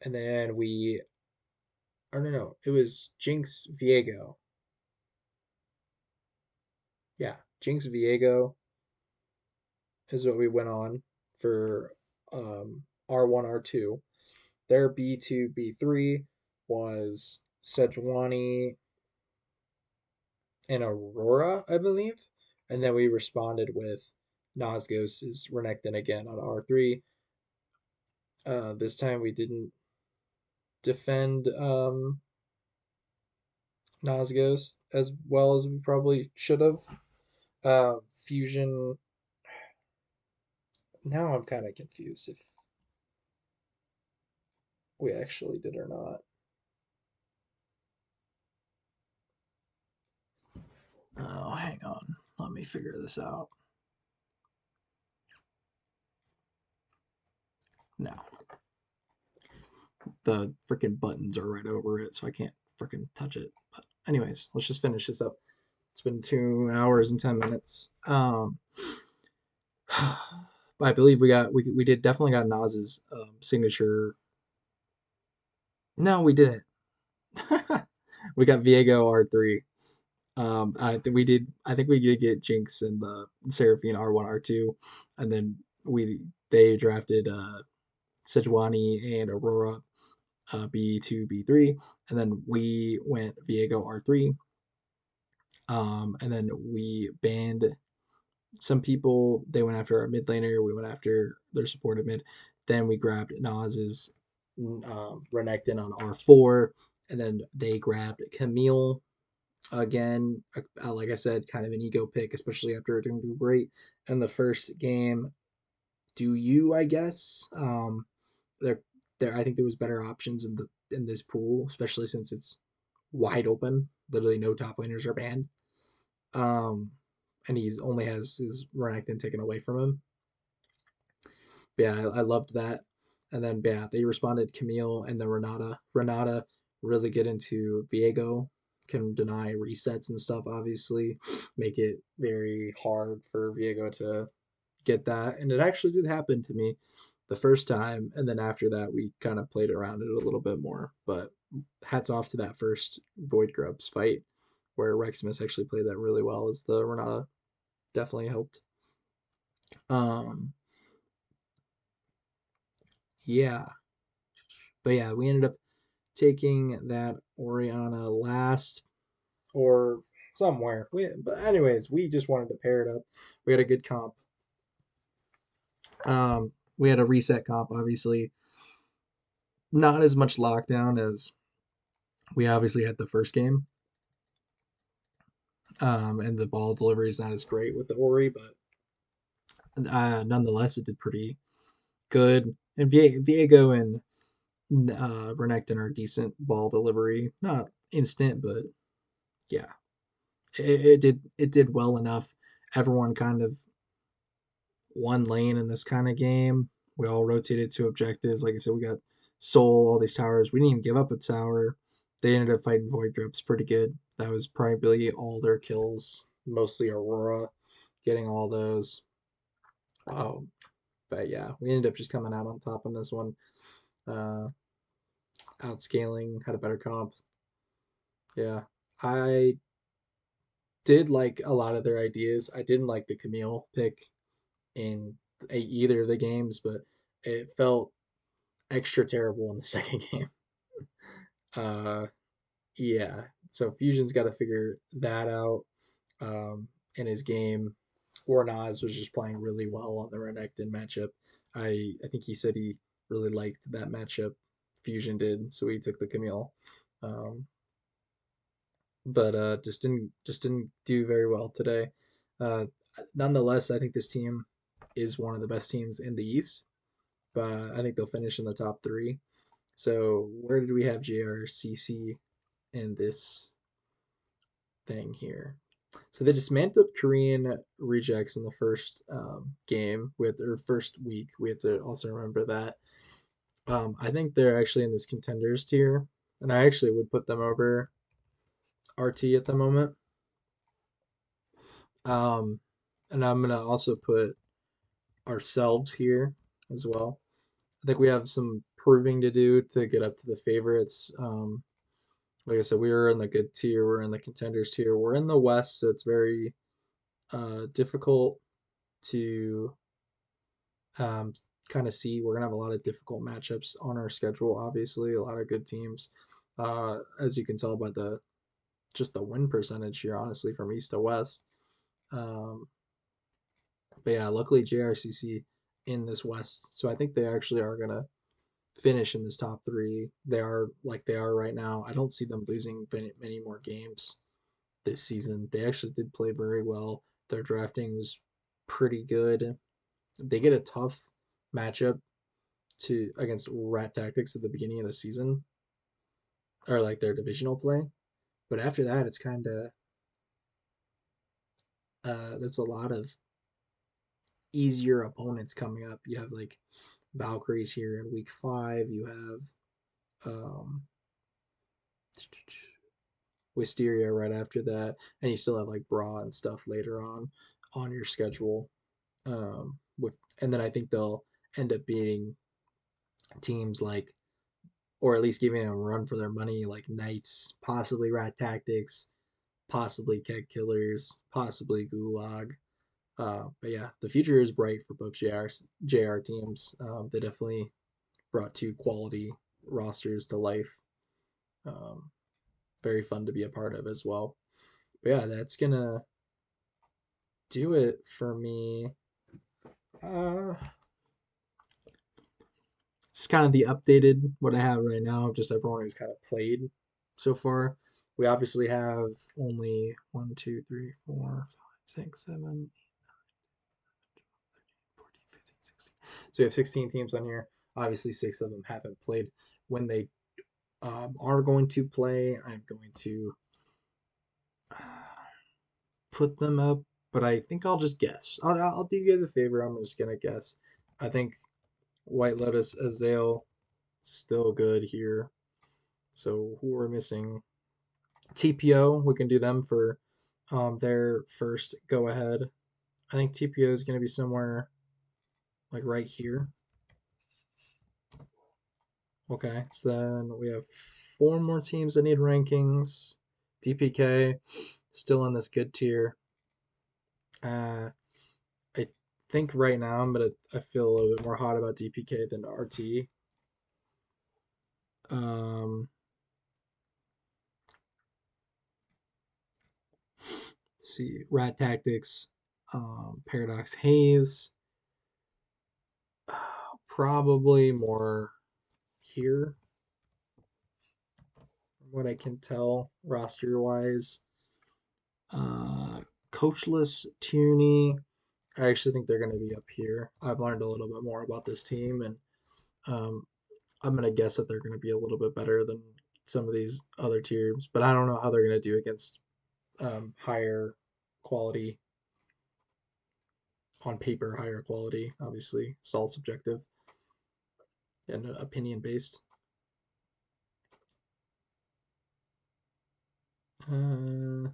And then we or no, it was Jinx Viego. Yeah, Jinx Viego is what we went on for R1, R2. Their B2, B3 was Sejuani and Aurora, I believe. And then we responded with Nosgos is Renekton again on R3. This time we didn't defend Nosgos as well as we probably should have. Fusion. Now I'm kind of confused if we actually did or not. Oh, hang on. Let me figure this out. No. The freaking buttons are right over it, so I can't freaking touch it. But anyways, let's just finish this up. It's been 2 hours and 10 minutes. I believe we did definitely got Nas's signature. No, we didn't. We got Viego R3. I think we did get Jinx and the Seraphine R1 R2, and then they drafted Sejuani and Aurora B2 B3, and then we went Viego R3. And then we banned some people. They went after our mid laner. We went after their supportive mid. Then we grabbed Naz's Renekton on R4, and then they grabbed Camille again. Like I said, kind of an ego pick, especially after it didn't do great in the first game. Do you? I guess. There, there. I think there was better options in this pool, especially since it's wide open. Literally, no top laners are banned. Um, and he's only has his Renekton taken away from him. But yeah, I loved that. And then yeah, they responded Camille and then Renata. Renata really get into Viego, can deny resets and stuff, obviously, make it very hard for Viego to get that. And it actually did happen to me the first time, and then after that we kind of played around it a little bit more. But hats off to that first Void Grubs fight where Reximus actually played that really well as the Renata definitely helped. Um yeah. But yeah, we ended up taking that Oriana last or somewhere. But anyways, we just wanted to pair it up. We had a good comp. We had a reset comp, obviously. Not as much lockdown as we obviously had the first game. And the ball delivery is not as great with the Ori, but nonetheless, it did pretty good. And Viego and Renekton are decent ball delivery. Not instant, but yeah, it did well enough. Everyone kind of one lane in this kind of game. We all rotated to objectives. Like I said, we got Soul, all these towers. We didn't even give up a tower. They ended up fighting Void Grips pretty good. That was probably all their kills, mostly Aurora getting all those. Um, but yeah, we ended up just coming out on top on this one. Uh, Outscaling, had a better comp. Yeah, I did like a lot of their ideas. I didn't like the Camille pick in either of the games, but it felt extra terrible in the second game. Uh, yeah, so Fusion's got to figure that out in his game. Or Nas was just playing really well on the Renekton matchup. I think he said he really liked that matchup. Fusion did, so he took the Camille. Um, but just didn't do very well today. Uh, Nonetheless, I think this team is one of the best teams in the East. But I think they'll finish in the top three. So where did we have JRCC in this thing here? So they dismantled Korean rejects in the first game with their first week. We have to also remember that. I think they're actually in this contenders tier, and I actually would put them over RT at the moment. Um, and I'm gonna also put ourselves here as well. I think we have some proving to do to get up to the favorites. Like I said, we were in the good tier. We're in the contenders tier. We're in the West, so it's very difficult to um, kind of see. We're gonna have a lot of difficult matchups on our schedule. Obviously, a lot of good teams, as you can tell by the just the win percentage here. Honestly, from east to west. Um, but yeah, luckily JRCC in this West, so I think they actually are gonna finish in this top three. They are like they are right now. I don't see them losing many more games this season. They actually did play very well. Their drafting was pretty good. They get a tough matchup to against Rat Tactics at the beginning of the season, or like their divisional play. But after that, it's kind of there's a lot of easier opponents coming up. You have like Valkyries here in week 5. You have Wisteria right after that, and you still have like Bra and stuff later on your schedule. With and then I think they'll end up beating teams like or at least giving them a run for their money, like Knights, possibly Rat Tactics, possibly Keg Killers, possibly Gulag. But yeah, the future is bright for both JR teams. They definitely brought two quality rosters to life. Um, Very fun to be a part of as well. But yeah, that's gonna do it for me. Uh, it's kind of the updated what I have right now, just everyone who's kind of played so far. We obviously have only 1, 2, 3, 4, 5, 6, 7, 14, 15, 16. So we have 16 teams on here. Obviously, six of them haven't played. When they are going to play, I'm going to put them up, but I think I'll just guess. I'll do you guys a favor. I'm just gonna guess. I think White Lotus Azale still good here. So who we're missing? TPO. We can do them for their first go ahead. I think TPO is gonna be somewhere like right here. Okay, so then we have four more teams that need rankings. DPK still in this good tier. Uh, I think right now I feel a little bit more hot about DPK than RT. Um, let's see, Rat Tactics, Paradox Haze, probably more here from what I can tell roster wise. Uh, Coachless Tierney, I actually think they're going to be up here. I've learned a little bit more about this team, and um, I'm going to guess that they're going to be a little bit better than some of these other tiers, but I don't know how they're going to do against higher quality on paper, higher quality. Obviously, it's all subjective and opinion based. Uh,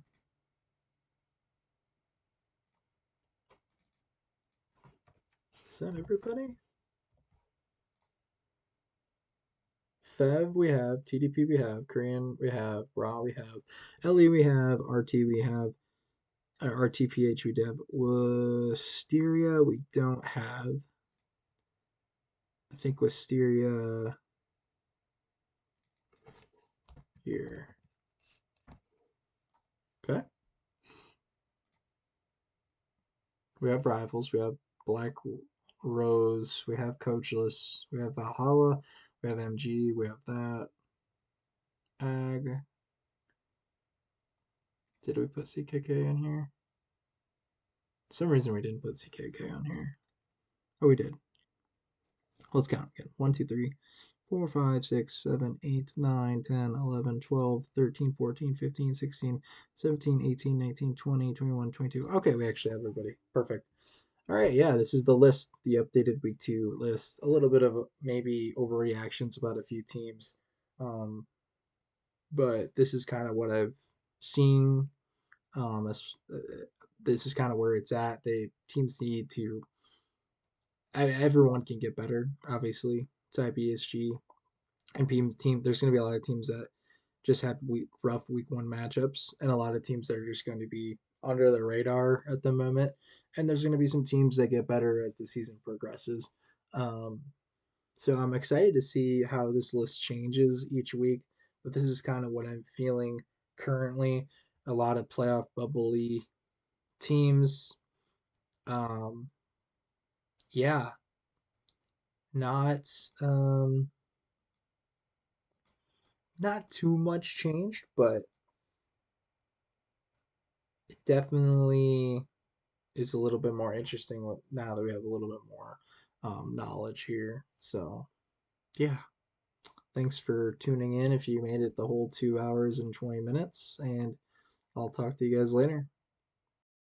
is that everybody? Fev we have, TDP we have, Korean we have, Raw we have, LE we have, RT we have, RTPH we have, Wisteria we don't have. I think Wisteria here. Okay. We have Rivals, we have Black Rose, we have Coachless, we have Valhalla, we have MG, we have that. Ag. Did we put CKK in here? For some reason we didn't put CKK on here. Oh, we did. Let's count again. 1, 2, 3, 4, 5, 6, 7, 8, 9, 10, 11, 12, 13, 14, 15, 16, 17, 18, 19, 20, 21, 22. Okay, we actually have everybody. Perfect. All right, yeah, this is the list, the updated week 2 list. A little bit of maybe overreactions about a few teams. Um, but this is kind of what I've seen. This is kind of where it's at. Teams need to. Everyone can get better. Obviously, it's IBSG and team. There's going to be a lot of teams that just had rough week 1 matchups, and a lot of teams that are just going to be under the radar at the moment. And there's going to be some teams that get better as the season progresses. Um, so I'm excited to see how this list changes each week. But this is kind of what I'm feeling currently. A lot of playoff bubbly teams. Um, yeah, not not too much changed, but it definitely is a little bit more interesting now that we have a little bit more knowledge here. So yeah, thanks for tuning in if you made it the whole 2 hours and 20 minutes, and I'll talk to you guys later.